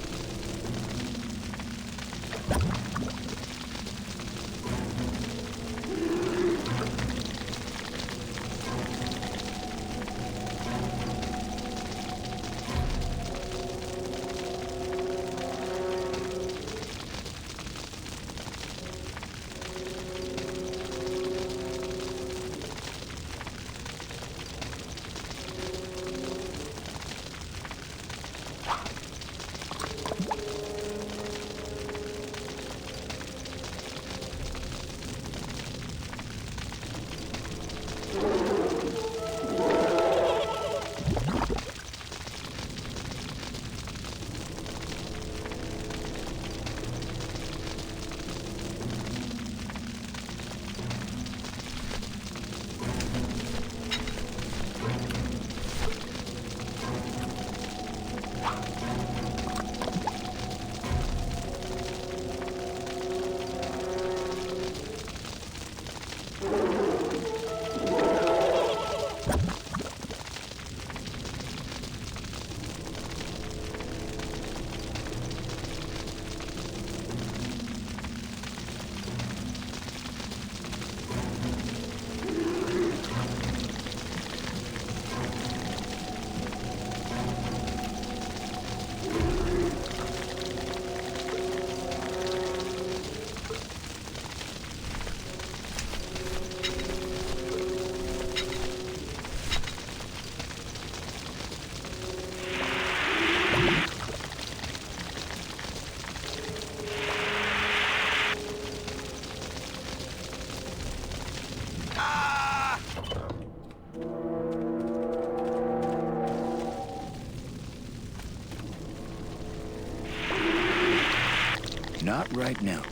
Not right now.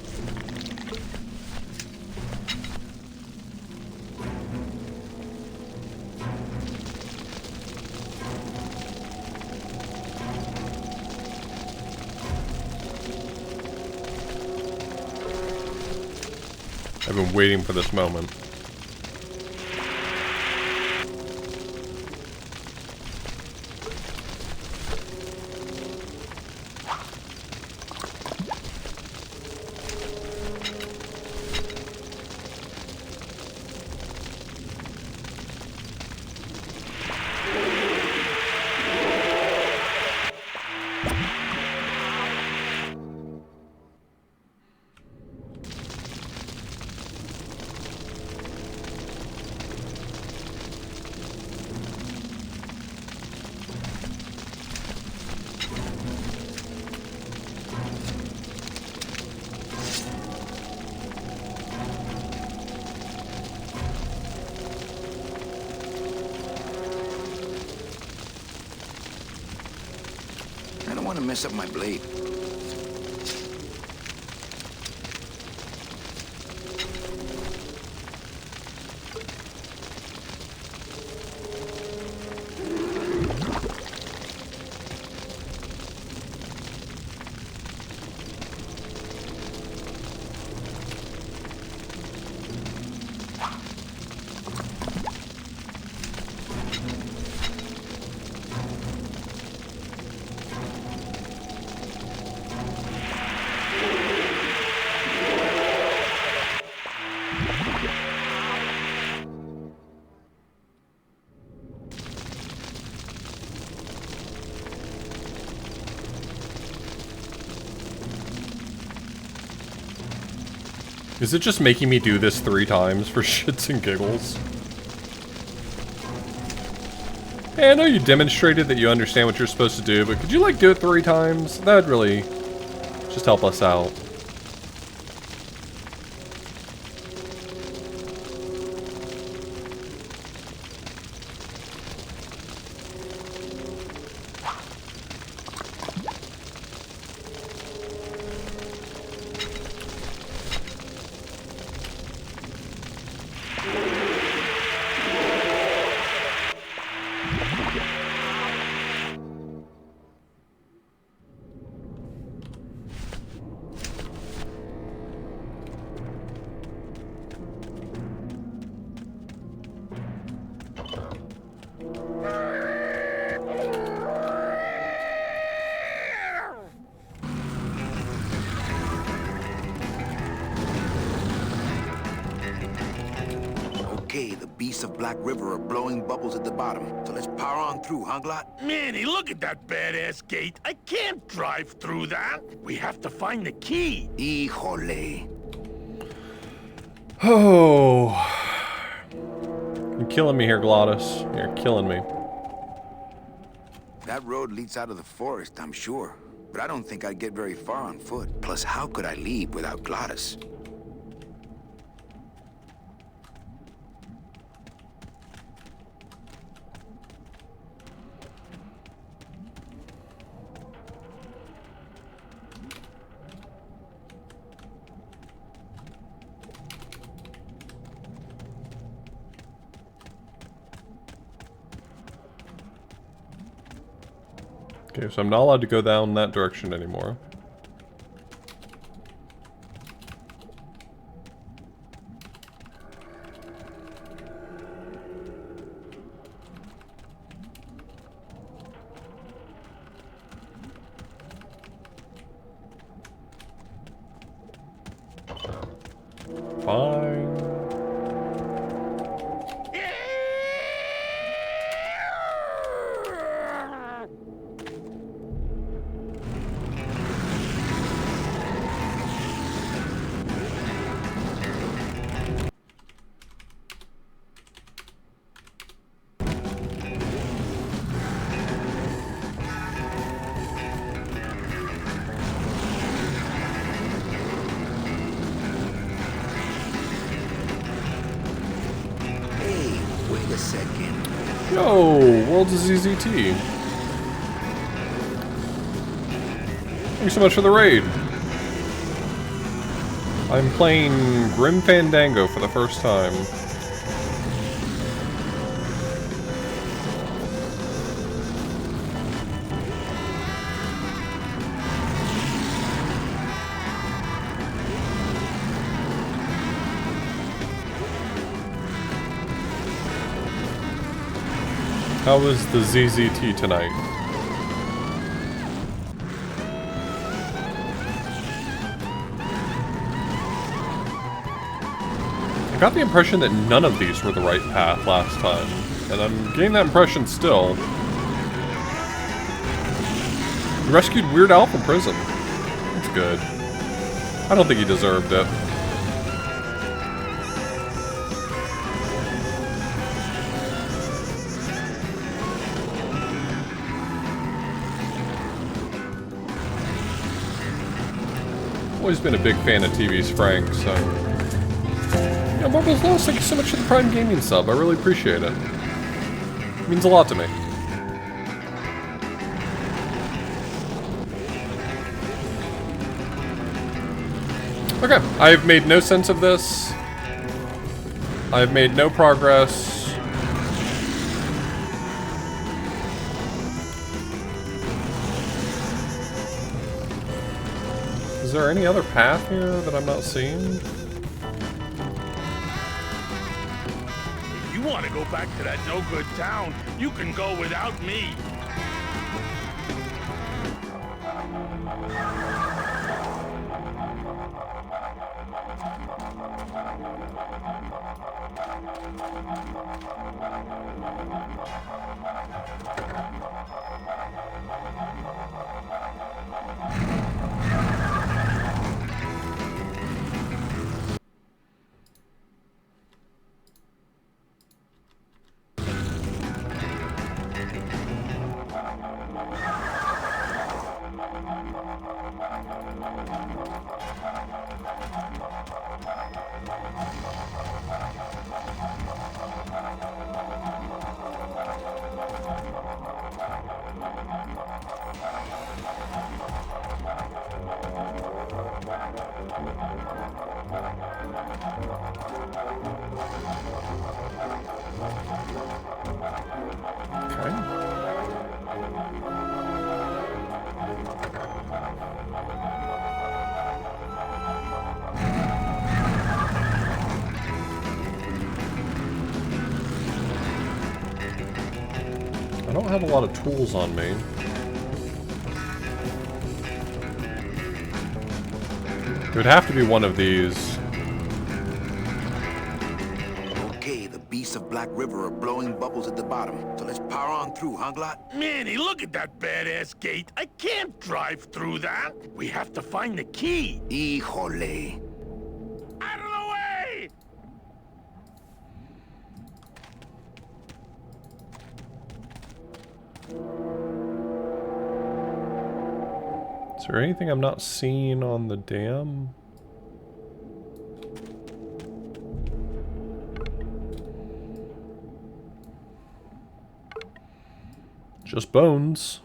I've been waiting for this moment. I don't want to mess up my blade. Is it just making me do this 3 times for shits and giggles? Hey, I know you demonstrated that you understand what you're supposed to do, but could you, like, do it 3 times? That'd really just help us out. Okay, the beasts of Black River are blowing bubbles at the bottom, so let's power on through, huh, Glot? Manny, look at that badass gate. I can't drive through that. We have to find the key. Híjole. Oh. You're killing me here, Glottis. You're killing me. That road leads out of the forest, I'm sure. But I don't think I'd get very far on foot. Plus, how could I leave without Glottis? Okay, so I'm not allowed to go down that direction anymore. Fine. Yo, World's a ZZT. Thanks so much for the raid. I'm playing Grim Fandango for the first time. How was the ZZT tonight? I got the impression that none of these were the right path last time, and I'm getting that impression still. You rescued Weird Al from prison. That's good. I don't think he deserved it. Always been a big fan of TV's Frank, so... Yeah, Marbles Lost, thank you so much for the Prime Gaming sub. I really appreciate it. It means a lot to me. Okay, I've made no sense of this. I've made no progress. Is there any other path here that I'm not seeing? If you want to go back to that no-good town, you can go without me. I don't have a lot of tools on me. It would have to be one of these. Okay, the Black River are blowing bubbles at the bottom. So let's power on through, huh, Glot? Manny, look at that badass gate. I can't drive through that. We have to find the key. Híjole. Out of the way! Is there anything I'm not seeing on the dam? Just bones.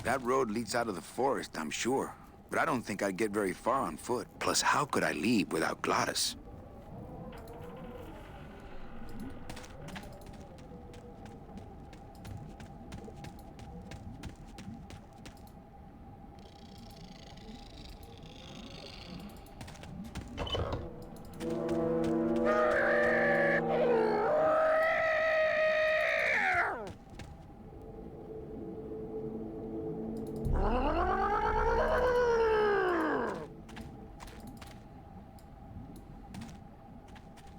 That road leads out of the forest, I'm sure. But I don't think I'd get very far on foot. Plus, how could I leave without Glottis?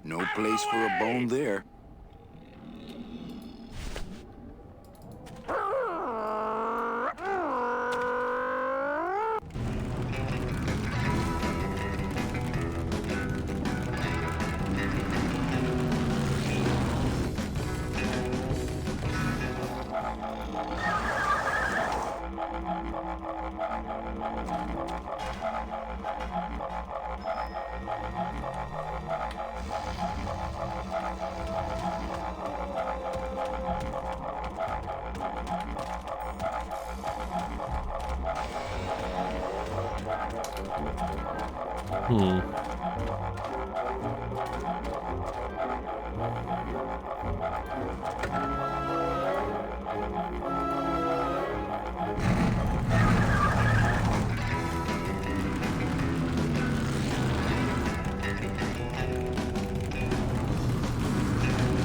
No place for a bone there.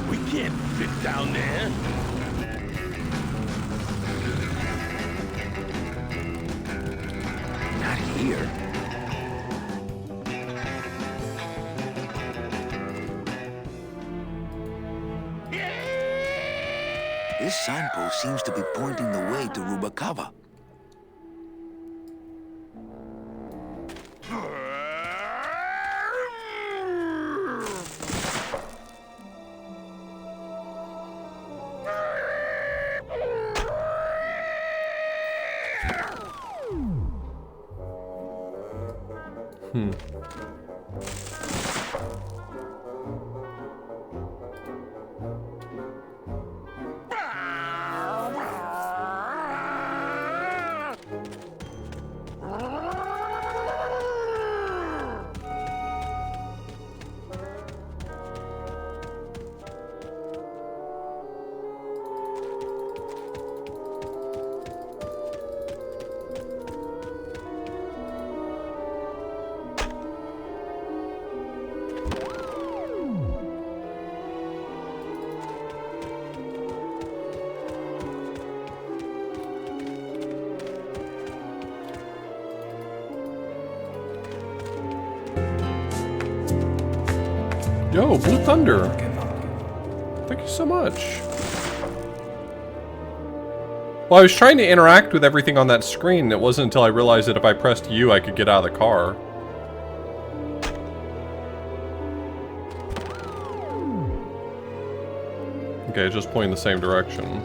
We can't fit down there. Not here. This signpost seems to be pointing the way to Rubacava. Yo, Blue Thunder! Thank you so much. Well, I was trying to interact with everything on that screen. It wasn't until I realized that if I pressed U, I could get out of the car. Okay, just pointing the same direction.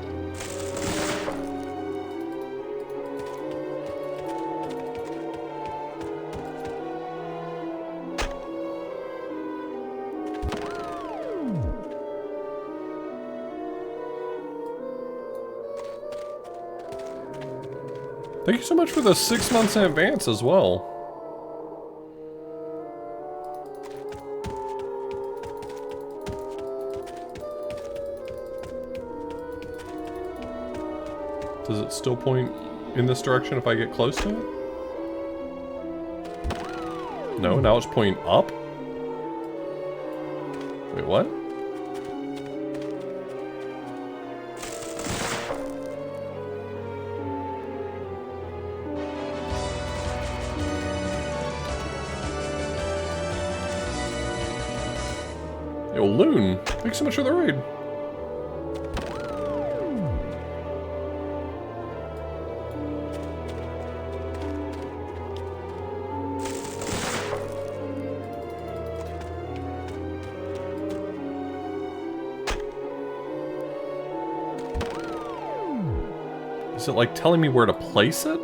Thank you so much for the 6 months in advance as well. Does it still point in this direction if I get close to it? No, now it's pointing up? Wait, what? Yo, Loon, thanks so much for the raid. Is it like telling me where to place it?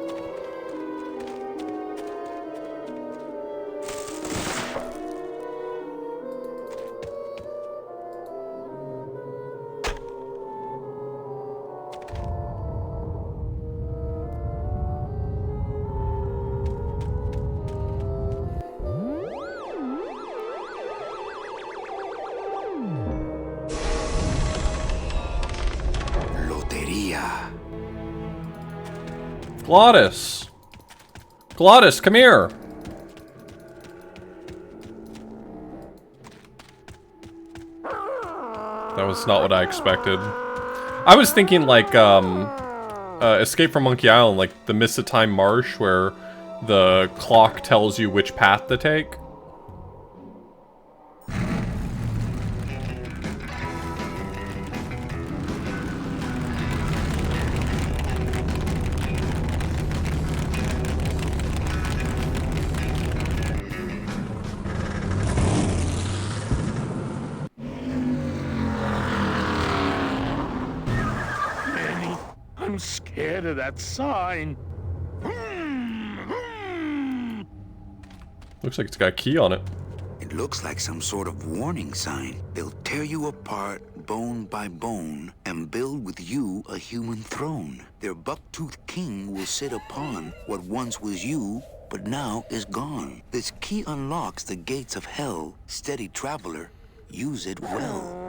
Glottis! Glottis, come here! That was not what I expected. I was thinking like, Escape from Monkey Island, like the Mists of Time Marsh, where the clock tells you which path to take. I'm scared of that sign. Looks like it's got a key on it. It looks like some sort of warning sign. They'll tear you apart bone by bone and build with you a human throne. Their buck-toothed king will sit upon what once was you, but now is gone. This key unlocks the gates of hell. Steady traveler, use it well.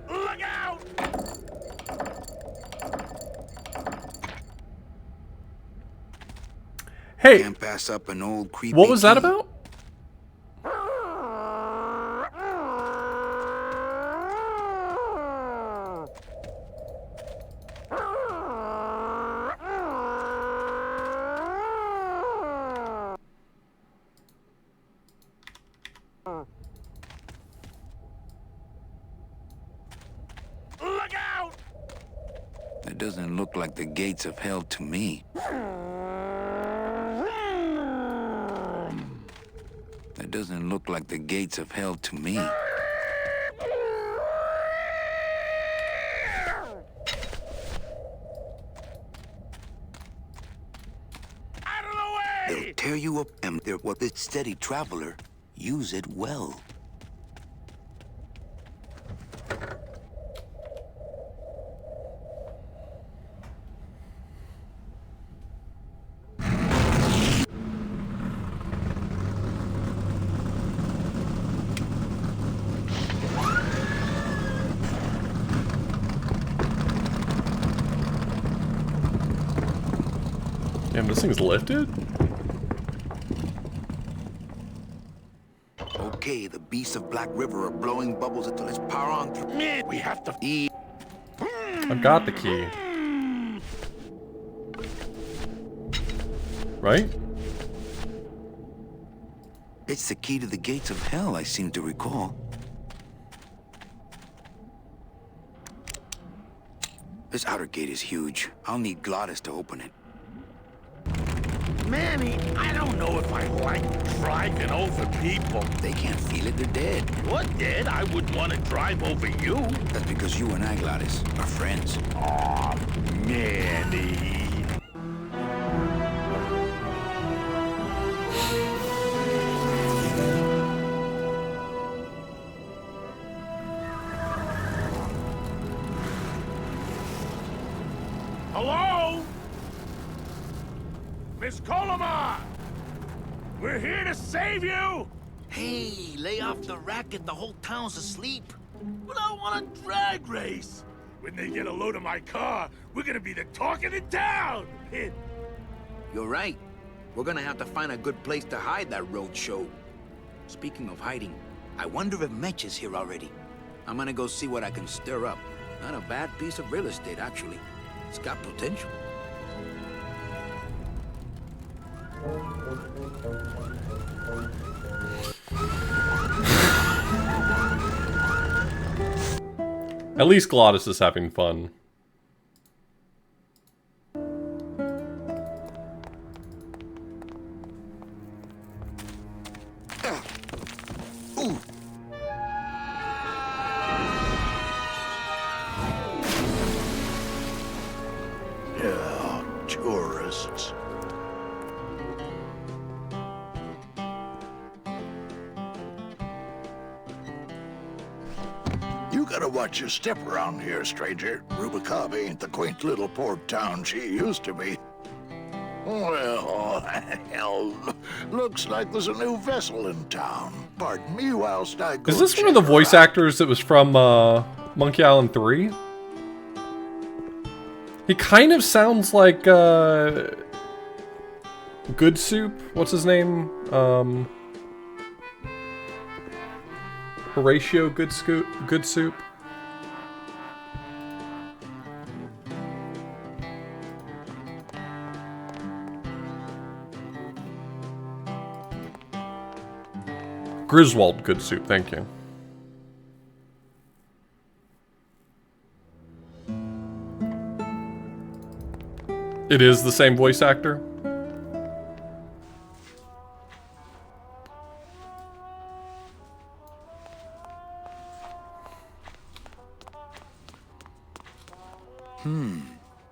Look out! Hey, can't pass up an old creepy what was that key. about? Look out! It doesn't look like the gates of hell to me. It doesn't look like the gates of hell to me. They'll tear you up, and they're what this steady traveler. Use it well. Damn, this thing's lifted? Okay, the beasts of Black River are blowing bubbles until it's power on through. Man, we have to eat. I've got the key. Right? It's the key to the gates of hell, I seem to recall. This outer gate is huge. I'll need Glottis to open it. Manny, I don't know if I like driving over people. They can't feel it, they're dead. You're dead. I wouldn't want to drive over you. That's because you and I, Glottis, are friends. Aw, Manny. Hello? Miss Colomar! We're here to save you! Hey, lay off the racket. The whole town's asleep. But I want a drag race. When they get a load of my car, we're gonna be the talk of the town! You're right. We're gonna have to find a good place to hide that road show. Speaking of hiding, I wonder if Mitch is here already. I'm gonna go see what I can stir up. Not a bad piece of real estate, actually. It's got potential. At least Glottis is having fun. Yeah, tourists. You gotta watch your step around here, stranger. Rubicab ain't the quaint little port town she used to be. Well, hell, looks like there's a new vessel in town. Pardon me whilst I go. Is this one of the voice actors that was from Monkey Island 3? He kind of sounds like Good Soup. What's his name? Horatio Good Soup. Griswold Good Soup, thank you. It is the same voice actor?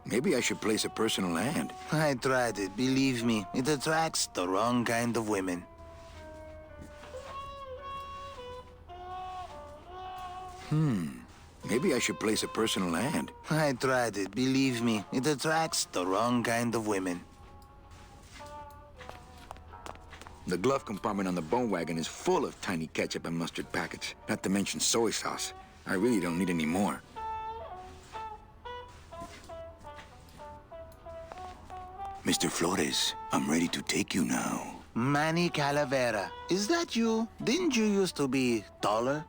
Maybe I should place a personal ad. I tried it, believe me. It attracts the wrong kind of women. Maybe I should place a personal ad. I tried it, believe me. It attracts the wrong kind of women. The glove compartment on the bone wagon is full of tiny ketchup and mustard packets, not to mention soy sauce. I really don't need any more. Mr. Flores, I'm ready to take you now. Manny Calavera, is that you? Didn't you used to be taller?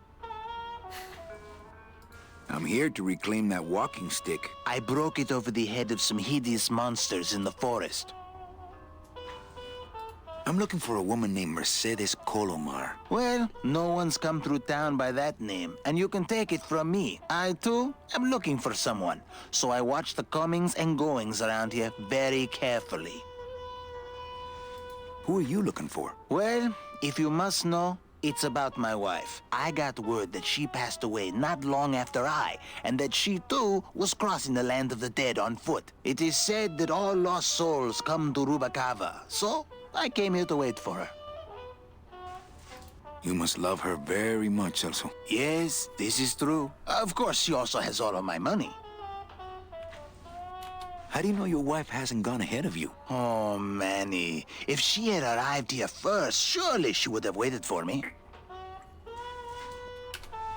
I'm here to reclaim that walking stick. I broke it over the head of some hideous monsters in the forest. I'm looking for a woman named Mercedes Colomar. Well, no one's come through town by that name, and you can take it from me. I, too, am looking for someone, so I watch the comings and goings around here very carefully. Who are you looking for? Well, if you must know, it's about my wife. I got word that she passed away not long after I, and that she, too, was crossing the land of the dead on foot. It is said that all lost souls come to Rubacava, so I came here to wait for her. You must love her very much, Celso. Yes, this is true. Of course, she also has all of my money. How do you know your wife hasn't gone ahead of you? Oh, Manny. If she had arrived here first, surely she would have waited for me.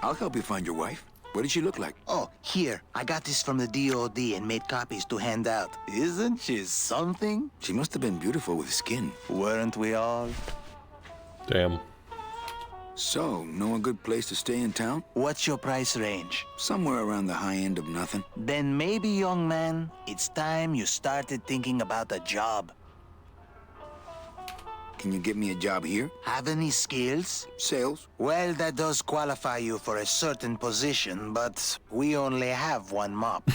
I'll help you find your wife. What did she look like? Oh, here. I got this from the DOD and made copies to hand out. Isn't she something? She must have been beautiful with skin. Weren't we all? Damn. So, know a good place to stay in town? What's your price range? Somewhere around the high end of nothing. Then maybe, young man, it's time you started thinking about a job. Can you get me a job here? Have any skills? Sales. Well, that does qualify you for a certain position, but we only have one mop.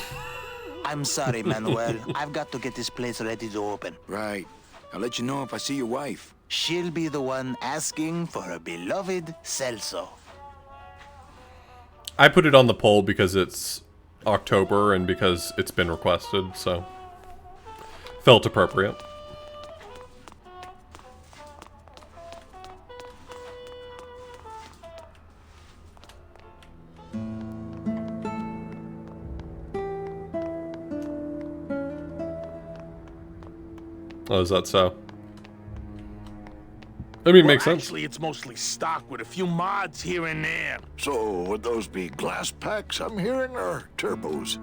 I'm sorry, Manuel. I've got to get this place ready to open. Right. I'll let you know if I see your wife. She'll be the one asking for her beloved Celso. I put it on the poll because it's October and because it's been requested, so felt appropriate. Oh, is that so? I mean, makes sense. Actually, it's mostly stock with a few mods here and there. So, would those be glass packs I'm hearing, or turbos?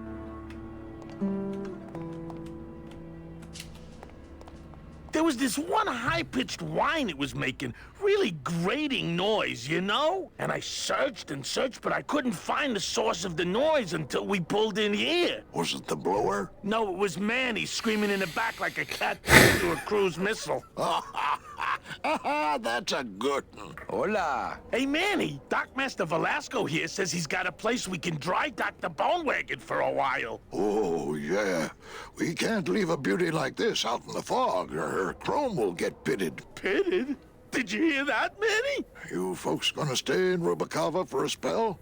There was this one high-pitched whine it was making, really grating noise, you know? And I searched and searched, but I couldn't find the source of the noise until we pulled in here. Was it the blower? No, it was Manny screaming in the back like a cat through a cruise missile. That's a good one. Hola. Hey, Manny, Dockmaster Velasco here says he's got a place we can dry dock the bone wagon for a while. Oh, yeah. We can't leave a beauty like this out in the fog, or her chrome will get pitted. Pitted? Did you hear that, Manny? You folks gonna stay in Rubacava for a spell?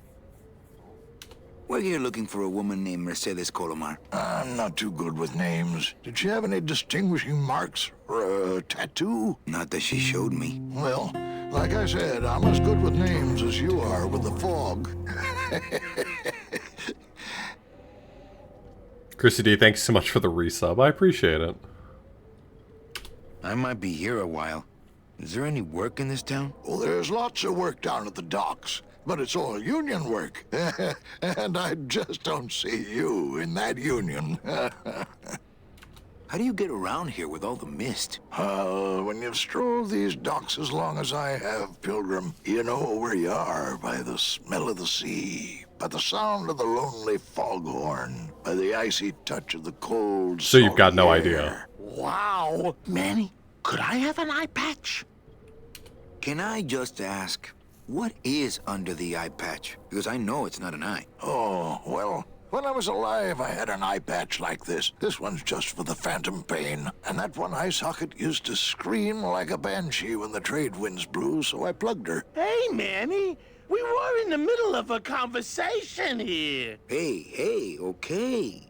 We're here looking for a woman named Mercedes Colomar. I'm not too good with names. Did she have any distinguishing marks or a tattoo? Not that she showed me. Well, like I said, I'm as good with names as you are with the fog. Chrissy D, thanks so much for the resub. I appreciate it. I might be here a while. Is there any work in this town? Well, there's lots of work down at the docks, but it's all union work. And I just don't see you in that union. How do you get around here with all the mist? When you've strolled these docks as long as I have, Pilgrim, you know where you are by the smell of the sea, by the sound of the lonely foghorn, by the icy touch of the cold, So you've got no salty idea. air. Wow. Manny, could I have an eye patch? Can I just ask, what is under the eye patch? Because I know it's not an eye. Oh, well, when I was alive, I had an eye patch like this. This one's just for the phantom pain. And that one eye socket used to scream like a banshee when the trade winds blew, so I plugged her. Hey, Manny, we were in the middle of a conversation here. Hey, okay.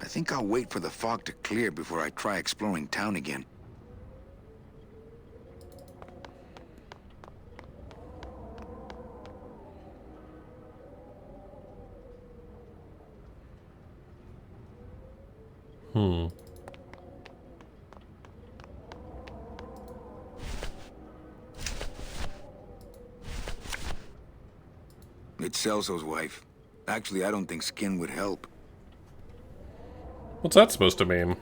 I think I'll wait for the fog to clear before I try exploring town again. It's Celso's wife. Actually, I don't think skin would help. What's that supposed to mean?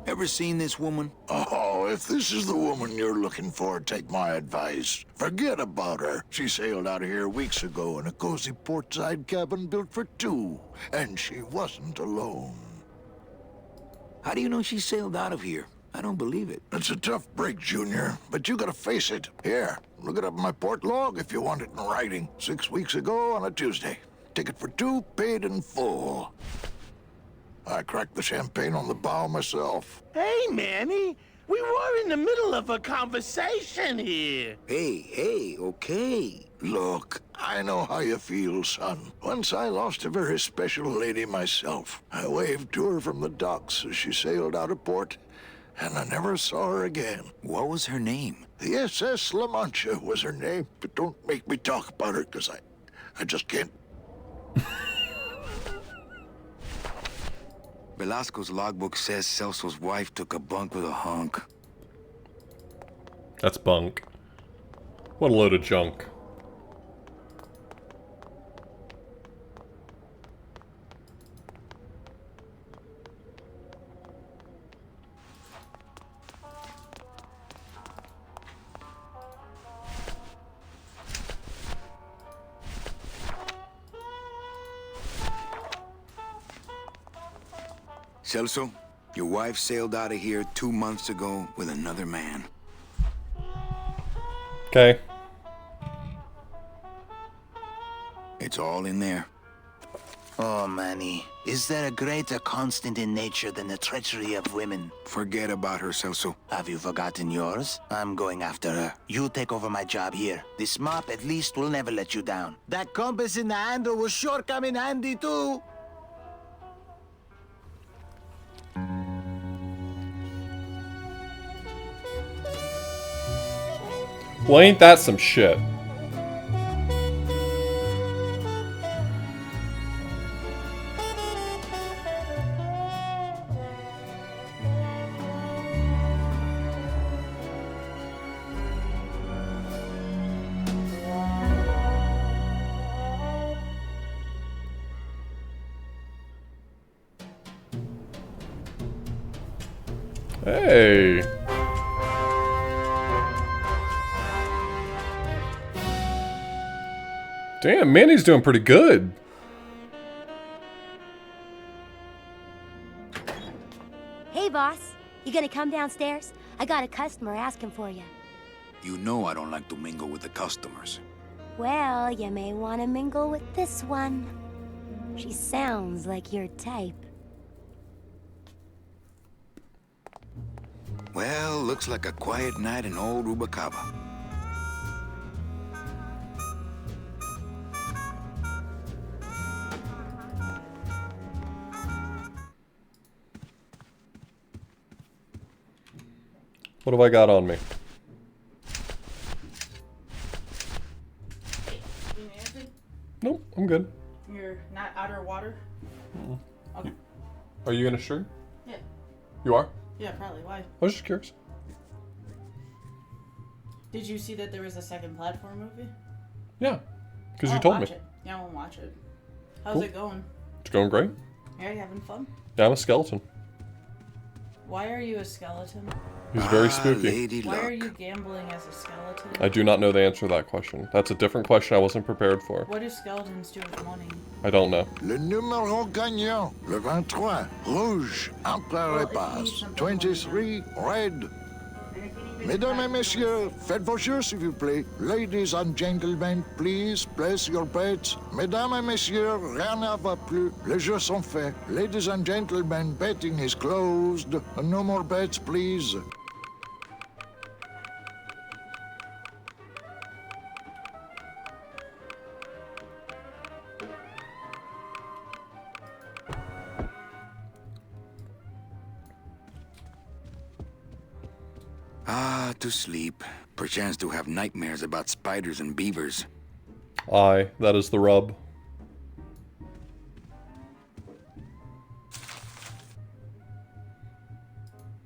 Ever seen this woman? Oh, if this is the woman you're looking for, take my advice. Forget about her. She sailed out of here weeks ago in a cozy portside cabin built for two, and she wasn't alone. How do you know she sailed out of here? I don't believe it. It's a tough break, Junior, but you gotta face it. Here, look it up in my port log if you want it in writing. 6 weeks ago on a Tuesday. Ticket for two, paid in full. I cracked the champagne on the bow myself. Hey, Manny, we were in the middle of a conversation here. Hey, okay. Look, I know how you feel, son. Once I lost a very special lady myself. I waved to her from the docks as she sailed out of port, and I never saw her again. What was her name? The SS La Mancha was her name, but don't make me talk about her, because I just can't. Velasco's logbook says Celso's wife took a bunk with a hunk. That's bunk. What a load of junk. Celso, your wife sailed out of here 2 months ago with another man. Okay. It's all in there. Oh, Manny, is there a greater constant in nature than the treachery of women? Forget about her, Celso. Have you forgotten yours? I'm going after her. You take over my job here. This mop at least will never let you down. That compass in the handle will sure come in handy too. Well, ain't that some shit? Hey. Damn, Manny's doing pretty good. Hey, boss. You gonna come downstairs? I got a customer asking for you. You know I don't like to mingle with the customers. Well, you may want to mingle with this one. She sounds like your type. Well, looks like a quiet night in old Rubacaba. What have I got on me? Nope, I'm good. You're not out of water? Okay. Are you in a stream? Yeah. You are? Yeah, probably. Why? I was just curious. Did you see that there was a second platform movie? Yeah, because you told me. It. Yeah, I won't watch it. How's Cool. it going? It's going great. Are you having fun? Yeah, I'm a skeleton. Why are you a skeleton? He's very spooky. Why are you gambling as a skeleton? I do not know the answer to that question. That's a different question I wasn't prepared for. What do skeletons do with money? I don't know. Le numéro gagnant, le 23, rouge, entre les passes, 23, red. Mesdames et messieurs, faites vos jeux s'il vous plaît. Ladies and gentlemen, please place your bets. Mesdames et messieurs, rien ne va plus. Les jeux sont faits. Ladies and gentlemen, betting is closed. No more bets, please. Ah, to sleep. Perchance to have nightmares about spiders and beavers. Aye, that is the rub.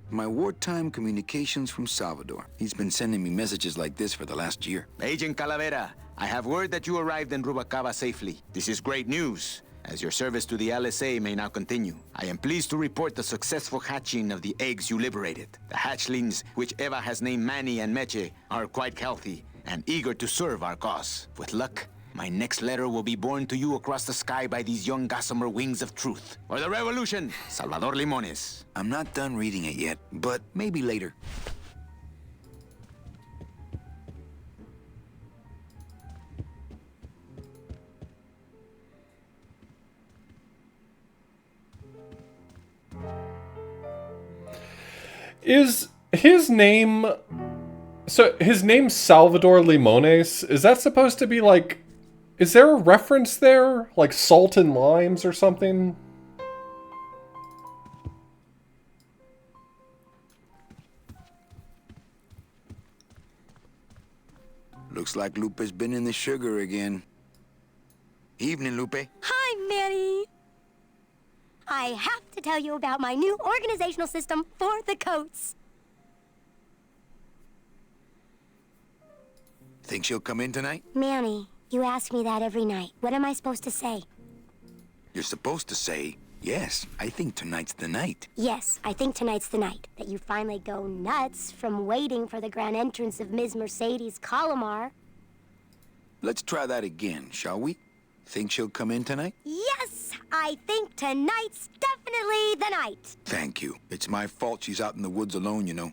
My wartime communications from Salvador. He's been sending me messages like this for the last year. Agent Calavera, I have word that you arrived in Rubacaba safely. This is great news, as your service to the LSA may now continue. I am pleased to report the successful hatching of the eggs you liberated. The hatchlings, which Eva has named Manny and Meche, are quite healthy and eager to serve our cause. With luck, my next letter will be borne to you across the sky by these young gossamer wings of truth. For the revolution, Salvador Limones. I'm not done reading it yet, but maybe later. Is his name... So, his name's Salvador Limones. Is that supposed to be like... Is there a reference there? Like salt and limes or something? Looks like Lupe's been in the sugar again. Evening, Lupe. Hi, Manny. I have to tell you about my new organizational system for the coats. Think she'll come in tonight? Manny, you ask me that every night. What am I supposed to say? You're supposed to say, yes, I think tonight's the night. Yes, I think tonight's the night that you finally go nuts from waiting for the grand entrance of Ms. Mercedes Colomar. Let's try that again, shall we? Think she'll come in tonight? Yes, I think tonight's definitely the night. Thank you. It's my fault she's out in the woods alone, you know.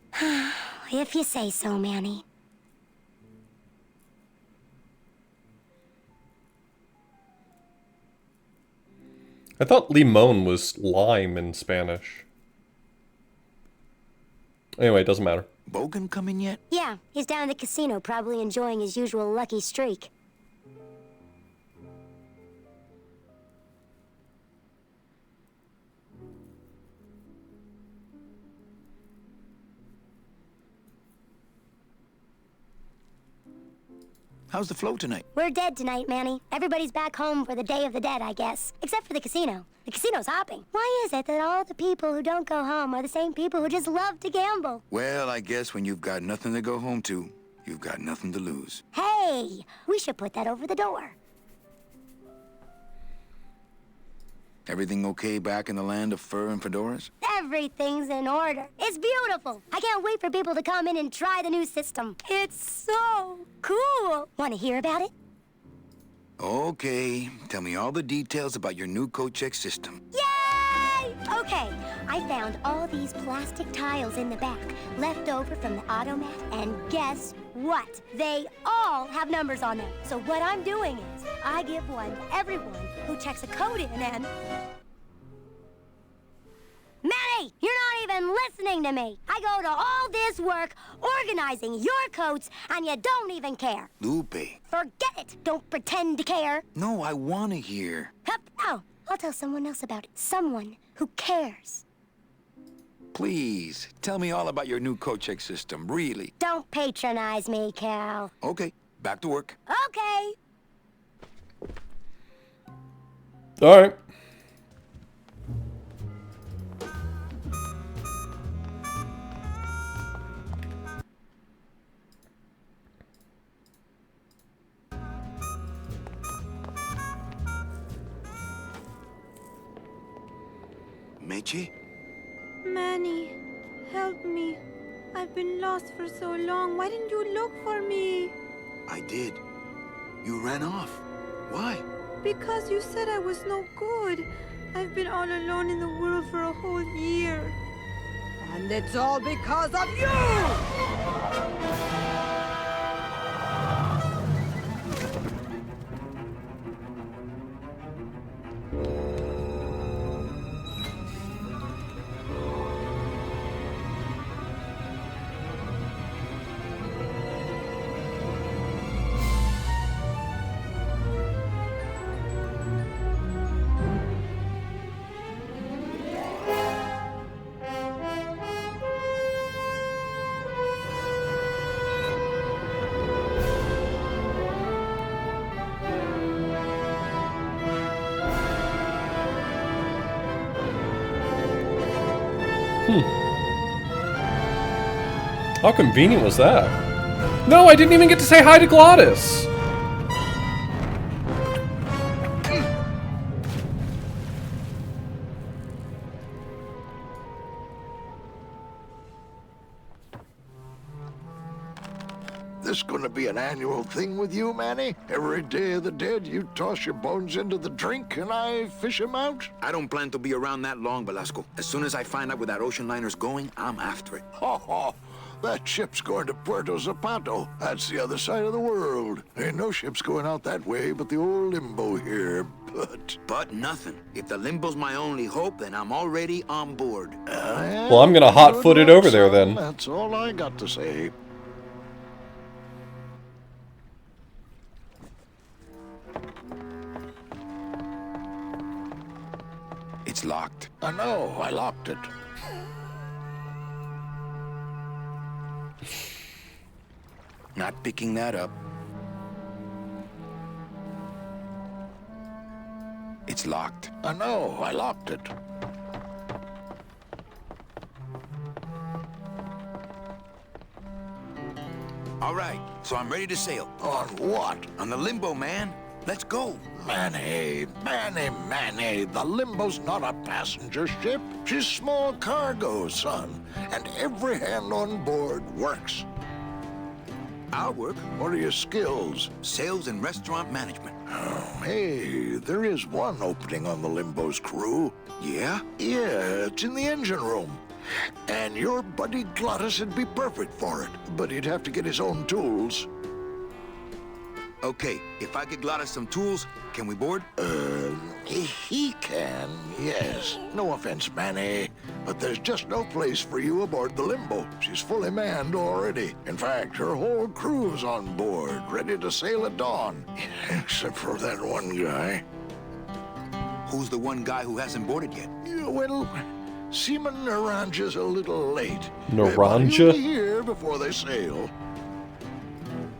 If you say so, Manny. I thought limon was lime in Spanish. Anyway, it doesn't matter. Bogan coming yet? Yeah, he's down at the casino, probably enjoying his usual lucky streak. How's the flow tonight? We're dead tonight, Manny. Everybody's back home for the Day of the Dead, I guess. Except for the casino. The casino's hopping. Why is it that all the people who don't go home are the same people who just love to gamble? Well, I guess when you've got nothing to go home to, you've got nothing to lose. Hey, we should put that over the door. Everything okay back in the land of fur and fedoras? Everything's in order. It's beautiful. I can't wait for people to come in and try the new system. It's so cool. Want to hear about it? Okay, tell me all the details about your new coat check system. Yay! Okay, I found all these plastic tiles in the back, left over from the automat, and guess what? They all have numbers on them. So what I'm doing is, I give one to everyone who checks a code in and... Manny, you're not even listening to me. I go to all this work organizing your coats, and you don't even care. Lupe. Forget it. Don't pretend to care. No, I want to hear. Hup, no, I'll tell someone else about it. Someone who cares. Please, tell me all about your new coat check system, really. Don't patronize me, Cal. Okay, back to work. Okay. All right. Meche? Manny, help me. I've been lost for so long. Why didn't you look for me? I did. You ran off. Why? Because you said I was no good. I've been all alone in the world for a whole year. And it's all because of you! How convenient was that? No, I didn't even get to say hi to Glottis! This gonna be an annual thing with you, Manny? Every Day of the Dead, you toss your bones into the drink and I fish 'em out? I don't plan to be around that long, Velasco. As soon as I find out where that ocean liner's going, I'm after it. Ho ho! That ship's going to Puerto Zapato. That's the other side of the world. Ain't no ships going out that way but the old Limbo here, But nothing. If the Limbo's my only hope, then I'm already on board. Well, I'm gonna hot-foot it over there then. That's all I got to say. It's locked. I know, I locked it. Not picking that up. It's locked. I know, I locked it. All right, so I'm ready to sail. On what? On the Limbo, man. Let's go. Manny, the Limbo's not a passenger ship. She's small cargo, son. And every hand on board works. I'll work. What are your skills? Sales and restaurant management. Oh, hey, there is one opening on the Limbo's crew. Yeah? Yeah, it's in the engine room. And your buddy Glottis would be perfect for it. But he'd have to get his own tools. Okay, if I get Glottis some tools, can we board? He can, yes. No offense, Manny, but there's just no place for you aboard the Limbo. She's fully manned already. In fact, her whole crew's on board, ready to sail at dawn. Except for that one guy. Who's the one guy who hasn't boarded yet? Yeah, well, Seaman Naranja's a little late. Naranja? He'll be here before they sail.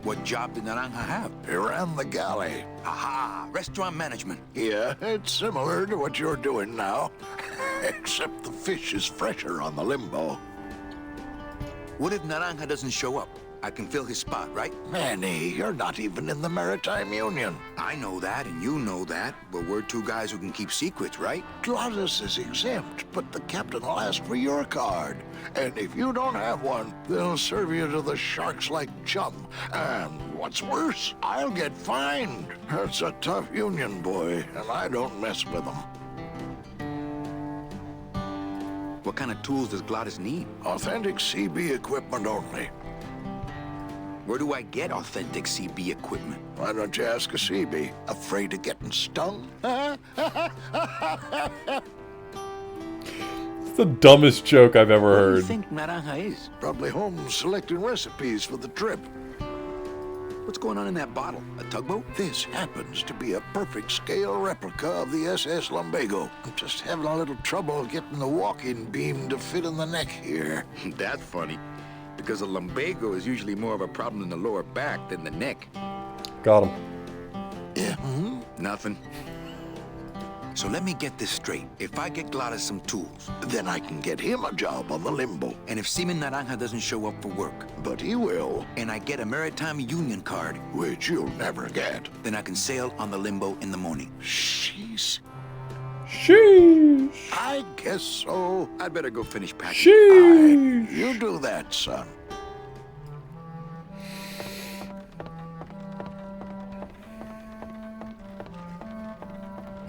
What job did Naranja have? He ran the galley. Aha! Restaurant management. Yeah, it's similar to what you're doing now. Except the fish is fresher on the Limbo. What if Naranja doesn't show up? I can fill his spot, right? Manny, you're not even in the Maritime Union. I know that, and you know that, but we're two guys who can keep secrets, right? Glottis is exempt, but the captain will ask for your card. And if you don't have one, they'll serve you to the sharks like chum. And what's worse, I'll get fined. That's a tough union, boy, and I don't mess with them. What kind of tools does Glottis need? Authentic CB equipment only. Where do I get authentic CB equipment? Why don't you ask a CB? Afraid of getting stung? It's the dumbest joke I've ever heard. What do you think Naranja is? Probably home selecting recipes for the trip. What's going on in that bottle? A tugboat? This happens to be a perfect scale replica of the SS Lumbago. I'm just having a little trouble getting the walking beam to fit in the neck here. That's funny, because a lumbago is usually more of a problem in the lower back than the neck. Got him. Yeah? Nothing. So let me get this straight. If I get Glottis some tools, then I can get him a job on the Limbo. And if Seaman Naranja doesn't show up for work, but he will, and I get a Maritime Union card, which you'll never get, then I can sail on the Limbo in the morning. Sheesh. Sheesh. I guess so. I'd better go finish packing. Sheesh. You do that, son.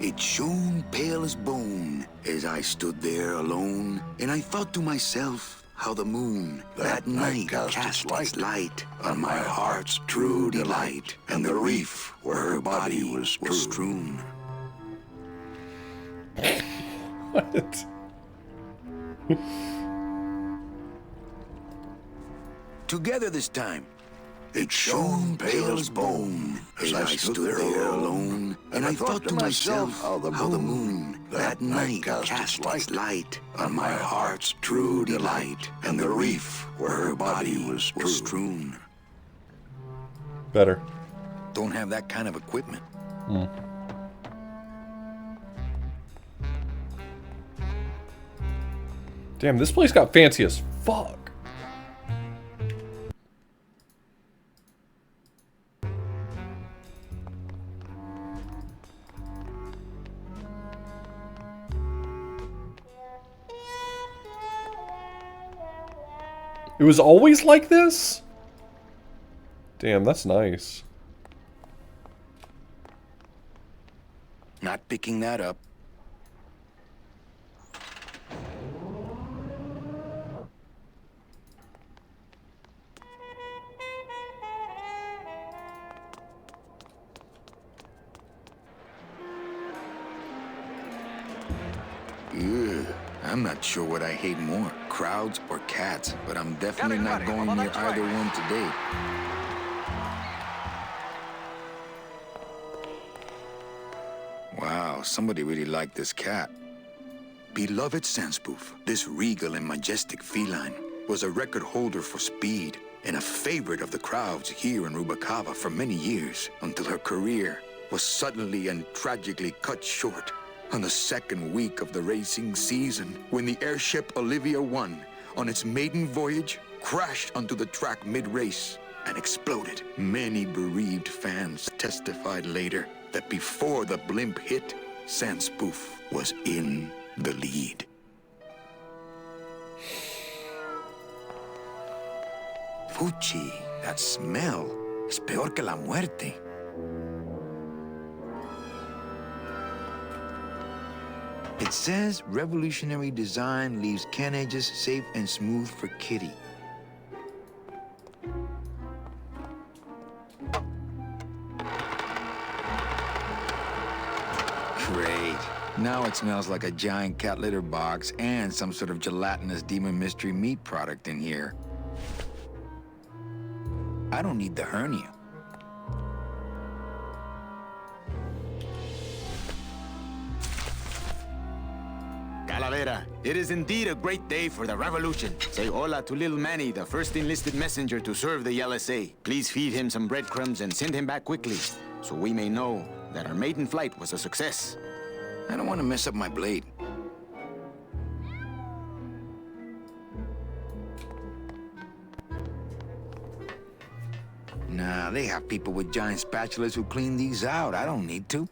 It shone pale as bone as I stood there alone, and I thought to myself how the moon that night cast its light on my heart's true delight, and the reef where her body was strewn. What? Together this time. It shone pale as bone as I stood there alone, and I thought to myself how the moon that night cast its light on my heart's true delight, and the reef where her body was strewn. Better. Don't have that kind of equipment. Damn, this place got fancy as fuck. It was always like this? Damn, that's nice. Not picking that up. I'm not sure what I hate more, crowds or cats, but I'm definitely not going near either one today. Wow, somebody really liked this cat. Beloved Sandspoof, this regal and majestic feline, was a record holder for speed and a favorite of the crowds here in Rubacava for many years, until her career was suddenly and tragically cut short on the second week of the racing season, when the airship Olivia 1, on its maiden voyage, crashed onto the track mid-race and exploded. Many bereaved fans testified later that before the blimp hit, Sandspoof was in the lead. Fuchi, that smell es peor que la muerte. It says revolutionary design leaves can edges safe and smooth for Kitty. Great. Now it smells like a giant cat litter box and some sort of gelatinous demon mystery meat product in here. I don't need the hernia. Calavera, it is indeed a great day for the revolution. Say hola to little Manny, the first enlisted messenger to serve the LSA. Please feed him some breadcrumbs and send him back quickly, so we may know that our maiden flight was a success. I don't want to mess up my blade. Nah, they have people with giant spatulas who clean these out. I don't need to.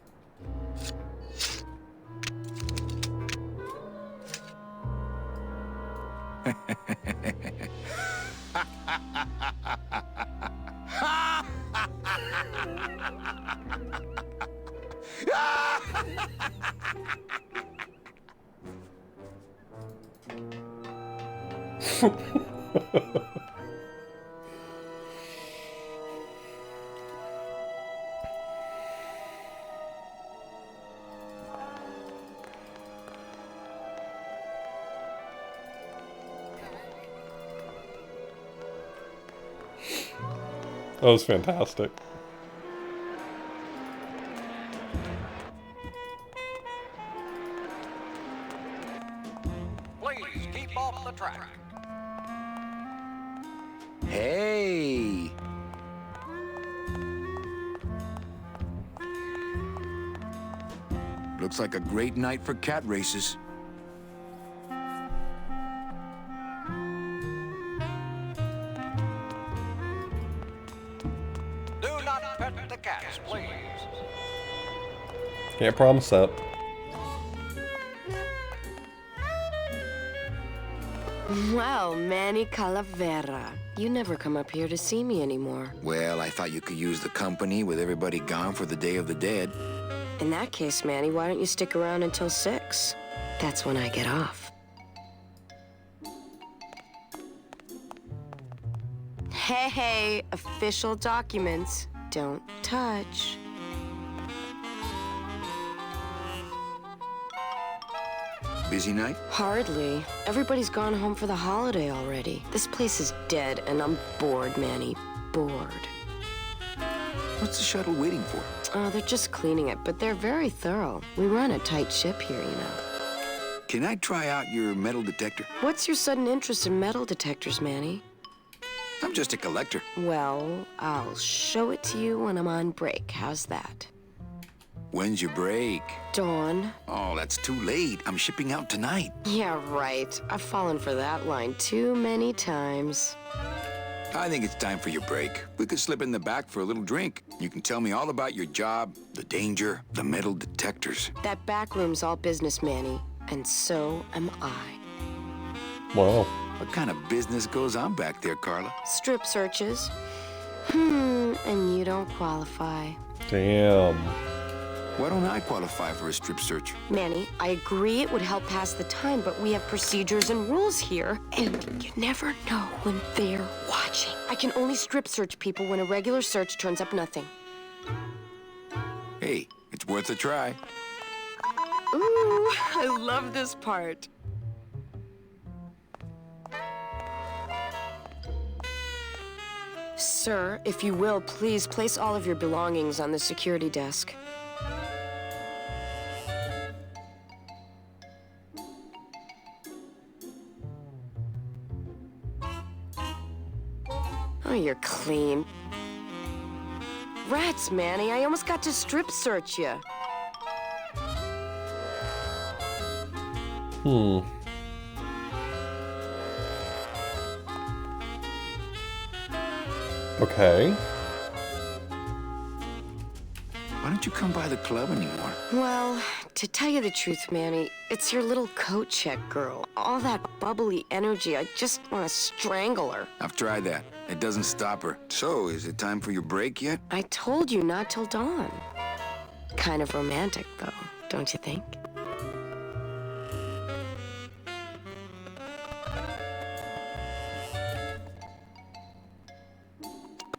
That was fantastic. Please keep off the track. Hey! Looks like a great night for cat races. Do not pet the cats, please. Can't promise that. Well, Manny Calavera, you never come up here to see me anymore. Well, I thought you could use the company with everybody gone for the Day of the Dead. In that case, Manny, why don't you stick around until 6? That's when I get off. Hey, official documents. Don't touch. Busy night? Hardly. Everybody's gone home for the holiday already. This place is dead, and I'm bored, Manny. Bored. What's the shuttle waiting for? Oh, they're just cleaning it, but they're very thorough. We run a tight ship here, you know. Can I try out your metal detector? What's your sudden interest in metal detectors, Manny? I'm just a collector. Well, I'll show it to you when I'm on break. How's that? When's your break? Dawn. Oh, that's too late. I'm shipping out tonight. Yeah, right. I've fallen for that line too many times. I think it's time for your break. We could slip in the back for a little drink. You can tell me all about your job, the danger, the metal detectors. That back room's all business, Manny. And so am I. Wow. What kind of business goes on back there, Carla? Strip searches. And you don't qualify. Damn. Why don't I qualify for a strip search? Manny, I agree it would help pass the time, but we have procedures and rules here, and you never know when they're watching. I can only strip search people when a regular search turns up nothing. Hey, it's worth a try. Ooh, I love this part. Sir, if you will, please place all of your belongings on the security desk. Oh, you're clean. Rats, Manny, I almost got to strip search you. Okay. Why don't you come by the club anymore? Well, to tell you the truth, Manny, it's your little coat check girl. All that bubbly energy, I just want to strangle her. I've tried that. It doesn't stop her. So, is it time for your break yet? I told you not till dawn. Kind of romantic, though, don't you think?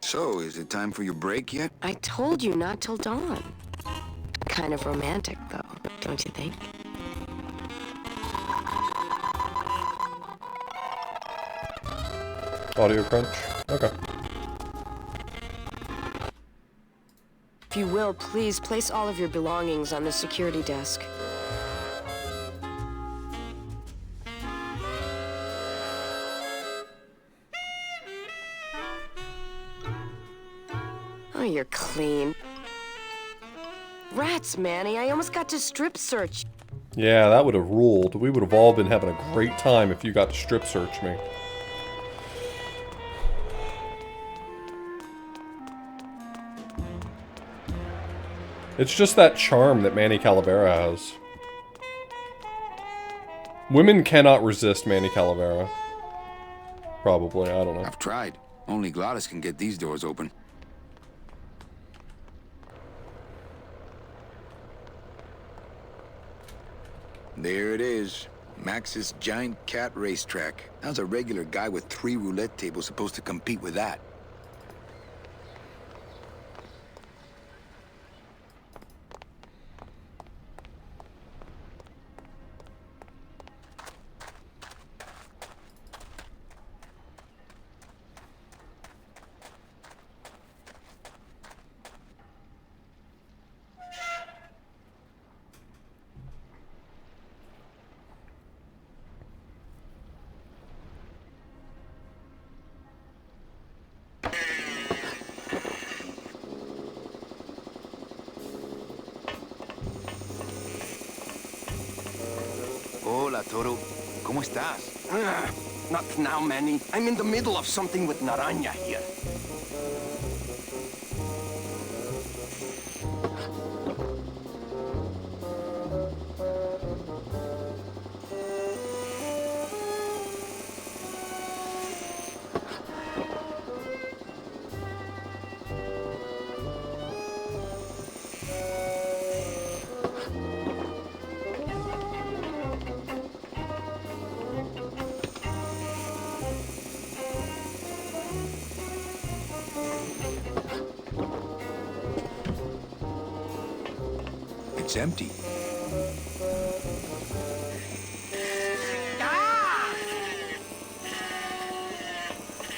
So, is it time for your break yet? I told you not till dawn. Kind of romantic, though, don't you think? Audio crunch. Okay. If you will, please place all of your belongings on the security desk. Oh, you're clean. Rats, Manny, I almost got to strip search. Yeah, that would have ruled. We would have all been having a great time if you got to strip search me. It's just that charm that Manny Calavera has. Women cannot resist Manny Calavera. Probably, I don't know. I've tried. Only Gladys can get these doors open. There it is. Max's giant cat racetrack. How's a regular guy with 3 roulette tables supposed to compete with that? Hola, Toro. ¿Cómo estás? Not now, Manny. I'm in the middle of something with Naranja here. It's empty.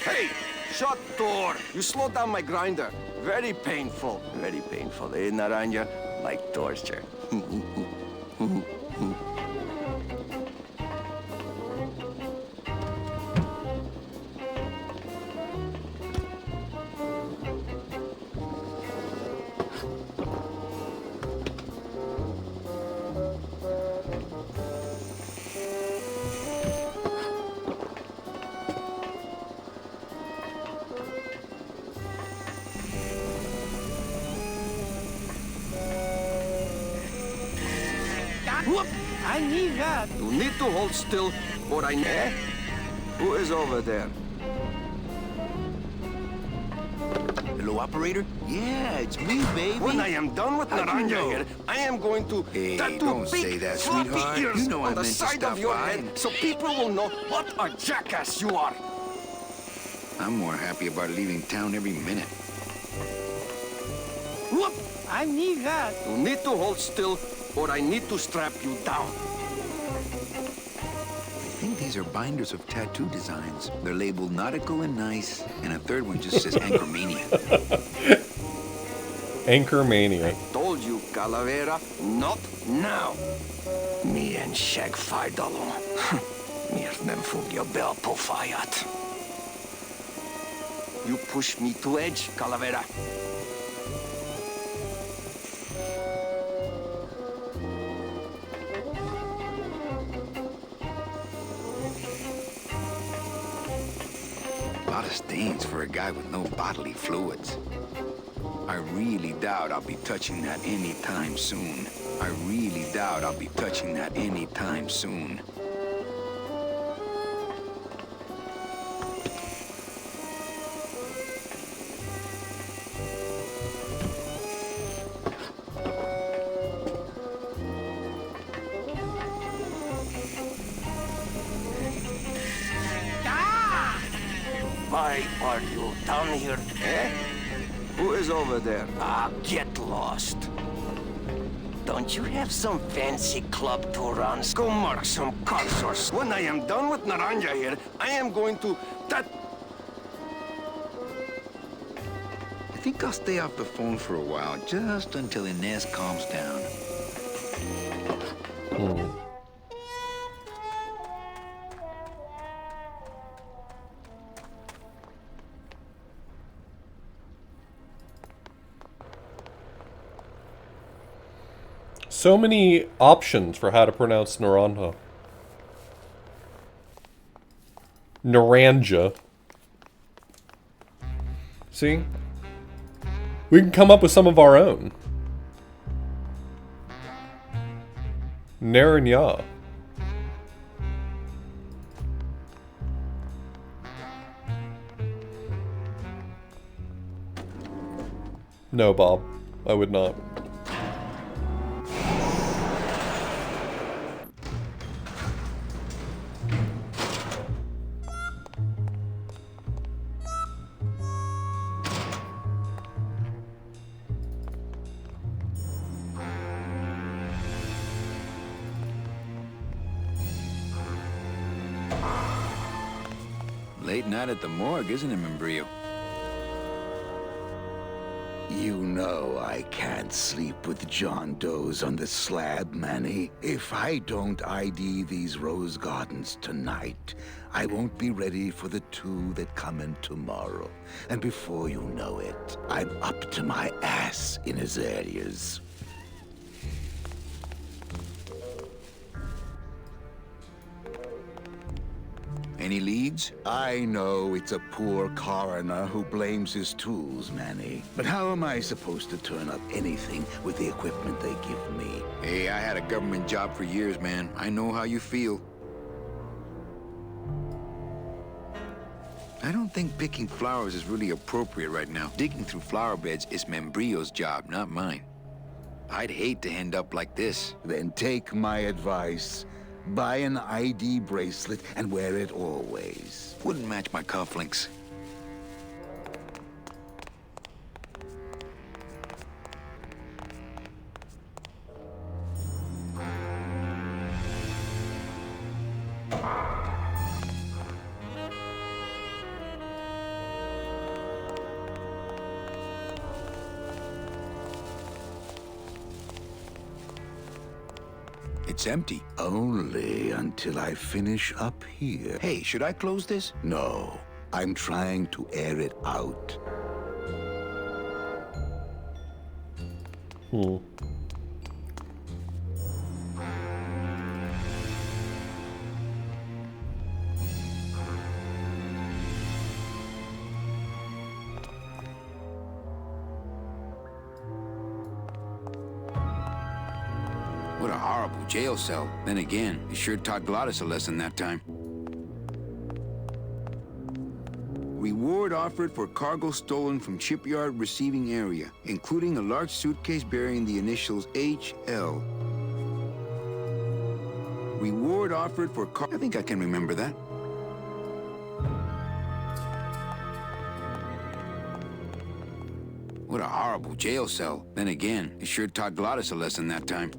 Hey, shut door. You slowed down my grinder. Very painful. Very painful, eh, Naranja? Like torture. I need that. You need to hold still, or I... Eh? Who is over there? Hello, operator? Yeah, it's me, baby. When I am done with How'd you Naranja know? here, I am going to tattoo don't big say that, floppy sweetheart. ears You know I on the meant to side stop of your by. head so people will know what a jackass you are. I'm more happy about leaving town every minute. Whoop! I need that. You need to hold still, or I need to strap you down. I think these are binders of tattoo designs. They're labeled nautical and nice, and a third one just says Anchormania. Anchormania. Told you, Calavera, not now. Me and Shag fight alone. Mir nem fogja belpofáját. You push me to edge, Calavera. A lot of stains for a guy with no bodily fluids. I really doubt I'll be touching that anytime soon. I really doubt I'll be touching that anytime soon. Why are you down here, eh? Who is over there? Ah, get lost. Don't you have some fancy club to run? Go mark some consorts. When I am done with Naranja here, I am going to... I think I'll stay off the phone for a while, just until Inez calms down. So many options for how to pronounce Naranja. Naranja. See? We can come up with some of our own. Naranya. No, Bob. I would not. Late night at the morgue, isn't it, Membrillo? You know I can't sleep with John Doe's on the slab, Manny. If I don't ID these rose gardens tonight, I won't be ready for the two that come in tomorrow. And before you know it, I'm up to my ass in azaleas. Any leads? I know it's a poor coroner who blames his tools, Manny. But how am I supposed to turn up anything with the equipment they give me? Hey, I had a government job for years, man. I know how you feel. I don't think picking flowers is really appropriate right now. Digging through flower beds is Membrillo's job, not mine. I'd hate to end up like this. Then take my advice. Buy an ID bracelet and wear it always. Wouldn't match my cufflinks. It's empty. Only until I finish up here. Hey, should I close this? No, I'm trying to air it out. What a horrible jail cell. Then again, it sure taught Glottis a lesson that time. Reward offered for cargo stolen from shipyard receiving area, including a large suitcase bearing the initials HL. Reward offered for I think I can remember that. What a horrible jail cell. Then again, it sure taught Glottis a lesson that time.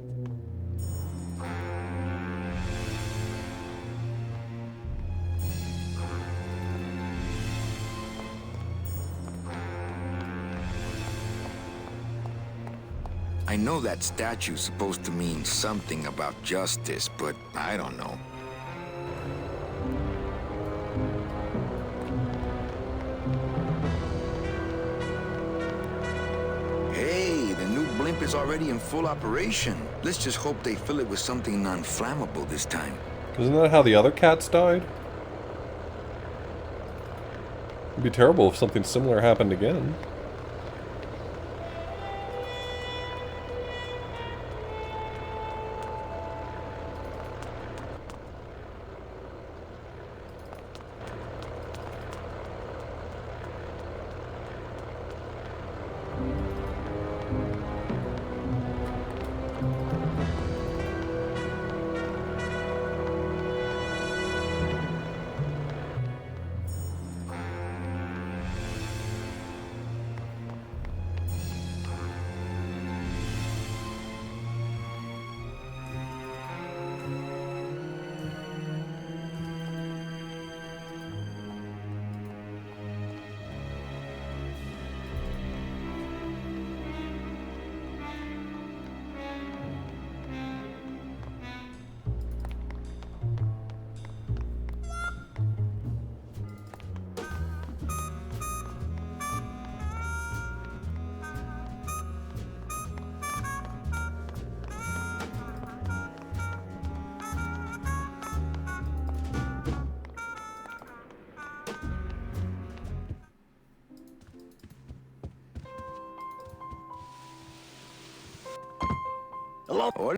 I know that statue's supposed to mean something about justice, but I don't know. Hey, the new blimp is already in full operation. Let's just hope they fill it with something non-flammable this time. Isn't that how the other cats died? It'd be terrible if something similar happened again. Hello?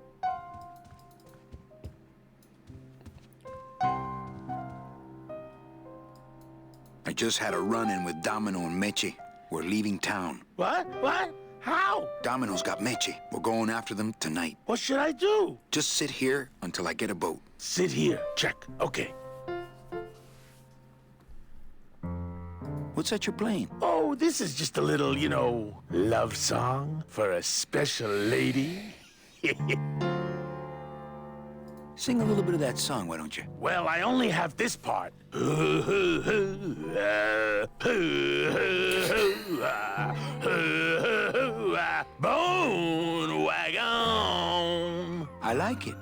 I just had a run-in with Domino and Meche. We're leaving town. What? What? How? Domino's got Meche. We're going after them tonight. What should I do? Just sit here until I get a boat. Sit here. Check. Okay. What's that you're playing? Oh, this is just a little, you know, love song for a special lady. Sing a little bit of that song, why don't you? Well, I only have this part. Bone wagon. I like it.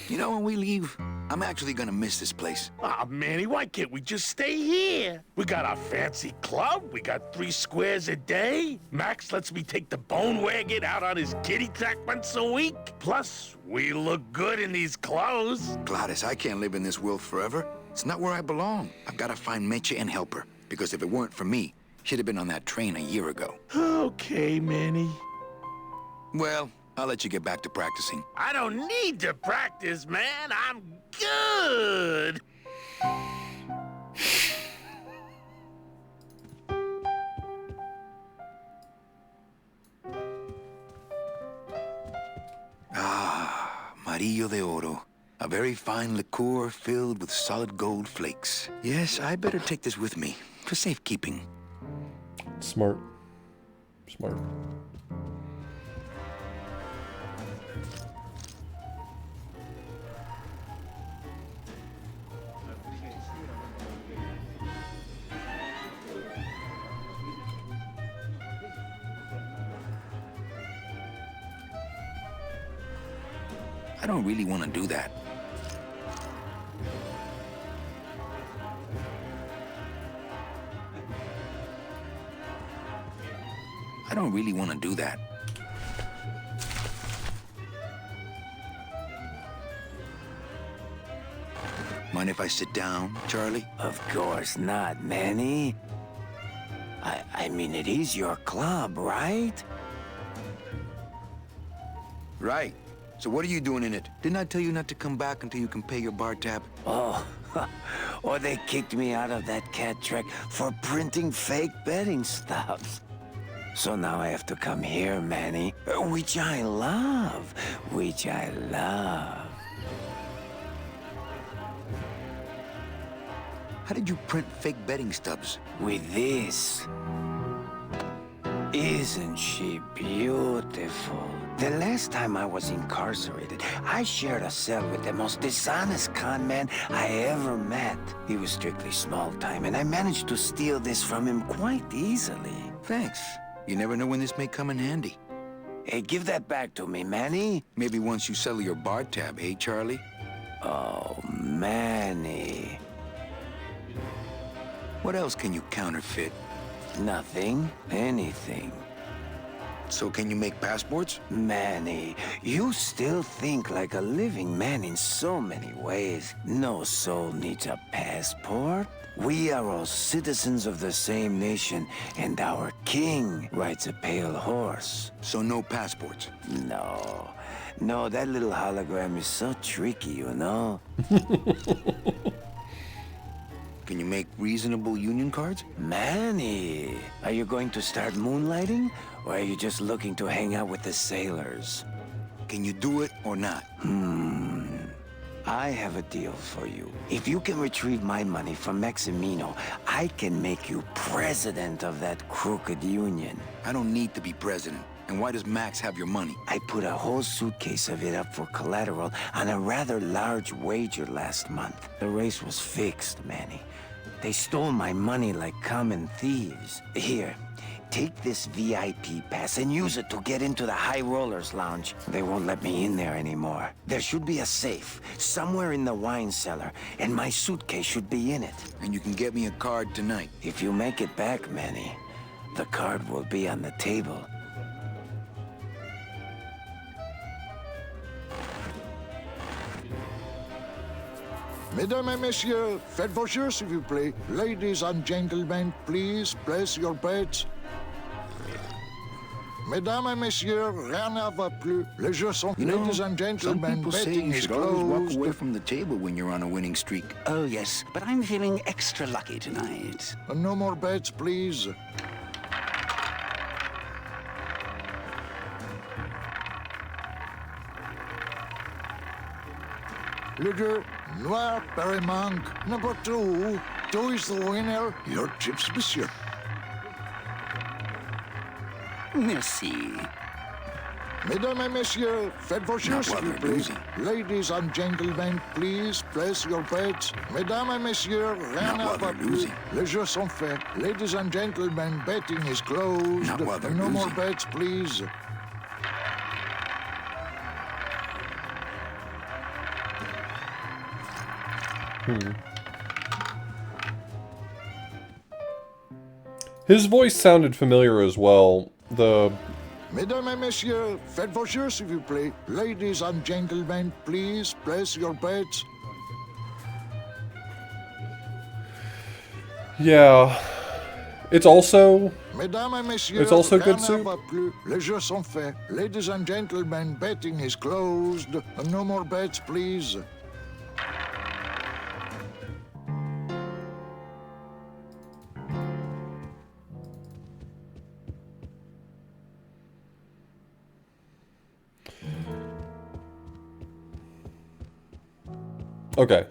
You know, when we leave, I'm actually gonna miss this place. Aw, Manny, why can't we just stay here? We got our fancy club, we got 3 squares a day. Max lets me take the bone wagon out on his kitty track once a week. Plus, we look good in these clothes. Gladys, I can't live in this world forever. It's not where I belong. I've gotta find Meche and help her. Because if it weren't for me, she'd have been on that train a year ago. Okay, Manny. Well, I'll let you get back to practicing. I don't need to practice, man. I'm good. Ah, Marillo de Oro. A very fine liqueur filled with solid gold flakes. Yes, I better take this with me for safekeeping. Smart. Smart. I don't really want to do that. I don't really want to do that. Mind if I sit down, Charlie? Of course not, Manny. I mean, it is your club, right? Right. So what are you doing in it? Didn't I tell you not to come back until you can pay your bar tab? Oh, or they kicked me out of that cat track for printing fake betting stubs. So now I have to come here, Manny, which I love, which I love. How did you print fake betting stubs? With this. Isn't she beautiful? The last time I was incarcerated, I shared a cell with the most dishonest con man I ever met. He was strictly small time, and I managed to steal this from him quite easily. Thanks. You never know when this may come in handy. Hey, give that back to me, Manny. Maybe once you settle your bar tab, eh, Charlie? Oh, Manny. What else can you counterfeit? Nothing. Anything. So can you make passports? Manny, you still think like a living man in so many ways. No soul needs a passport. We are all citizens of the same nation, and our king rides a pale horse. So no passports? No. No, that little hologram is so tricky, you know? Can you make reasonable union cards? Manny, are you going to start moonlighting? Or are you just looking to hang out with the sailors? Can you do it or not? I have a deal for you. If you can retrieve my money from Maximino, I can make you president of that crooked union. I don't need to be president. And why does Max have your money? I put a whole suitcase of it up for collateral on a rather large wager last month. The race was fixed, Manny. They stole my money like common thieves. Here, take this VIP pass and use it to get into the High Rollers Lounge. They won't let me in there anymore. There should be a safe somewhere in the wine cellar, and my suitcase should be in it. And you can get me a card tonight. If you make it back, Manny, the card will be on the table. Mesdames et messieurs, faites vos jeux, s'il vous plaît. Ladies and gentlemen, please place your bets. Mesdames et messieurs, rien ne va plus. Les jeux sont... Ladies and some gentlemen, people say betting you is should always walk closed. away from the table when you're on a winning streak. Oh, yes, but I'm feeling extra lucky tonight. No more bets, please. Leader, Noir Perrimanque, number 2. 2 is the winner. Your chips, monsieur. Merci. Mesdames et messieurs, faites vos jeux, s'il vous plaît. Ladies and gentlemen, please place your bets. Mesdames et messieurs, rien ne va plus. Les jeux sont faits. Ladies and gentlemen, betting is closed. No more bets, please. His voice sounded familiar as well. Mesdames et messieurs, faites vos jeux, s'il vous plaît. Ladies and gentlemen, please place your bets. Yeah. It's also... Mesdames et messieurs, it's also good rien soup. ne va plus. Les jeux sont faits. Ladies and gentlemen, betting is closed. No more bets, please. Okay.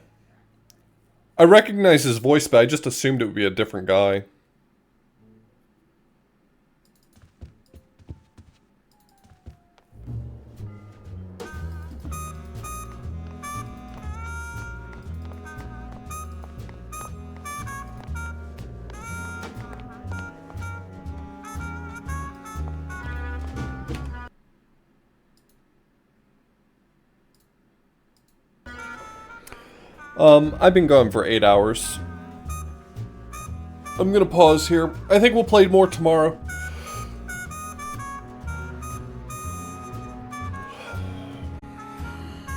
I recognize his voice, but I just assumed it would be a different guy. I've been going for 8 hours. I'm gonna pause here. I think we'll play more tomorrow.